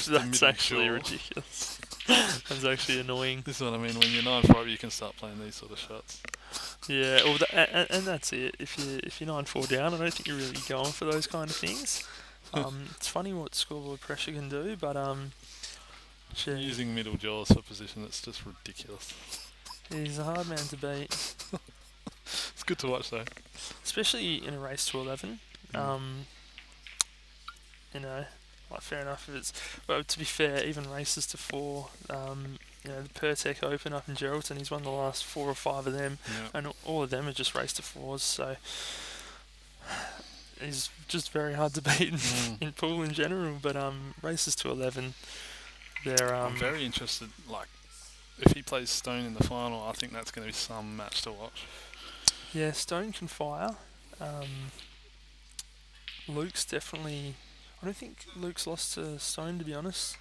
That's actually ridiculous. That's actually annoying. This is what I mean. When you're 9-5, you can start playing these sort of shots. Yeah, well, and that's it. If you're 9-4 down, I don't think you're really going for those kind of things. It's funny what scoreboard pressure can do, but Using middle jaws for position, it's just ridiculous. he's a hard man to beat, It's good to watch though. especially in a race to 11. You know, like fair enough if it's. But to be fair, even races to 4. You know, the Pertec Open up in Geraldton, he's won the last 4 or 5 of them, and all of them are just race to 4s. So he's just very hard to beat in pool in general. But races to 11, they're. I'm very interested. Like, if he plays Stone in the final, I think that's going to be some match to watch. Yeah, Stone can fire. Luke's definitely. I don't think Luke's lost to Stone, to be honest.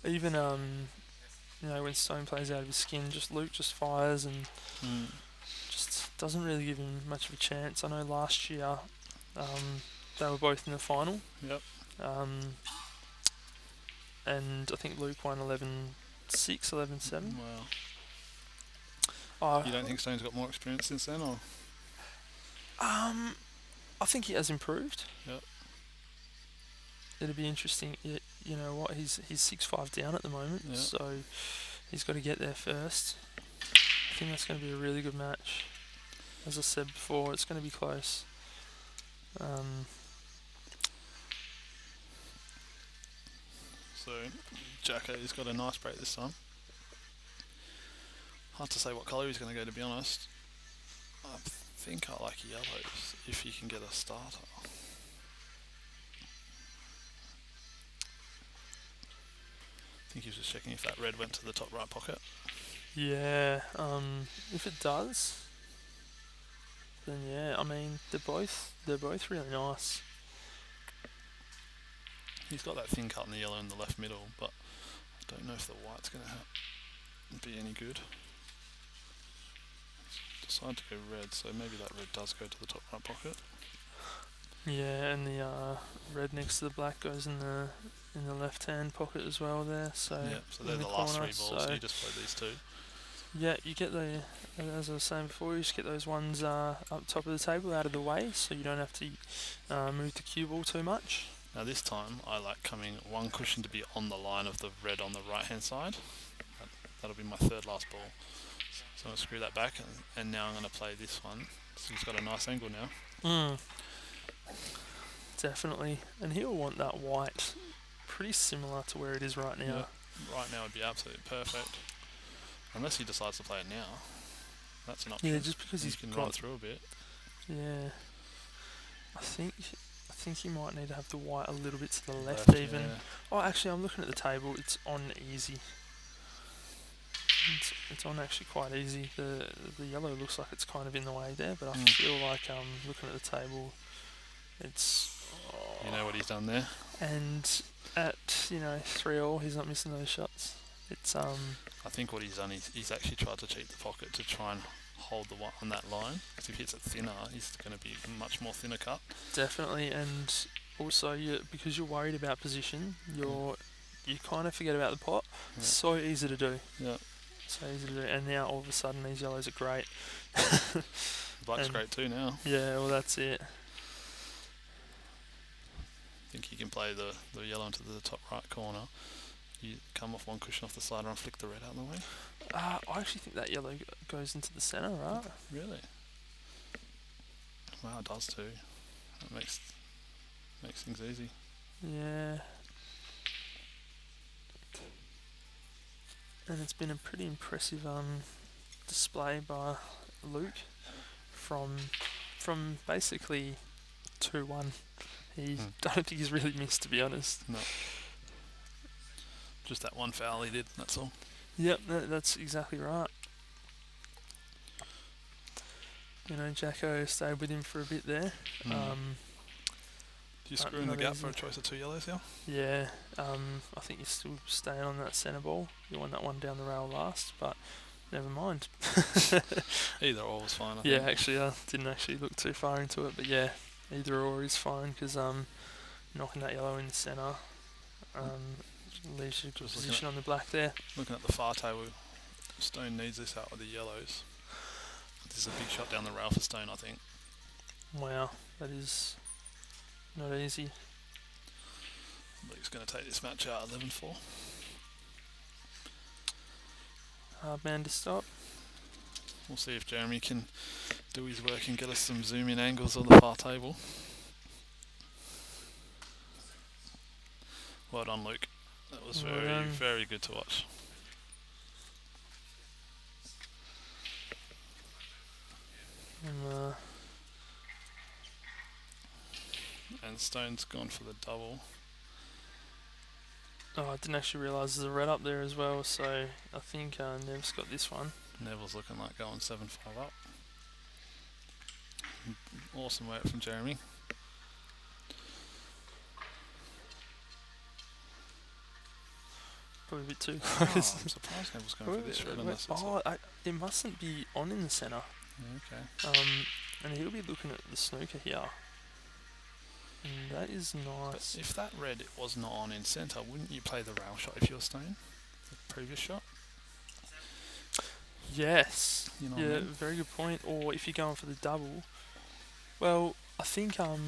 Even you know, when Stone plays out of his skin, Luke just fires and just doesn't really give him much of a chance. I know last year they were both in the final. Yep. And I think Luke won 11-6, 11-7. Wow. You don't think Stone's got more experience since then, or? I think he has improved. Yep. It'll be interesting. You know what? He's 6-5 down at the moment, so he's got to get there first. I think that's going to be a really good match. As I said before, it's going to be close. So, Jacko, he's got a nice break this time. Hard to say what colour he's going to go, to be honest. I think I like yellows, if you can get a starter. I think he was just checking if that red went to the top right pocket. Yeah, if it does, then yeah. I mean, they're both really nice. He's got that thin cut in the yellow in the left middle, but I don't know if the white's going to be any good. Decided to go red, so maybe that red does go to the top right pocket. Yeah, and the red next to the black goes in the left-hand pocket as well there. So yeah, so they're the last 3 balls. So you just play these 2. Yeah, you get as I was saying before, you just get those ones up top of the table out of the way, so you don't have to move the cue ball too much. Now this time, I like coming 1 cushion to be on the line of the red on the right-hand side. That'll be my 3rd last ball. So I'm going to screw that back, and now I'm going to play this one. So he's got a nice angle now. Definitely. And he'll want that white pretty similar to where it is right now. Yeah, right now would be absolutely perfect. Unless he decides to play it now. That's an option. Yeah, just because he can run through a bit. Yeah. I think he might need to have the white a little bit to the left even. Yeah. Oh, actually, I'm looking at the table. It's on easy. It's on actually quite easy. The yellow looks like it's kind of in the way there, but I feel like looking at the table, it's. You know what he's done there. And at 3-all, he's not missing those shots. It's I think what he's done is he's actually tried to cheat the pocket to try and hold the white on that line. Because if he hits it thinner, he's going to be a much more thinner cut. Definitely, and also because you're worried about position, you kind of forget about the pot. Yeah. So easy to do. Yeah. So easy to do, and now all of a sudden these yellows are great. Black's great too now. Yeah, well that's it. think he can play the yellow into the top right corner. You come off one cushion off the slider and flick the red out of the way. I actually think that yellow goes into the centre, right? Really? Wow, it does too. That makes things easy. Yeah. And it's been a pretty impressive display by Luke from basically 2-1. I don't think he's really missed, to be honest. No. Just that one foul he did, that's all. Yep, that's exactly right. Jacko stayed with him for a bit there. Do you screw in the gap for a choice of 2 yellows here? Yeah, I think you're still staying on that centre ball. You want that one down the rail last, but never mind. Either or was fine, I think. Yeah, actually, I didn't actually look too far into it, but yeah, either or is fine because knocking that yellow in the centre leaves you a good position on the black there. Looking at the far table, Stone needs this out with the yellows. This is a big shot down the rail for Stone, I think. Wow, that is not easy. But he's going to take this match out 11-4. Hard man to stop. We'll see if Jeremy can do his work and get us some zoom in angles on the far table. Well done, Luke. That was very, very good to watch. And Stone's gone for the double. Oh, I didn't actually realise there's a red up there as well, so I think Nev's got this one. Neville's looking like going 7-5 up. Awesome work from Jeremy. Probably a bit too Oh, close. I'm surprised Neville's going for this red unless it's it mustn't be on in the centre. okay. And he'll be looking at the snooker here. And that is nice. But if that red was not on in centre, wouldn't you play the rail shot if you're Stone? The previous shot? Yes. You know what I mean? Very good point. Or if you're going for the double, well, I think I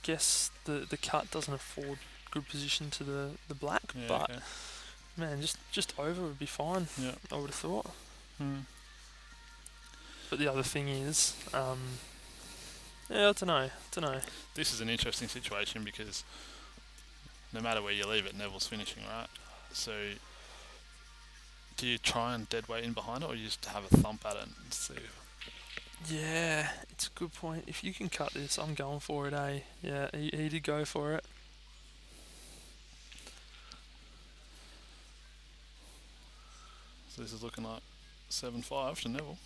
guess the cut doesn't afford good position to the black, Yeah, but okay. man, just over would be fine. Yeah. I would have thought. But the other thing is, yeah, I don't know. This is an interesting situation because no matter where you leave it, Neville's finishing, right? So do you try and dead weight in behind it, or you just have a thump at it and see? Yeah, it's a good point. If you can cut this, I'm going for it, eh? Yeah, he did go for it. So this is looking like 7-5 to Neville.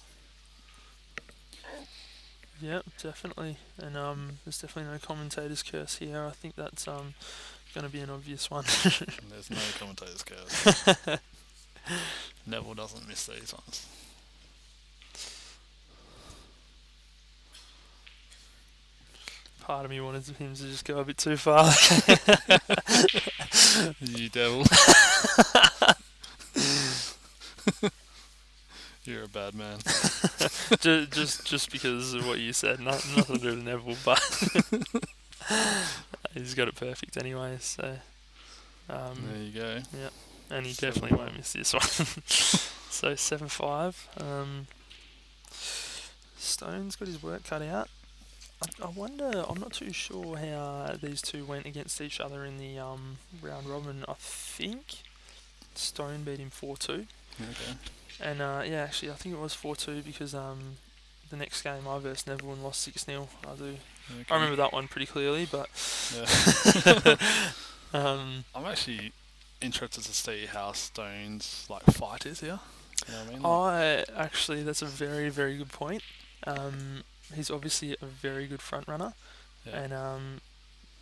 Yep, definitely. And there's definitely no commentator's curse here. I think that's going to be an obvious one. And there's no commentator's curse. Neville doesn't miss these ones. Part of me wanted him to just go a bit too far. You devil. You're a bad man. just because of what you said, nothing to do with Neville, but he's got it perfect anyway. So There you go. yeah, and he definitely won't miss this one. So 7-5. Stone's got his work cut out. I wonder. I'm not too sure how these two went against each other in the round robin. I think Stone beat him 4-2. Okay. And yeah, actually, I think it was 4-2 because the next game I versed Neville and lost 6-0. I do. Okay. I remember that one pretty clearly, but Yeah. I'm actually interested to see how Stone's fight is here. You know what I mean? Actually, that's a very, very good point. He's obviously a very good front runner, Yeah.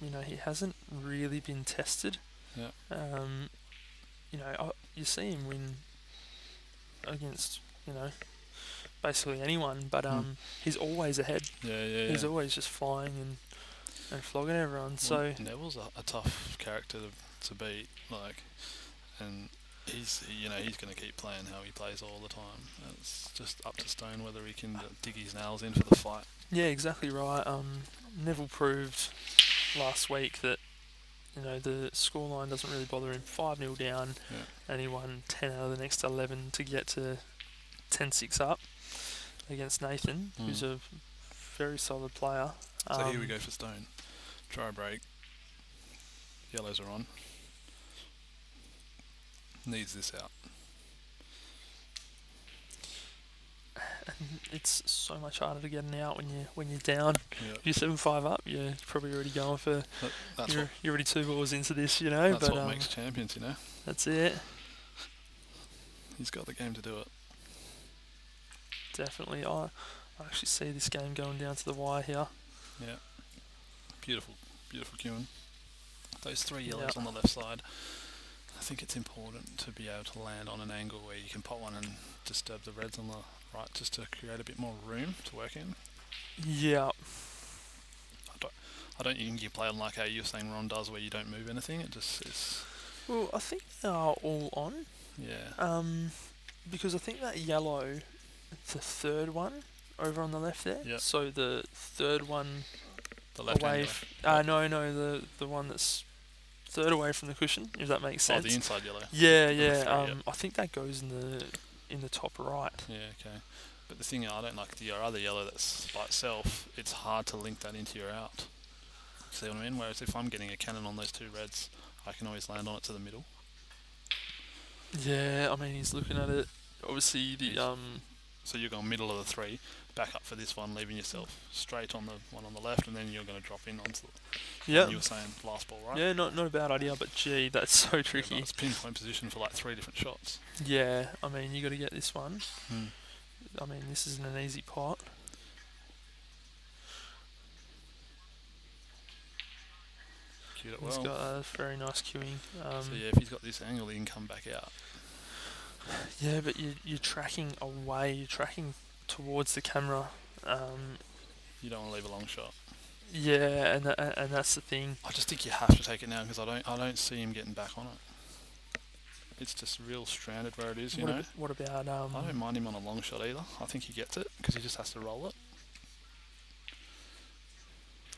and he hasn't really been tested. Yeah. You see him win against basically anyone, but he's always ahead. Yeah. He's always just flying and flogging everyone. So Neville's a tough character to beat, and he's going to keep playing how he plays all the time. It's just up to Stone whether he can dig his nails in for the fight. yeah, exactly right. Neville proved last week that the scoreline doesn't really bother him. 5-0 down, and he won 10 out of the next 11 to get to 10-6 up against Nathan, who's a very solid player. So here we go for Stone. Try break. Yellows are on. Needs this out. It's so much harder to get an out when you're down. Yep. If you're 7-5 up, you're probably already going for. You're already 2 balls into this, That's But what makes champions, That's it. He's got the game to do it. Definitely. I actually see this game going down to the wire here. Yeah. Beautiful queuing. Those 3 yellows on the left side. I think it's important to be able to land on an angle where you can pot one and disturb the reds on the right, just to create a bit more room to work in. Yeah. I don't think you play on like how you were saying Ron does, where you don't move anything. It just is. Well, I think they are all on. Yeah. Because I think that yellow, the third one over on the left there. Yep. So the third one. The left away. No, the one that's third away from the cushion, if that makes sense. Oh, the inside yellow. Yeah. I think that goes in the top right. Yeah, okay. But the thing I don't like, your other yellow that's by itself, it's hard to link that into your out. See what I mean? Whereas if I'm getting a cannon on those 2 reds, I can always land on it to the middle. Yeah, I mean, he's looking at it. Obviously, So you're going middle of the 3, back up for this one, leaving yourself straight on the one on the left, and then you're going to drop in onto the... Yeah. You were saying last ball, right? Yeah, not a bad idea, but gee, that's so tricky. Yeah, it's pinpoint position for like 3 different shots. Yeah, I mean, you got to get this one. Hmm. I mean, this isn't an easy pot. Cued it He's well. got a very nice queuing. So yeah, if he's got this angle, he can come back out. Yeah, but you're tracking away. You're tracking towards the camera. You don't want to leave a long shot. Yeah, and that's the thing. I just think you have to take it now because I don't see him getting back on it. It's just real stranded where it is, you know. What about I don't mind him on a long shot either. I think he gets it because he just has to roll it.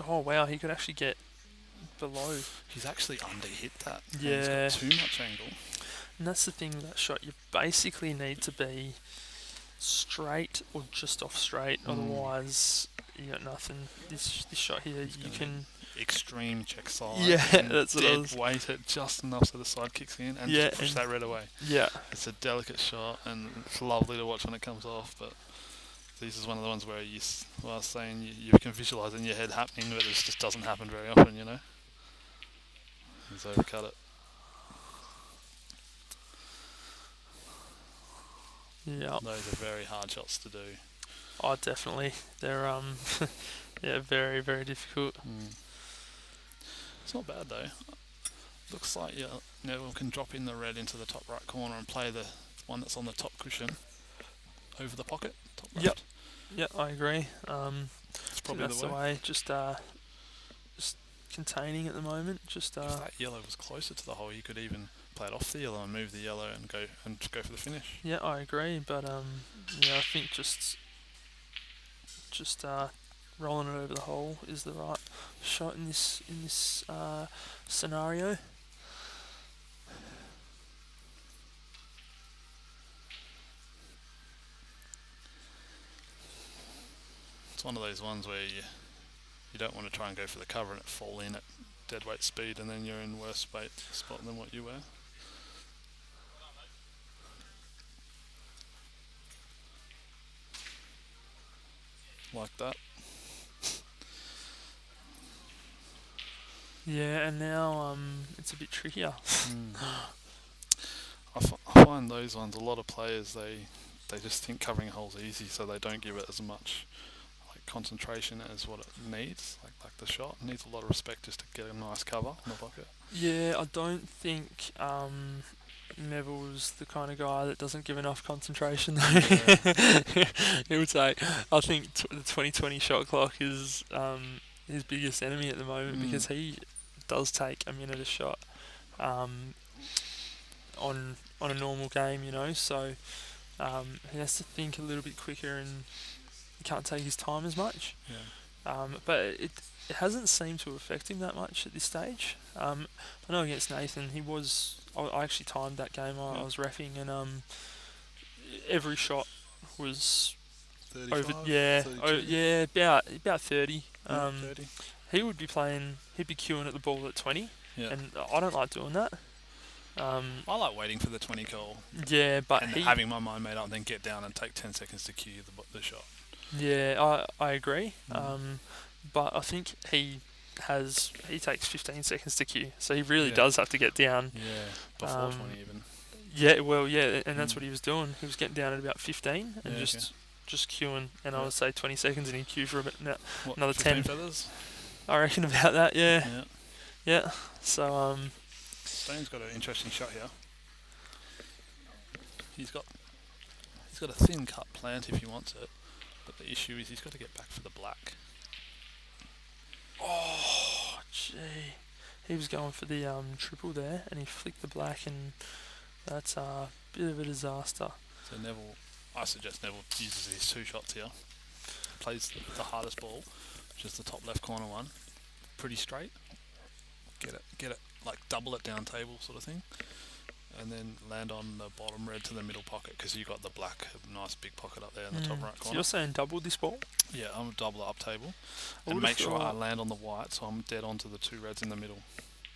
Oh wow, he could actually get below. He's actually under-hit that. Yeah. He's got too much angle. And that's the thing with that shot. You basically need to be straight or just off straight. Otherwise, you got nothing. This shot here, you can... Extreme check side. Yeah, that's what I was... Dead weight it just enough so the side kicks in and just push that red away. Yeah. It's a delicate shot and it's lovely to watch when it comes off, but this is one of the ones where I was saying you can visualise it in your head happening, but it just doesn't happen very often, you know. He's overcut it. Yeah. Those are very hard shots to do. Oh, definitely. They're yeah, very, very difficult. It's not bad though. Looks like Neville can drop in the red into the top right corner and play the one that's on the top cushion over the pocket, top left. Yep, I agree. It's probably that's the way. Just containing at the moment. If that yellow was closer to the hole, you could even play it off the yellow and move the yellow and go for the finish. Yeah, I agree. But I think just rolling it over the hole is the right shot in this scenario. It's one of those ones where you don't want to try and go for the cover and it fall in at dead weight speed, and then you're in worse spot than what you were. Like that. Yeah, and now it's a bit trickier. I find those ones, a lot of players, they just think covering a hole's easy, so they don't give it as much concentration as what it needs. Like the shot needs a lot of respect just to get a nice cover on the bucket. Yeah, I don't think Neville's the kind of guy that doesn't give enough concentration. Yeah. He would say, I think the 2020 shot clock is his biggest enemy at the moment, because he does take a minute a shot on a normal game, you know, so he has to think a little bit quicker and he can't take his time as much. Yeah. But it hasn't seemed to affect him that much at this stage. I know against Nathan, he was. I actually timed that game. I was reffing, and every shot was 35, over. Yeah, 32? about 30. Yeah, 30. He would be playing. He'd be queuing at the ball at 20, Yeah. and I don't like doing that. I like waiting for the 20 call Yeah, but and having my mind made up, and then get down and take 10 seconds to cue the shot. Yeah, I agree. But I think he takes 15 seconds to queue, so he really does have to get down. Yeah, before 20 even. Yeah, well, yeah, and that's what he was doing. He was getting down at about 15 and just queuing, and I would say 20 seconds, and he'd queue for another 10 feathers. I reckon about that. Yeah. So Stone's got an interesting shot here. He's got a thin cut plant if he wants it, but the issue is he's got to get back for the black. Oh, gee. He was going for the triple there, and he flicked the black, and that's a bit of a disaster. So I suggest Neville uses his 2 shots here. Plays the hardest ball, which is the top left corner one. Pretty straight. Get it, like double it down table sort of thing. And then land on the bottom red to the middle pocket, because you got the black, nice big pocket up there in the top right corner. So you're saying double this ball? Yeah, I'm double it up table. And make sure I land on the white, so I'm dead onto the 2 reds in the middle.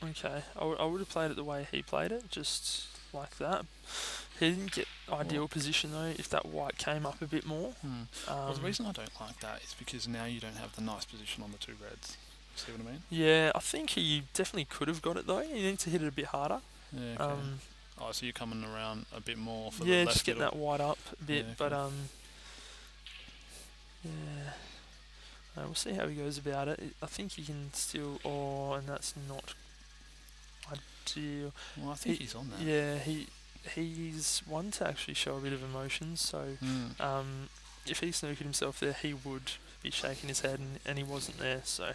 Okay, I would have played it the way he played it, just like that. He didn't get ideal position though, if that white came up a bit more. Well, the reason I don't like that is because now you don't have the nice position on the 2 reds. See what I mean? Yeah, I think he definitely could have got it though. He needs to hit it a bit harder. Yeah, okay. So you're coming around a bit more for the left just getting middle. that white up a bit, Yeah, okay. But we'll see how he goes about it. I think he can still. And that's not ideal. Well, I think he's on that. Yeah, he's one to actually show a bit of emotion. So if he snooked himself there, he would be shaking his head, and he wasn't there. So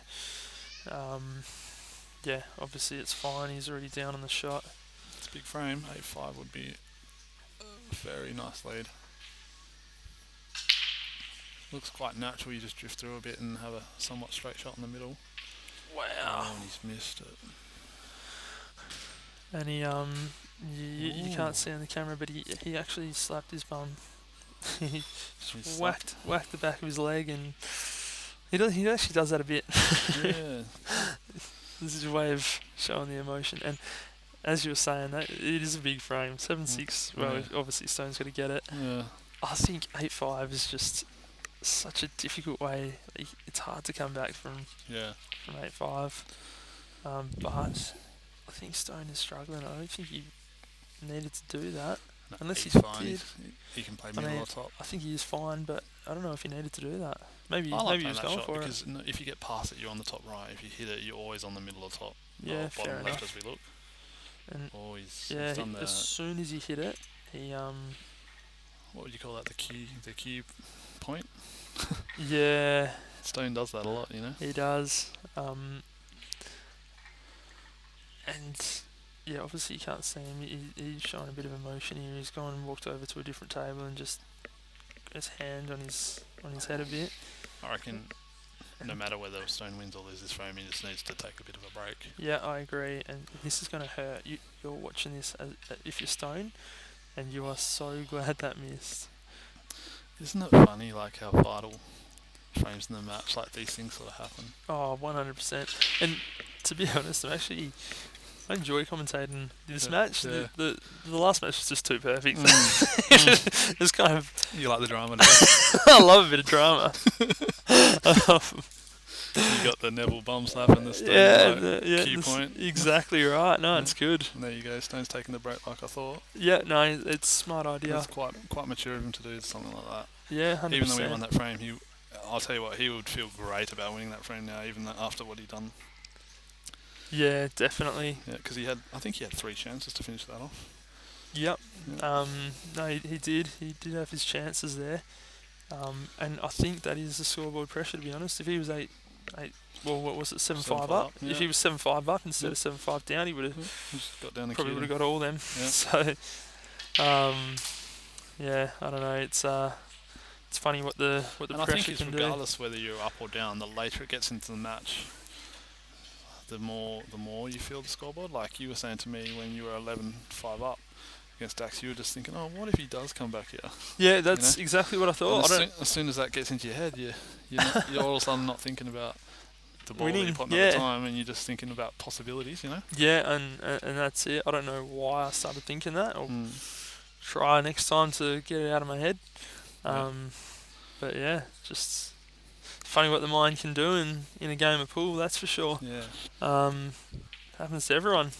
obviously it's fine. He's already down on the shot. It's a big frame. 8-5 would be a very nice lead. Looks quite natural. You just drift through a bit and have a somewhat straight shot in the middle. Wow. And he's missed it. And he you can't see on the camera, but he actually slapped his bum. He just whacked the back of his leg, and he actually does that a bit. Yeah. This is a way of showing the emotion. And as you were saying, that it is a big frame. 7-6. Well, obviously Stone's got to get it. Yeah. I think 8-5 is just such a difficult way. It's hard to come back from 8-5. But I think Stone is struggling. I don't think he needed to do that. No, unless he's he fine. did. He can play middle or top. I think he is fine, but I don't know if he needed to do that. Maybe he was going for because it. If you get past it, you're on the top right. If you hit it, you're always on the middle or top. Yeah, or fair bottom enough. left as we look. And he's done that. As soon as he hit it, he what would you call that? The key point. Yeah. Stone does that a lot, you know. He does. Obviously you can't see him. He's showing a bit of emotion here. He's gone and walked over to a different table and just got his hand on his head a bit. I reckon no matter whether Stone wins or loses frame, he just needs to take a bit of a break. Yeah, I agree. And this is going to hurt. You're watching this if you're Stone, and you are so glad that missed. Isn't it funny, like how vital frames in the match, like these things sort of happen? Oh, 100%. And to be honest, I enjoy commentating this match. Yeah. The last match was just too perfect. It's kind of... You like the drama, don't you? I love a bit of drama. You got the Neville bum slap and the Stone key point. Exactly right. No, it's good. And there you go. Stone's taking the break like I thought. Yeah, no, it's a smart idea. It's quite mature of him to do something like that. Yeah, 100%. Even though he won that frame, I'll tell you what, he would feel great about winning that frame now, even after what he'd done. Yeah, definitely. Yeah, because I think he had 3 chances to finish that off. Yep. Yeah. No, he did. He did have his chances there. And I think that is the scoreboard pressure, to be honest. If he was 8, well, what was it, 7-5 up? Yeah. If he was 7-5 up instead of 7-5 down, he would have just got down the probably queue. would have got all them. Yeah. So, I don't know. It's it's funny what the And I pressure think it's can do. regardless whether you're up or down, the later it gets into the match, the more you feel the scoreboard. Like you were saying to me when you were 11-5 up against Dax, you were just thinking, oh, what if he does come back here? Yeah, that's exactly what I thought. As soon as that gets into your head, you're all of a sudden not thinking about the ball that Winning, you're putting at the time, and you're just thinking about possibilities, Yeah, and that's it. I don't know why I started thinking that. I'll try next time to get it out of my head. But yeah, just funny what the mind can do in a game of pool, that's for sure. Yeah. Happens to everyone.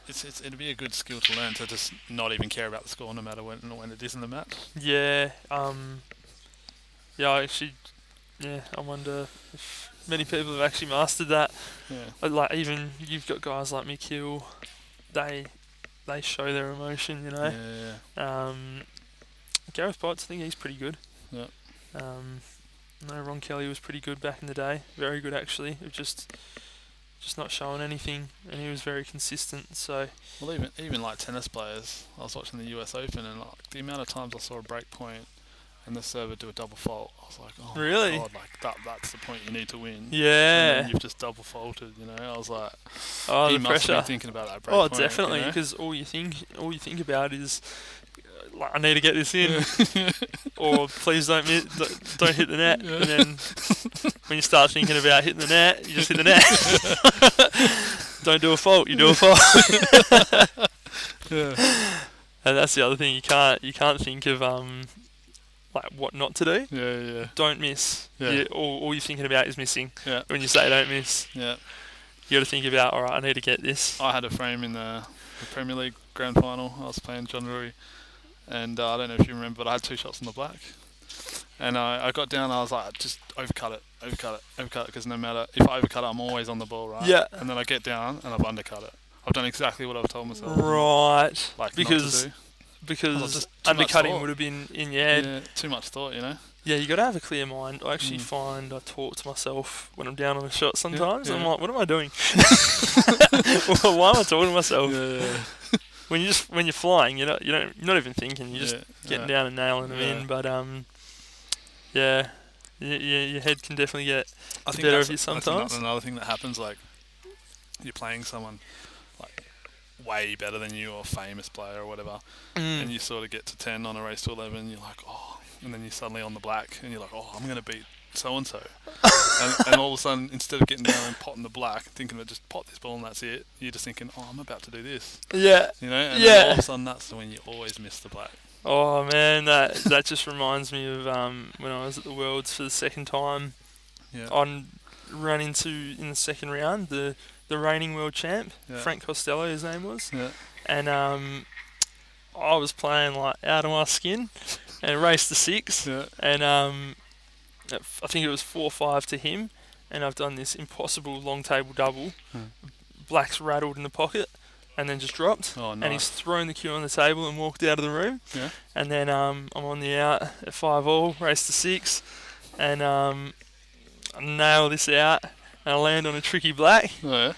It'd be a good skill to learn, to just not even care about the score no matter when it is in the match. Yeah. I wonder if many people have actually mastered that. Yeah. Like even you've got guys like Mikil, they show their emotion, Yeah. Gareth Potts, I think he's pretty good. Yeah. No, Ron Kelly was pretty good back in the day. Very good actually. It just not showing anything, and he was very consistent. So, well, even like tennis players, I was watching the US Open, and like the amount of times I saw a break point and the server do a double fault, I was like, oh really? my God, like that's the point you need to win. Yeah. And then you've just double faulted, I was like, oh, he the must pressure. be thinking about that break point. Oh, definitely, because all you think about is, like, I need to get this in, or please don't hit the net. Yeah. And then when you start thinking about hitting the net, you just hit the net. Don't do a fault, you do a fault. Yeah. And that's the other thing, you can't think of like what not to do. Yeah. Don't miss. Yeah. All you're thinking about is missing. Yeah. When you say don't miss. Yeah. You got to think about, all right, I need to get this. I had a frame in the Premier League Grand Final. I was playing John Rui, and I don't know if you remember, but I had 2 shots on the black. And I got down, I was like, just overcut it, because no matter, if I overcut it, I'm always on the ball, right? Yeah. And then I get down, and I've undercut it. I've done exactly what I've told myself. Right. Like, because undercutting would have been in your head. Yeah, too much thought, Yeah, you got to have a clear mind. I actually find I talk to myself when I'm down on a shot sometimes. Yeah. I'm like, what am I doing? Why am I talking to myself? Yeah. When you're flying, you're not even thinking. You're just getting down and nailing them in. But yeah, your head can definitely get the better of you sometimes. That's another thing that happens. Like, you're playing someone like way better than you, or a famous player or whatever, and you sort of get to 10 on a race to 11. You're like, oh, and then you're suddenly on the black, and you're like, oh, I'm going to beat so and so, and all of a sudden, instead of getting down and potting the black, thinking about just pot this ball and that's it, you're just thinking, oh, I'm about to do this. Yeah. And then all of a sudden, that's when you always miss the black. Oh man, that just reminds me of when I was at the Worlds for the second time. Yeah. I ran into, in the second round, the reigning world champ, Frank Costello, his name was. Yeah. And I was playing like out of my skin, and raced to 6. Yeah. And I think it was 4-5 to him, and I've done this impossible long table double. Black's rattled in the pocket, and then just dropped. Oh, nice. And he's thrown the cue on the table and walked out of the room. Yeah. And then I'm on the out at 5-all, race to 6, and I nail this out, and I land on a tricky black. Oh, yeah.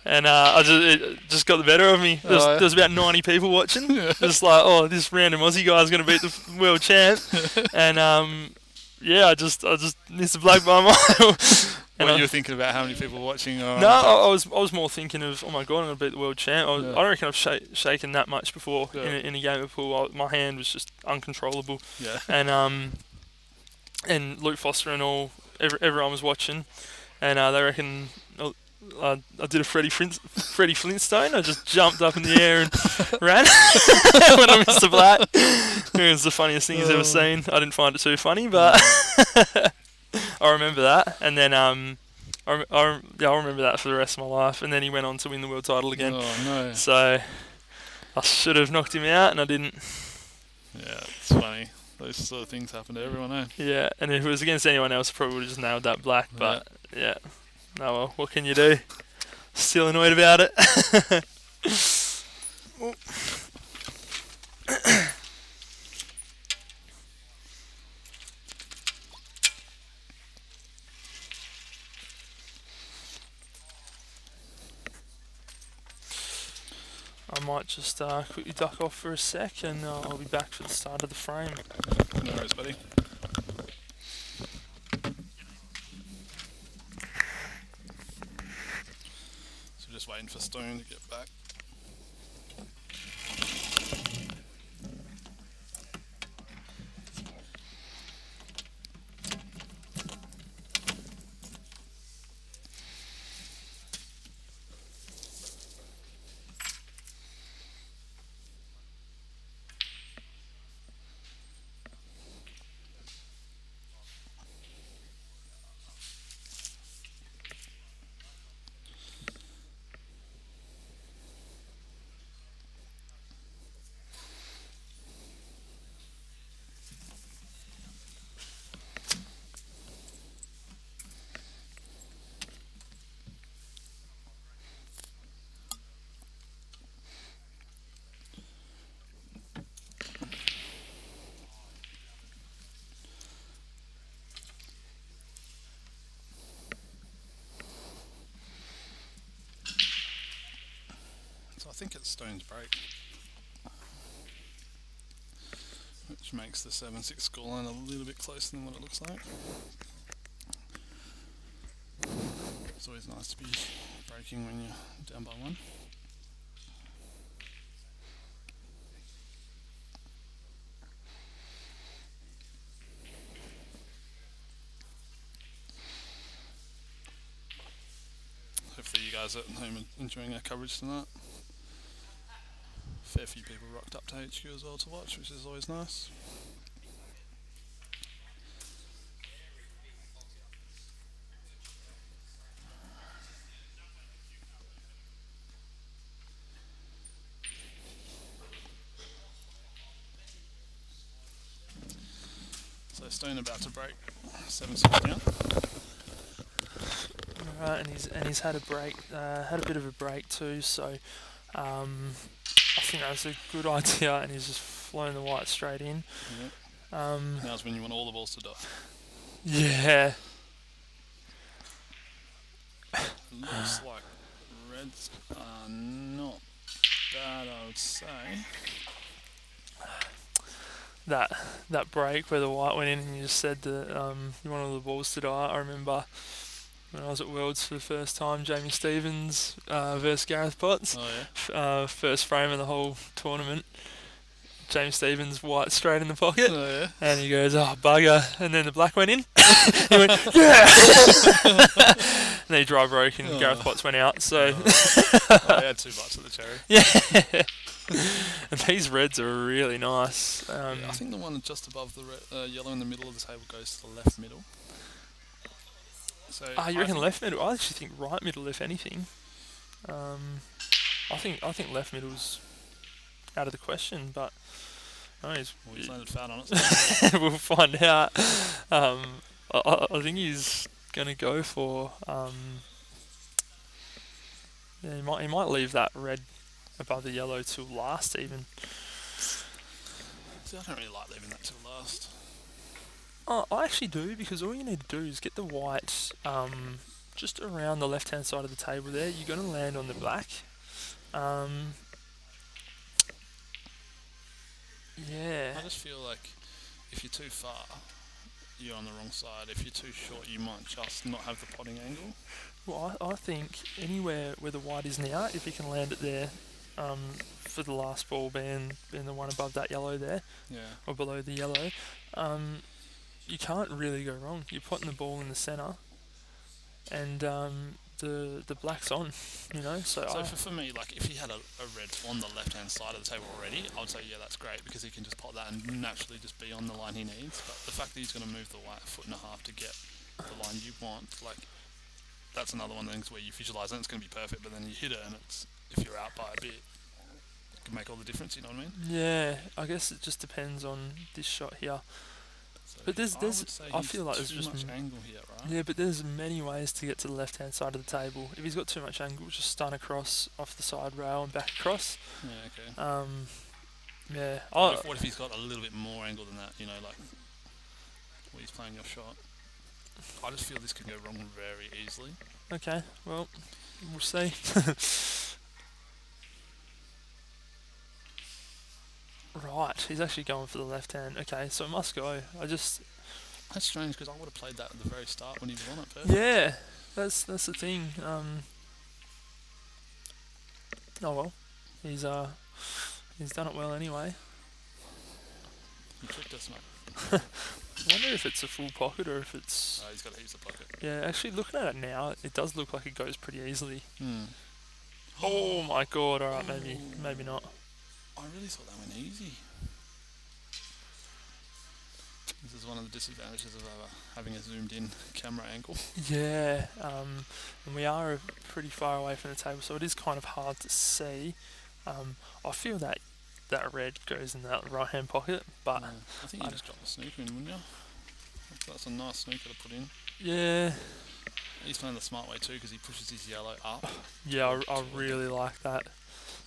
And it just got the better of me. There was about 90 people watching. Just like, oh, this random Aussie guy's going to beat the world champ. And I just missed the black by a mile. And you were thinking about how many people were watching? No, I was more thinking of, oh my God, I'm going to beat the world champ. I don't reckon I've shaken that much before in a game of pool. My hand was just uncontrollable. Yeah. And Luke Foster and all, everyone was watching, and they reckon I did a Freddie Flintstone. I just jumped up in the air and ran when I missed the black. It was the funniest thing he's ever seen. I didn't find it too funny, but I remember that. And then I'll remember that for the rest of my life. And then he went on to win the world title again. Oh no! So I should have knocked him out, and I didn't. Yeah, it's funny. Those sort of things happen to everyone, eh? Yeah, and if it was against anyone else, I probably would have just nailed that black. But yeah. Oh well, what can you do? Still annoyed about it. I might just quickly duck off for a sec, and I'll be back for the start of the frame. No worries, buddy. So just waiting for Stone to get back. So I think it's Stone's break, which makes the 7-6 scoreline a little bit closer than what it looks like. It's always nice to be breaking when you're down by one. Hopefully you guys at home are enjoying our coverage tonight. Fair few people rocked up to HQ as well to watch, which is always nice. So Stone about to break 7-6 down. Right, and he's had a break, had a bit of a break too. So I think that was a good idea, and he's just flown the white straight in. Yep. Now's when you want all the balls to die. Yeah. Looks like reds are not bad, I would say. That break where the white went in, and you just said that you want all the balls to die. I remember when I was at Worlds for the first time, Jamie Stevens versus Gareth Potts. Oh yeah. First frame of the whole tournament. James Stevens white straight in the pocket, Oh yeah. and he goes, "Oh bugger!" And then the black went in. He went, "Yeah!" And then he dry broke, and Gareth Potts went out. So he had 2 bites of the cherry. yeah. And these reds are really nice. Yeah, I think the one just above the yellow in the middle of the table goes to the left middle. So You reckon left middle? I actually think right middle, if anything. I think left middle's out of the question, but no, he's landed fat on it. we'll find out. I think he's gonna go for. Yeah, he might leave that red above the yellow till last even. See, I don't really like leaving that till last. I actually do, because all you need to do is get the white just around the left hand side of the table there. You're going to land on the black. Yeah. I just feel like if you're too far, you're on the wrong side. If you're too short, you might just not have the potting angle. Well, I think anywhere where the white is now, if you can land it there, for the last ball being the one above that yellow there, or below the yellow, you can't really go wrong. You're putting the ball in the centre, and the black's on, you know. So for me, like if he had a red on the left hand side of the table already, I would say yeah, that's great, because he can just pot that and naturally just be on the line he needs. But the fact that he's going to move the white 1.5 foot to get the line you want, like that's another one of the things where you visualise and it's going to be perfect, but then you hit it and it's, if you're out by a bit, it can make all the difference. You know what I mean? Yeah, I guess it just depends on this shot here. So but I feel like there's too just much angle here, right? Yeah, but there's many ways to get to the left hand side of the table. If he's got too much angle, just stun across off the side rail and back across. Yeah, okay. Yeah. What if he's got a little bit more angle than that? You know, like where he's playing your shot. I just feel this can go wrong very easily. Okay, well, we'll see. Right, he's actually going for the left hand. Okay, so it must go. That's strange because I would have played that at the very start when he was on it. Perfect. Yeah, that's the thing. Oh well, he's done it well anyway. He tricked us, mate. I wonder if it's a full pocket or if it's. He's got heaps of pocket. Yeah, actually looking at it now, it does look like it goes pretty easily. Hmm. Oh my god! All right, maybe not. I really thought that went easy. This is one of the disadvantages of having a zoomed-in camera angle. Yeah, and we are pretty far away from the table, so it is kind of hard to see. I feel that red goes in that right-hand pocket, but I think you just drop the snooker in, wouldn't you? That's a nice snooker to put in. yeah, He's playing the smart way too because he pushes his yellow up. yeah, I really like that.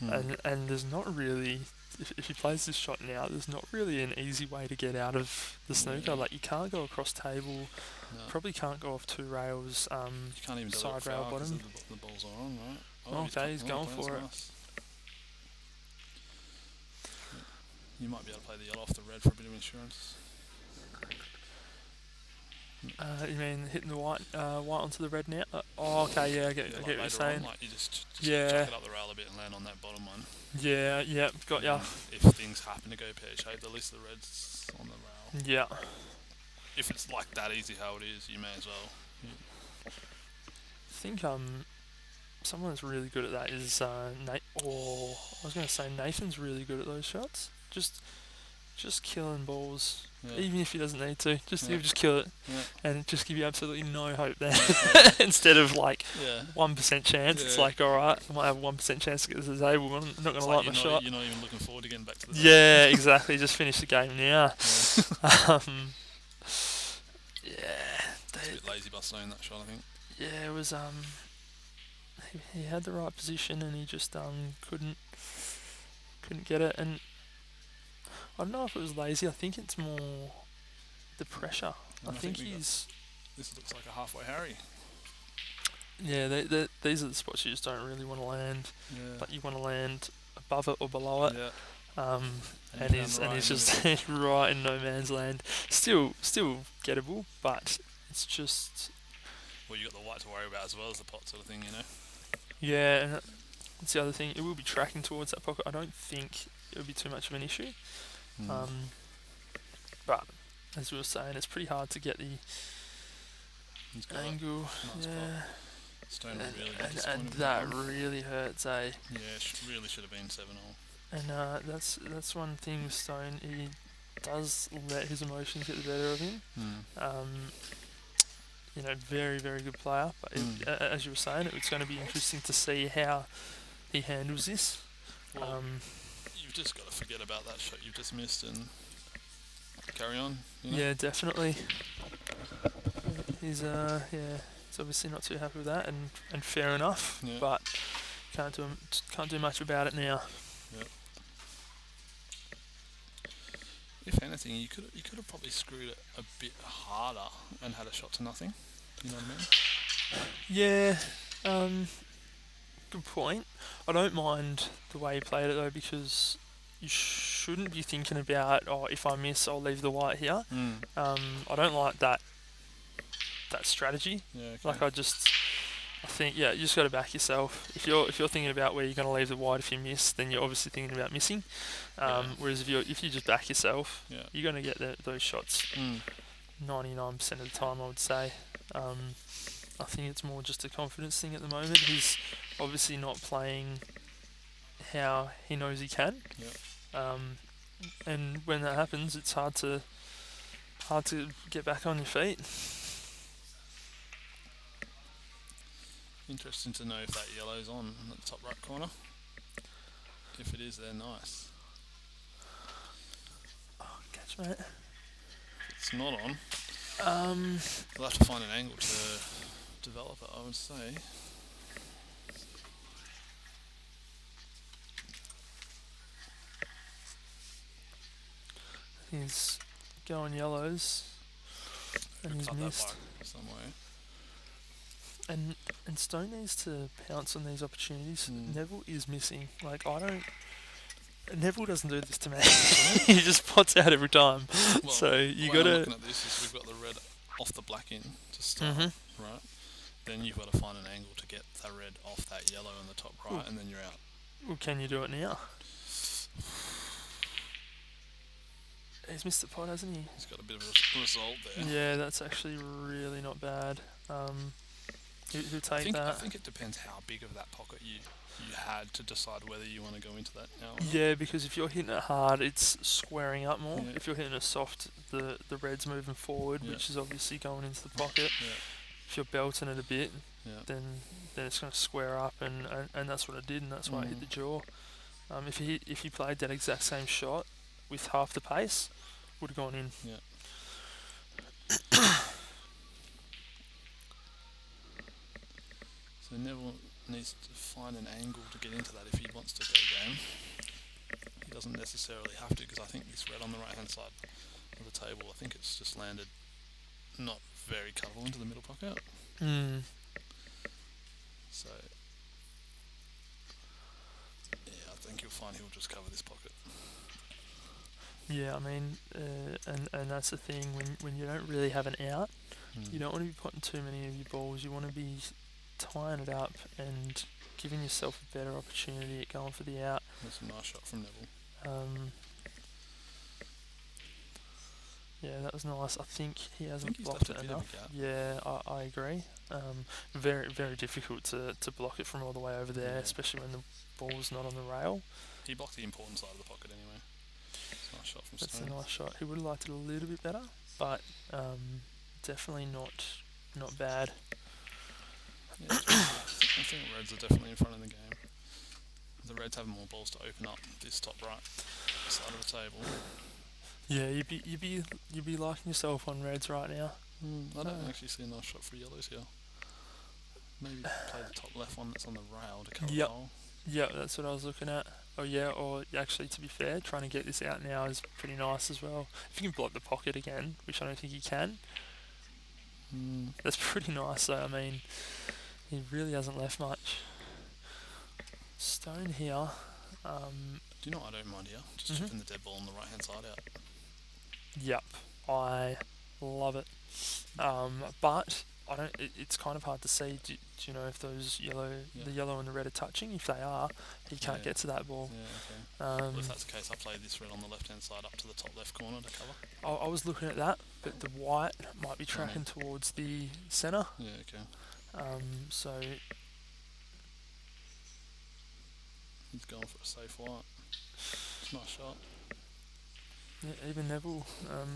Hmm. And there's not really, if he plays this shot now, there's not really an easy way to get out of the snooker. Yeah. Like you can't go across table, No. probably can't go off 2 rails. You can't even do side it rail foul 'cause bottom. the balls are on, right? Okay, he's going for it. Nice. You might be able to play the yellow off the red for a bit of insurance. You mean hitting the white onto the red now? Okay, yeah, I get what you're saying. Like you just Yeah. chuck it up the rail a bit and land on that bottom one. Yeah, got ya. If things happen to go pear-shaped, at least the red's on the rail. Yeah. If it's like that easy how it is, you may as well. I think someone that's really good at that is Nate. Oh, I was going to say Nathan's really good at those shots. Just killing balls, Yeah. even if he doesn't need to. Just Yeah. he'll just kill it, Yeah. and just give you absolutely no hope there. Yeah. Instead of like Yeah. 1% chance, it's Yeah. like all right, I might have 1% chance to get to the table. I'm not going to like my shot. You're not even looking forward to getting back to the Yeah, exactly. Just finish the game now. Yeah. Yeah, It's a bit lazy by slowing that shot, I think. yeah, it was he had the right position and he just couldn't get it. And I don't know if it was lazy. I think it's more the pressure. And I think we got- he's This looks like a halfway Harry. yeah. These are the spots you just don't really want to land. Yeah. Like you want to land above it or below it. Yeah. And he's just right in no man's land. Still gettable, but it's just Well, you got the white to worry about as well as the pot sort of thing, you know. yeah. And that's the other thing. It will be tracking towards that pocket. I don't think it would be too much of an issue. But as we were saying, it's pretty hard to get the He's got angle. nice Yeah. Stone really And disappointed with that one. really hurts, eh? Yeah, really should have been 7-0. And that's one thing with Stone. He does let his emotions get the better of him. Very, very good player. But as you were saying, it's going to be interesting to see how he handles this. Well, you've just got to forget about that shot you've just missed and carry on. You know? Yeah, definitely. He's obviously not too happy with that, and fair enough. Yeah. But can't do much about it now. Yep. If anything, you could have probably screwed it a bit harder and had a shot to nothing. You know what I mean? Yeah. Good point. I don't mind the way he played it though, because you shouldn't be thinking about, if I miss, I'll leave the white here. I don't like that strategy. Yeah. Okay. Like I think you just got to back yourself. If you're thinking about where you're going to leave the white if you miss, then you're obviously thinking about missing. Whereas if you just back yourself, Yeah. you're going to get those shots 99% of the time, I would say. I think it's more just a confidence thing at the moment. He's obviously not playing how he knows he can. Yeah. And when that happens, it's hard to get back on your feet. Interesting to know if that yellow's on in the top right corner. If it is, they're nice. Oh, catch, mate. If it's not on, we'll have to find an angle to develop it, I would say. He's going yellows, and he's Cut missed. that by somewhere. And Stone needs to pounce on these opportunities. Mm. Neville is missing. Like Neville doesn't do this to me. He just pots out every time. Well, So the you way got I'm to. looking at this is we've got the red off the black in to start, Mhm. right? Then you've got to find an angle to get that red off that yellow in the top right, and then you're out. Well, can you do it now? He's missed the pot, hasn't he? He's got a bit of a result there. Yeah, that's actually really not bad. Who I take think, I that? think it depends how big of that pocket you had to decide whether you want to go into that now. Or not. Yeah, because if you're hitting it hard, it's squaring up more. Yeah. If you're hitting it soft, the red's moving forward, Yeah. which is obviously going into the pocket. Yeah. If you're belting it a bit, Yeah. then it's going to square up, and that's what it did, and that's why it hit the jaw. If he played that exact same shot with half the pace, would have gone in. Yeah. So Neville needs to find an angle to get into that if he wants to go game. He doesn't necessarily have to, because I think this red on the right hand side of the table, I think it's just landed not very cuttable into the middle pocket. So yeah, I think you'll find he'll just cover this pocket. Yeah, I mean, and that's the thing, when you don't really have an out, you don't want to be putting too many of your balls. You want to be tying it up and giving yourself a better opportunity at going for the out. That's a nice shot from Neville. Yeah, that was nice. I think he hasn't he's blocked left it a bit of enough. a gap. Yeah, I agree. Very, very difficult to block it from all the way over there, Yeah. especially when the ball's not on the rail. He blocked the important side of the pocket anyway. It's a nice shot from That's Stenhouse. a nice shot. He would have liked it a little bit better, but definitely not bad. Yeah, I think Reds are definitely in front of the game. The Reds have more balls to open up this top right side of the table. Yeah, you'd be liking yourself on reds right now. I don't actually see a nice shot for yellows here. Maybe play the top left one that's on the rail to cover Yep. the hole. Yeah, that's what I was looking at. Oh yeah, or actually, to be fair, trying to get this out now is pretty nice as well. If you can block the pocket again, which I don't think he can, that's pretty nice. So I mean, he really hasn't left much. Stone here. Do you know what I don't mind here? Just chipping the dead ball on the right hand side out. Yep, I love it. But I don't. It's kind of hard to see. Do you know if those the yellow and the red are touching? If they are, he can't get to that ball. Yeah, okay. Well, if that's the case, I play this red on the left hand side up to the top left corner to cover. I was looking at that, but the white might be tracking towards the centre. Yeah, okay. So He's going for a safe white. It's a nice shot. yeah, even Neville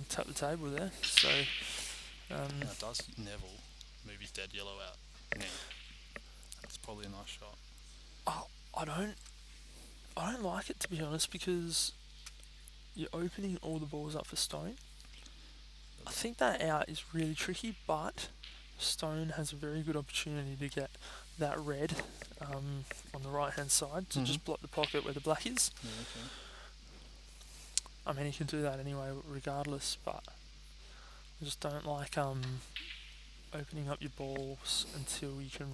tapped the table there. So Now, does Neville move his dead yellow out now? That's probably a nice shot. I don't like it, to be honest, because you're opening all the balls up for Stone. I think that out is really tricky, but Stone has a very good opportunity to get that red on the right hand side to just block the pocket where the black is. Yeah, okay. I mean, he can do that anyway, regardless, but I just don't like opening up your balls until you can.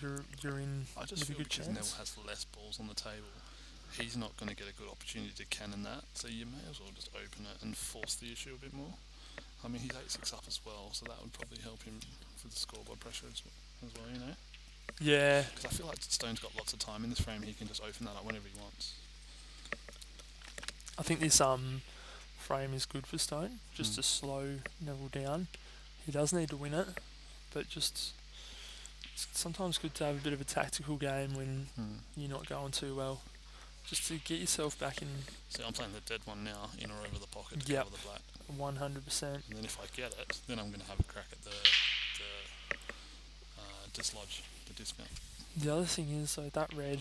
You're in I just with a feel good because chance. Neville has less balls on the table, he's not going to get a good opportunity to cannon that, so you may as well just open it and force the issue a bit more. I mean, he's 8-6 up as well, so that would probably help him for the scoreboard pressure as well, you know? Yeah. Because I feel like Stone's got lots of time in this frame, he can just open that up whenever he wants. I think this frame is good for Stone, just to slow Neville down. He does need to win it, but just it's sometimes good to have a bit of a tactical game when you're not going too well, just to get yourself back in. See, I'm playing the dead one now, in or over the pocket to cover the black. 100%. And then if I get it, then I'm going to have a crack at the dislodge, the dismount. The other thing is, so that red,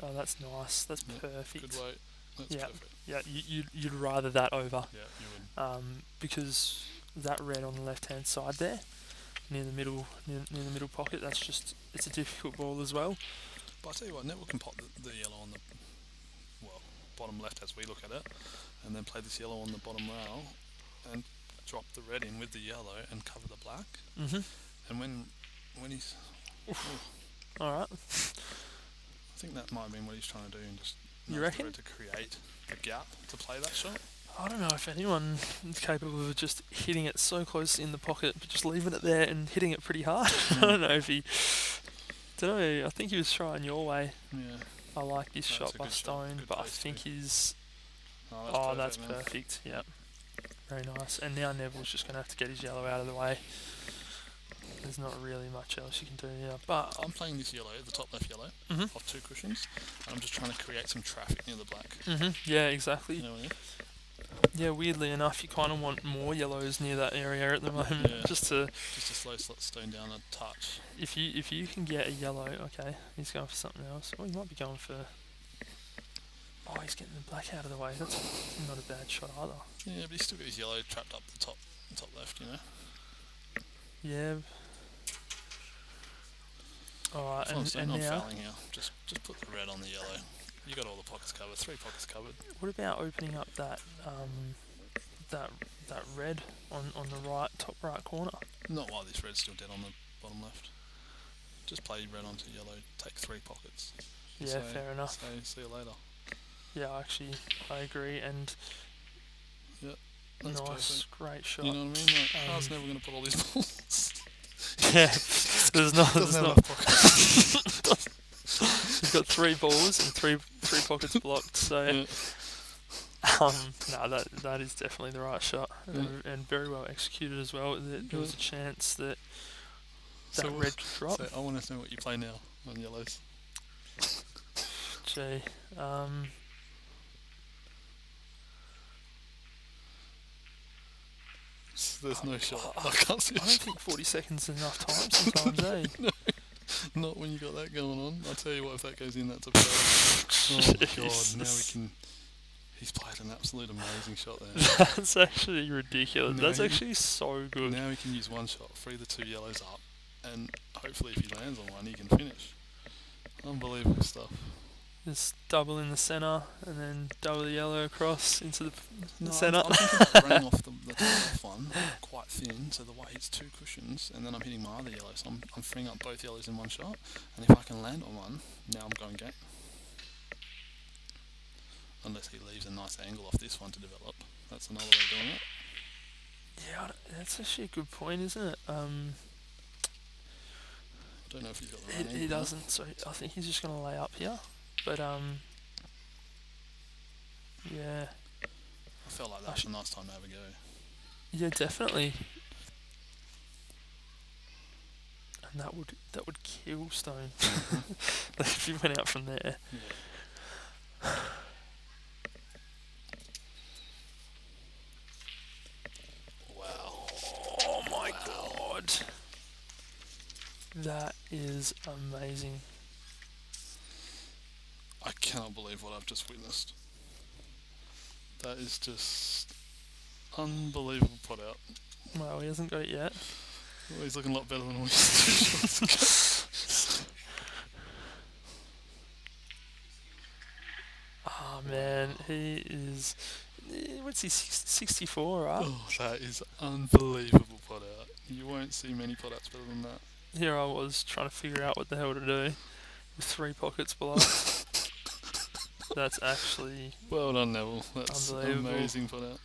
that's nice, that's perfect. Good weight, that's perfect. Yeah, you'd rather that over. Yeah, you would. Because that red on the left hand side there, near the middle pocket, it's a difficult ball as well. But I tell you what, Neville can pop the yellow on the bottom left as we look at it, and then play this yellow on the bottom rail, and drop the red in with the yellow and cover the black. And when he's all right, I think that might have been what he's trying to do, and just You enough reckon? to create the gap to play that shot. I don't know if anyone is capable of just hitting it so close in the pocket, but just leaving it there and hitting it pretty hard. I don't know if he. Don't know. I think he was trying your way. Yeah. I like this That's shot a by good shot. Stone, Good but I pace think too. he's. Oh, That's man. perfect. Yep. Very nice. And now Neville's just going to have to get his yellow out of the way. There's not really much else you can do here. But I'm playing this yellow, the top left yellow, Mhm. off 2 cushions, and I'm just trying to create some traffic near the black. Yeah, exactly. You know what I mean? Yeah, weirdly enough, you kind of want more yellows near that area at the moment, Yeah. just to. Just to slow Stone down a touch. If you can get a yellow, okay, he's going for something else. Or he might be going for. Oh, he's getting the black out of the way. That's not a bad shot either. Yeah, but he's still got his yellow trapped up the top left, you know. Yeah. All right, and I'm now, fouling here. Just put the red on the yellow. You got all the pockets covered. 3 pockets covered. what about opening up that that red on the right top right corner? Not while this red's still dead on the bottom left. Just play red onto yellow. Take 3 pockets. Yeah, fair enough. So see you later. Yeah, actually, I agree. And That's nice, perfect. great shot. You know what I mean? Like, I was never going to put all these balls. Yeah, there's not. Doesn't have enough pockets. He's got 3 balls and three pockets blocked. So, Yeah. no, that is definitely the right shot, and very well executed as well. There was a chance that red could drop. So I want to know what you play now on yellows. Gee, There's no shot. I can't see I don't think 40 seconds is enough time sometimes, eh? Not when you got that going on. I'll tell you what, if that goes in, that's a fail. Oh my god, now we can... He's played an absolute amazing shot there. That's actually ridiculous. No, That's actually so good. Now he can use one shot, free the 2 yellows up, and hopefully if he lands on one, he can finish. Unbelievable stuff. Just double in the centre, and then double the yellow across into the centre. I'm thinking of bringing off the top left one quite thin, so the weight's 2 cushions, and then I'm hitting my other yellow, so I'm freeing up both yellows in one shot, and if I can land on one, now I'm going game. Unless he leaves a nice angle off this one to develop. That's another way of doing it. Yeah, that's actually a good point, isn't it? I don't know if he's got the right He angle. doesn't, so I think he's just going to lay up here. But, yeah. I felt like that was a nice time to have a go. Yeah, definitely. And that would kill Stone if he went out from there. Yeah. Wow. Oh my god. That is amazing. I cannot believe what I've just witnessed. That is just unbelievable put out. Well, he hasn't got it yet. Well, he's looking a lot better than all his 2 shots ago. Oh man, he is. What's he? 64, right? Oh, that is unbelievable put out. You won't see many put outs better than that. Here I was trying to figure out what the hell to do with 3 pockets below. That's actually Well done, Neville. That's unbelievable. amazing put out.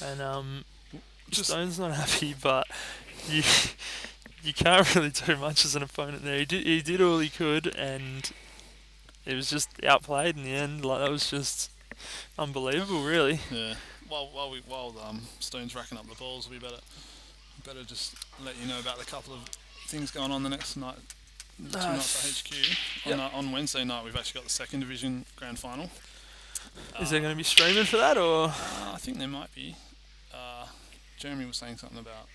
And Just Stone's not happy, but you can't really do much as an opponent there. He did all he could, and it was just outplayed in the end. Like, that was just unbelievable, really. yeah. While Stone's racking up the balls, we better just let you know about the couple of things going on the next night. 2 nights at HQ. Yep. On Wednesday night, we've actually got the 2nd Division Grand Final. Is there going to be streaming for that, or? I think there might be. Jeremy was saying something about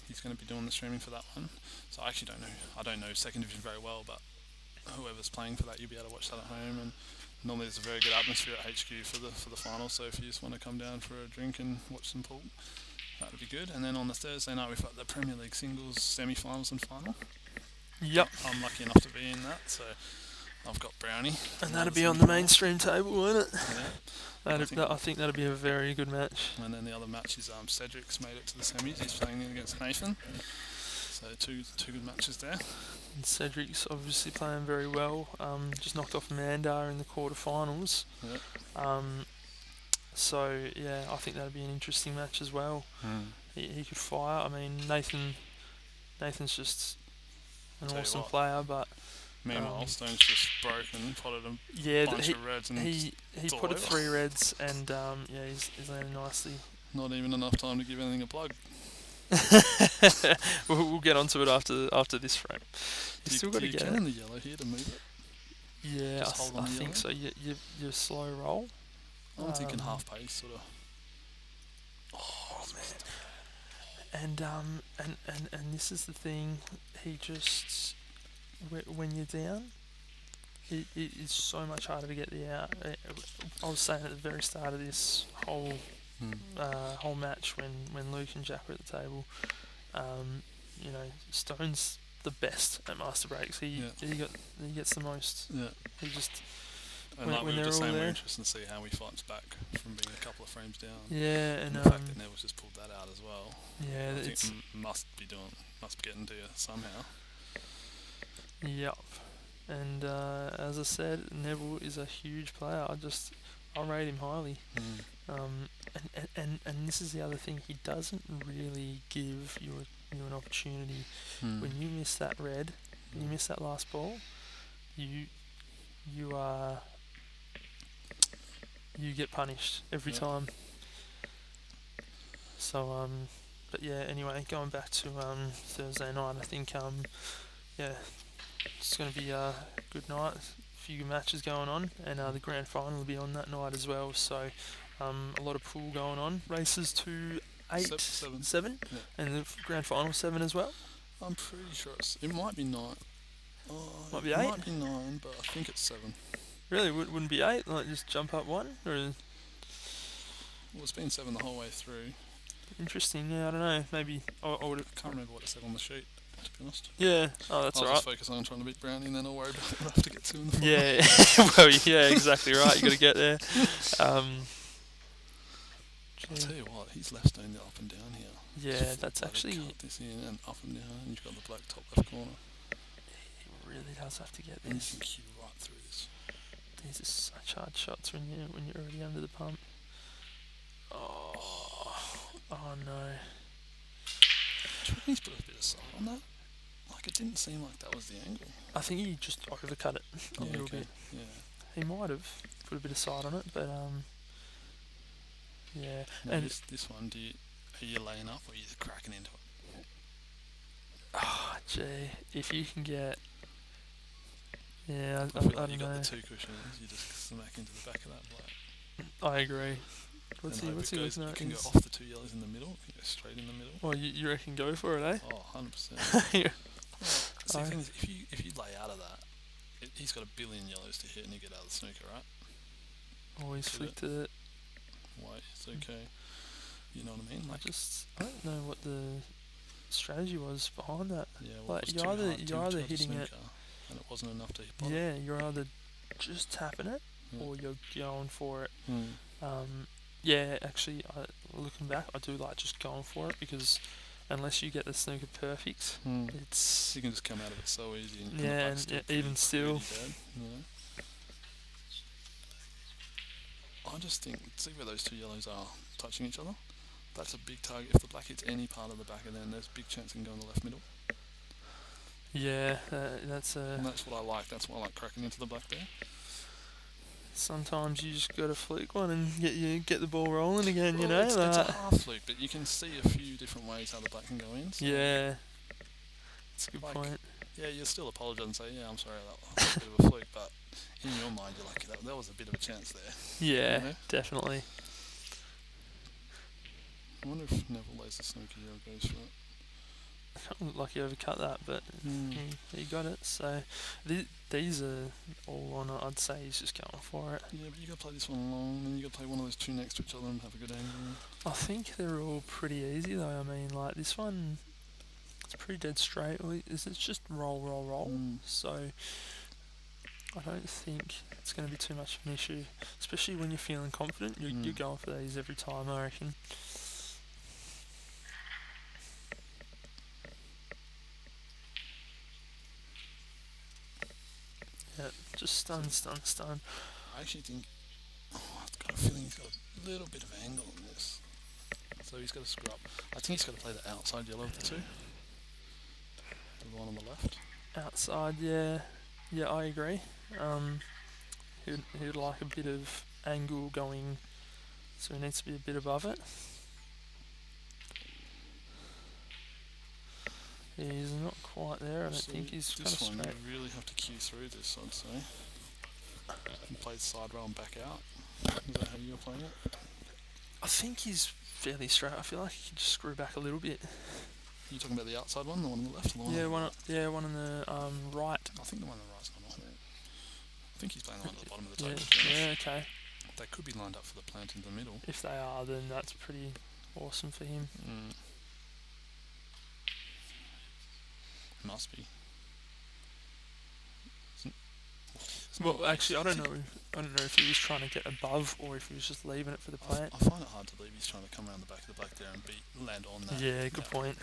he's going to be doing the streaming for that one. So I actually don't know. I don't know 2nd Division very well, but whoever's playing for that, you'll be able to watch that at home. And normally there's a very good atmosphere at HQ for the final. So if you just want to come down for a drink and watch some pool, that would be good. And then on the Thursday night, we've got the Premier League singles semi-finals and final. Yep. I'm lucky enough to be in that, so I've got Brownie. And that'll be on the mainstream table, won't it? Yeah. I think that'll be a very good match. And then the other match is Cedric's made it to the semis. He's playing against Nathan. So two good matches there. And Cedric's obviously playing very well. Just knocked off Mandar in the quarterfinals. Yep. So yeah, I think that'd be an interesting match as well. Mm. He could fire. I mean, Nathan's just an Tell you awesome what. player, but Meanwhile, Stone's just broken, potted a yeah, bunch of reds and he it's all put it over. 3 reds, and yeah, he's landing nicely. Not even enough time to give anything a plug. We'll get onto it after this frame. You still got to get it. it. In the yellow here to move it. Yeah, Just hold on I the think so. yellow. You slow roll. I'm thinking half pace, sort of. Oh man. And this is the thing. He just when you're down, it's so much harder to get the out. I was saying at the very start of this whole match when Luke and Jack were at the table, Stone's the best at master breaks. He gets the most. Yeah. He just And like we were they're just all saying, we're there. interested to see how he fights back from being a couple of frames down. Yeah, and the fact that Neville's just pulled that out as well. Yeah, I it's think must be getting to you somehow. Yep. And as I said, Neville is a huge player. I rate him highly. And this is the other thing. He doesn't really give you an opportunity. When you miss that red, when you miss that last ball, you get punished every time. So but yeah. Anyway, going back to Thursday night, I think it's going to be a good night. A few good matches going on, and the grand final will be on that night as well. So a lot of pool going on. Races to 8, 7, Yeah. and the grand final 7 as well. I'm pretty sure it might be 9. Might be it 8? Might be 9, but I think it's 7. Really, wouldn't be 8? Like just jump up 1? Or Well, it's been 7 the whole way through. interesting. Yeah, I don't know. Maybe I would have. Can't remember what it said on the sheet, to be honest. Yeah. Oh, that's I'll alright. just focus on trying to beat Brownie, and then I'll worry about what I have to get to in the final. Yeah. Well, yeah, exactly right. You got to get there. I'll tell you what, he's left doing the up and down here. Yeah, that's Like actually. cut this in and up and down, and you've got the black top left corner. He really does have to get And you this. can cue right through this. These are such hard shots when you're already under the pump. Oh no. Do you reckon he's put a bit of side on that? Like, it didn't seem like that was the angle. I think he just overcut it a little bit. Yeah. He might have put a bit of side on it, but yeah. Now And this one, are you laying up or are you cracking into it? gee, if you can get, yeah, I I feel like don't you know. got the 2 cushions, you just smack into the back of that black. I agree. What's And he looking you at? can go He's- off the 2 yellows in the middle, you can go straight in the middle. Well, you reckon go for it, eh? Oh, 100%. Yeah. See, the thing is, if you lay out of that, he's got a billion yellows to hit and you get out of the snooker, right? Always Did flicked it. Wait, it's okay. You know what I mean? Like, I don't know what the strategy was behind that. yeah, well, like, it was you're too either- hard, you're too either hard to hitting it- snooker, and it wasn't enough to hit bottom. Yeah, you're either just tapping it Yeah. or you're going for it. Mm. Yeah, actually, looking back, I do like just going for it because unless you get the snooker perfect, it's You can just come out of it so easy. And yeah, and even still, dead, you know? I just think, see where those 2 yellows are touching each other? That's a big target. If the black hits any part of the back of them, there's a big chance it can go in the left middle. yeah, that's And that's what I like. That's why I like cracking into the black there. sometimes you just got to flick one and get the ball rolling again. Well, You know, it's like, a half fluke, but you can see a few different ways how the black can go in. So yeah, it's a good Like, point. yeah, you'll still apologise and say, yeah, I'm sorry, that was a bit of a fluke, but in your mind, you're like, that was a bit of a chance there. Yeah, you know? definitely. I wonder if Neville lays the snooker here or goes for it. Looked like he overcut that, but he got it. So these are all on. I'd say he's just going for it. Yeah, but you got to play this one long, then you got to play one of those 2 next to each other and have a good angle. I think they're all pretty easy though. I mean, like this one, it's pretty dead straight. It's just roll. So I don't think it's going to be too much of an issue, especially when you're feeling confident. You're going for these every time, I reckon. Yeah, just stun. I actually think. Oh, I've got a feeling he's got a little bit of angle on this. So he's got to screw up. I think he's got to play the outside yellow of the two. The one on the left. Outside, yeah. Yeah, I agree. He'd like a bit of angle going, so he needs to be a bit above it. He's not quite there. I don't think he's kind of This one, straight. you really have to cue through this, I'd say. And play side rail and back out. Is that how you're playing it? I think he's fairly straight. I feel like he could just screw back a little bit. You talking about the outside one, the one on the left, or the one? Yeah, on the one on the right. I think the one on the right's not on it. I think he's playing the one at the bottom of the Yeah, table. yeah, okay. They could be lined up for the plant in the middle. If they are, then that's pretty awesome for him. Must be. Well, actually, I don't know. I don't know if he was trying to get above or if he was just leaving it for the plant. I find it hard to believe he's trying to come around the back of the black there and land on that. Yeah, good point.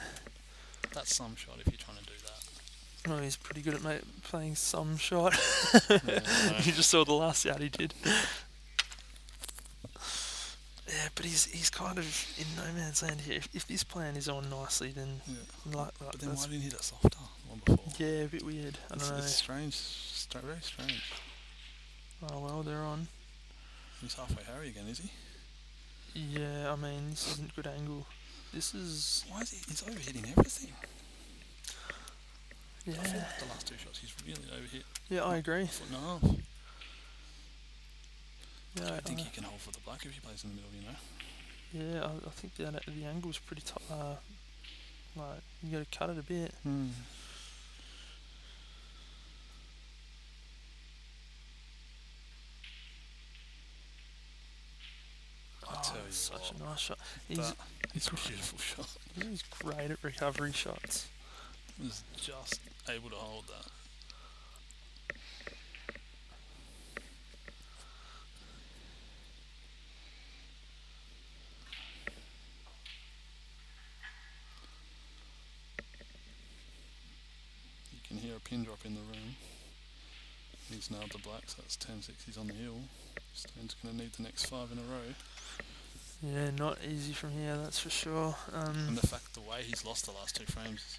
That's some shot if you're trying to do that. No, he's pretty good at playing some shot. Yeah, You just saw the last out he did. Yeah, but he's kind of in no man's land here. If this plan is on nicely, then but then why didn't he hit that softer one before? Yeah, a bit weird. I don't know. It's strange, very strange. Oh well, they're on. He's halfway Harry again, is he? Yeah, I mean this isn't good angle. This is. Why is he? He's overhitting everything. Yeah. I feel like the last two shots he's really overhit. Yeah, I agree. A foot and a half. Yeah, I think he can hold for the black if he plays in the middle, you know. Yeah, I think the angle's pretty top. Like you got to cut it a bit. I tell you such what, a nice shot. It's a beautiful shot. He's great at recovery shots. He's just able to hold that. You can hear a pin drop in the room. He's nailed the black, so that's 10-6. He's on the hill. Stone's going to need the next 5 in a row. Yeah, not easy from here, that's for sure. And the fact the way he's lost the last 2 frames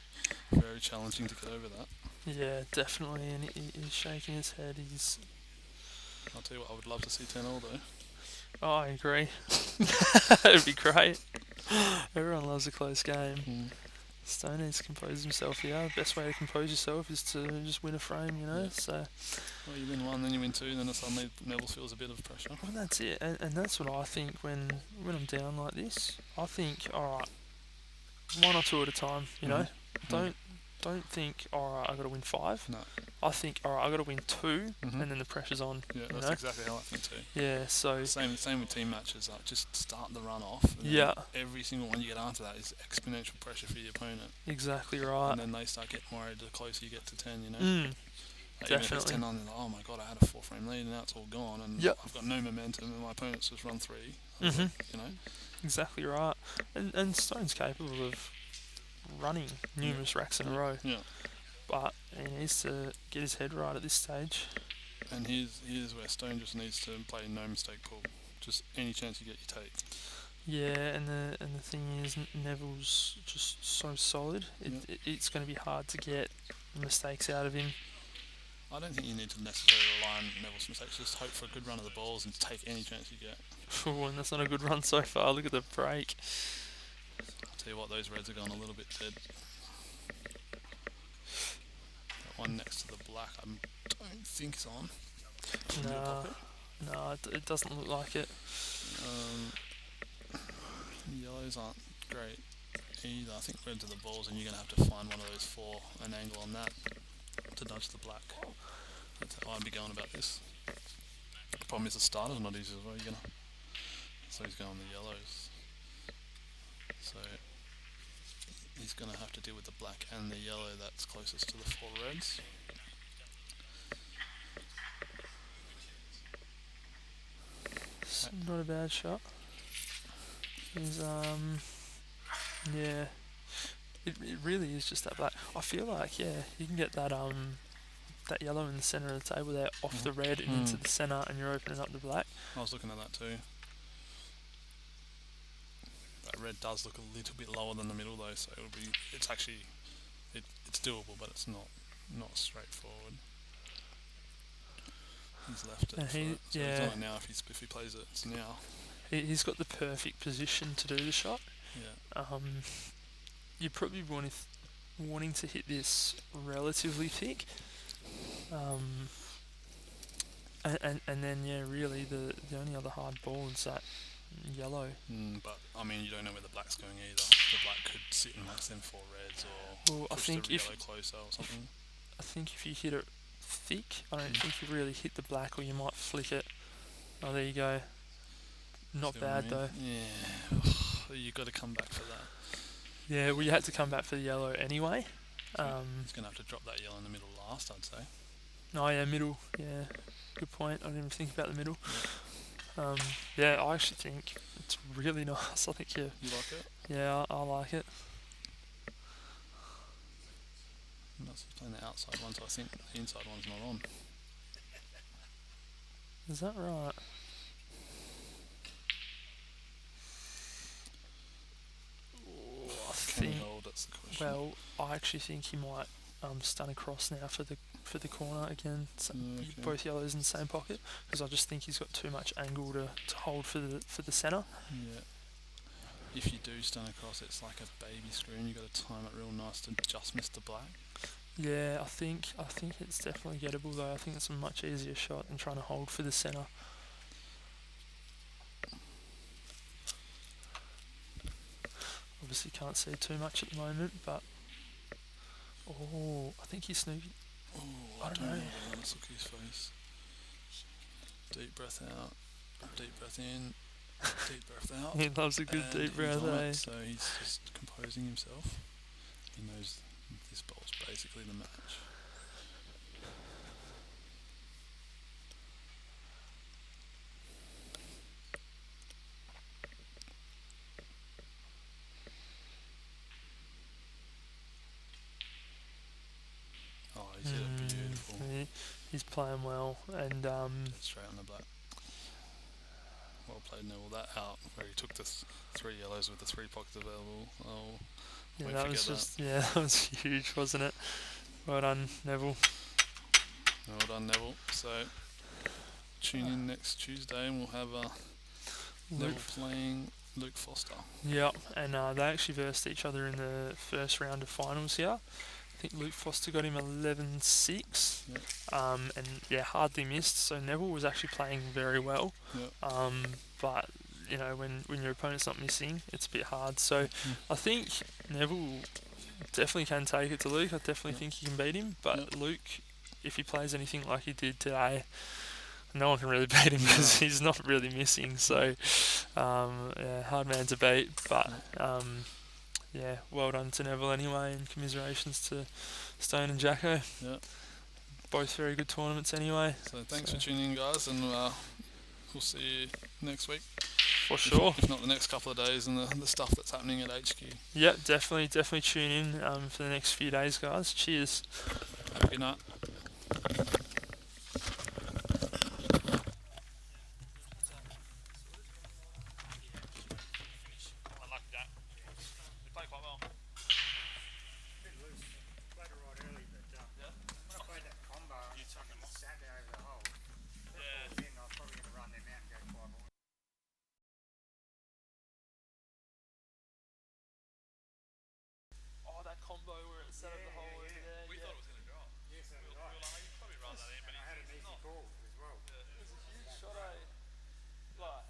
is very challenging to get over that. Yeah, definitely, and he's shaking his head. I'll tell you what, I would love to see 10-all though. Oh, I agree. It'd be great. Everyone loves a close game. Stone needs to compose himself here. The best way to compose yourself is to just win a frame, you know. Yeah. So. Well, you win 1, then you win 2, then suddenly Neville feels a bit of pressure. Well, that's it, and that's what I think when I'm down like this. I think, all right, 1 or 2 at a time, you know. Don't think, all right, I got to win 5. No. I think, all right, I got to win 2, and then the pressure's on. Yeah, you that's know? exactly how I think too. Yeah, so. Same with team matches. Like just start the run off. And Yeah. Every single one you get after that is exponential pressure for your opponent. Exactly right. And then they start getting worried the closer you get to 10. You know. Like Definitely. Even if it's 10 on, they're like, oh my god, I had a 4-frame lead and now it's all gone, and I've got no momentum, and my opponent's just run 3. You know. Exactly right. And Stone's capable of running numerous racks in a row. Yeah. But he needs to get his head right at this stage. And here's where Stone just needs to play no mistake pool. Just any chance you get, you take. Yeah, and the thing is, Neville's just so solid. It's going to be hard to get mistakes out of him. I don't think you need to necessarily rely on Neville's mistakes. Just hope for a good run of the balls and take any chance you get. Oh, and that's not a good run so far. Look at the break. I'll tell you what, those reds are going a little bit dead. That one next to the black, I don't think it's on. No, it doesn't look like it. Yellows aren't great either. I think reds are the balls, and you're going to have to find one of those 4, an angle on that to nudge the black. That's how I'd be going about this. The problem is the starter's not easy as well. So he's going the yellows. So he's going to have to deal with the black and the yellow that's closest to the 4 reds. It's not a bad shot. He's yeah. It really is just that black. I feel like you can get that that yellow in the centre of the table there off the red and into the centre, and you're opening up the black. I was looking at that too. That red does look a little bit lower than the middle though, so it's actually it's doable, but it's not straightforward. He's left it. And So he's on it now. If he plays it, it's now. He's got the perfect position to do the shot. Yeah. You're probably wanting to hit this relatively thick. And then really the only other hard ball is that yellow. But I mean, you don't know where the black's going either. The black could sit amongst them four reds, or push the yellow closer or something. I think if you hit it thick, I don't think you really hit the black, or you might flick it. Oh, there you go. Not bad though. Yeah, you got to come back for that. Yeah, well, you had to come back for the yellow anyway. He's gonna have to drop that yellow in the middle last, I'd say. Oh yeah, middle. Yeah, good point. I didn't even think about the middle. Yeah, I actually think it's really nice. I think You like it? Yeah, I like it. He's playing the outside one, so I think the inside one's not on. Is that right? Can he hold? That's the question. Well, I actually think he might stun across now for the corner again. So both yellows in the same pocket, because I just think he's got too much angle to hold for the centre. Yeah. If you do stun across, it's like a baby screen. You got to time it real nice to just miss the black. Yeah, I think it's definitely gettable though. I think it's a much easier shot than trying to hold for the centre. Obviously can't see too much at the moment, but I think he's snoopy. I don't know. Let's look at his face. Deep breath out, deep breath in, deep breath out. He loves a good deep breath, eh? So he's just composing himself. He knows this ball's basically the match. Oh, he's hit it beautiful. He's playing well, and straight on the black. Well played, Neville. That out where he took the three yellows with the three pockets available. Oh, yeah, that was just that was huge, wasn't it? Well done, Neville. Well done, Neville. So tune in next Tuesday, and we'll have Neville playing Luke Foster. Yeah, and they actually versed each other in the first round of finals here. I think Luke Foster got him 11-6, and hardly missed. So Neville was actually playing very well, but you know when your opponent's not missing, it's a bit hard. So I think Neville definitely can take it to Luke. I definitely think he can beat him. But Luke, if he plays anything like he did today, no one can really beat him because he's not really missing. So hard man to beat, but. Well done to Neville anyway, and commiserations to Stone and Jacko. Yeah. Both very good tournaments anyway. So thanks for tuning in, guys, and we'll see you next week. For sure. If not the next couple of days, and the stuff that's happening at HQ. Yeah, definitely tune in for the next few days, guys. Cheers. Have a good night. Combo where it set up the hole over there. We thought it was going to drop. Yes, so did I. We were like, you probably run that in, but I had an easy ball as well. It was a huge shot, eh? Like,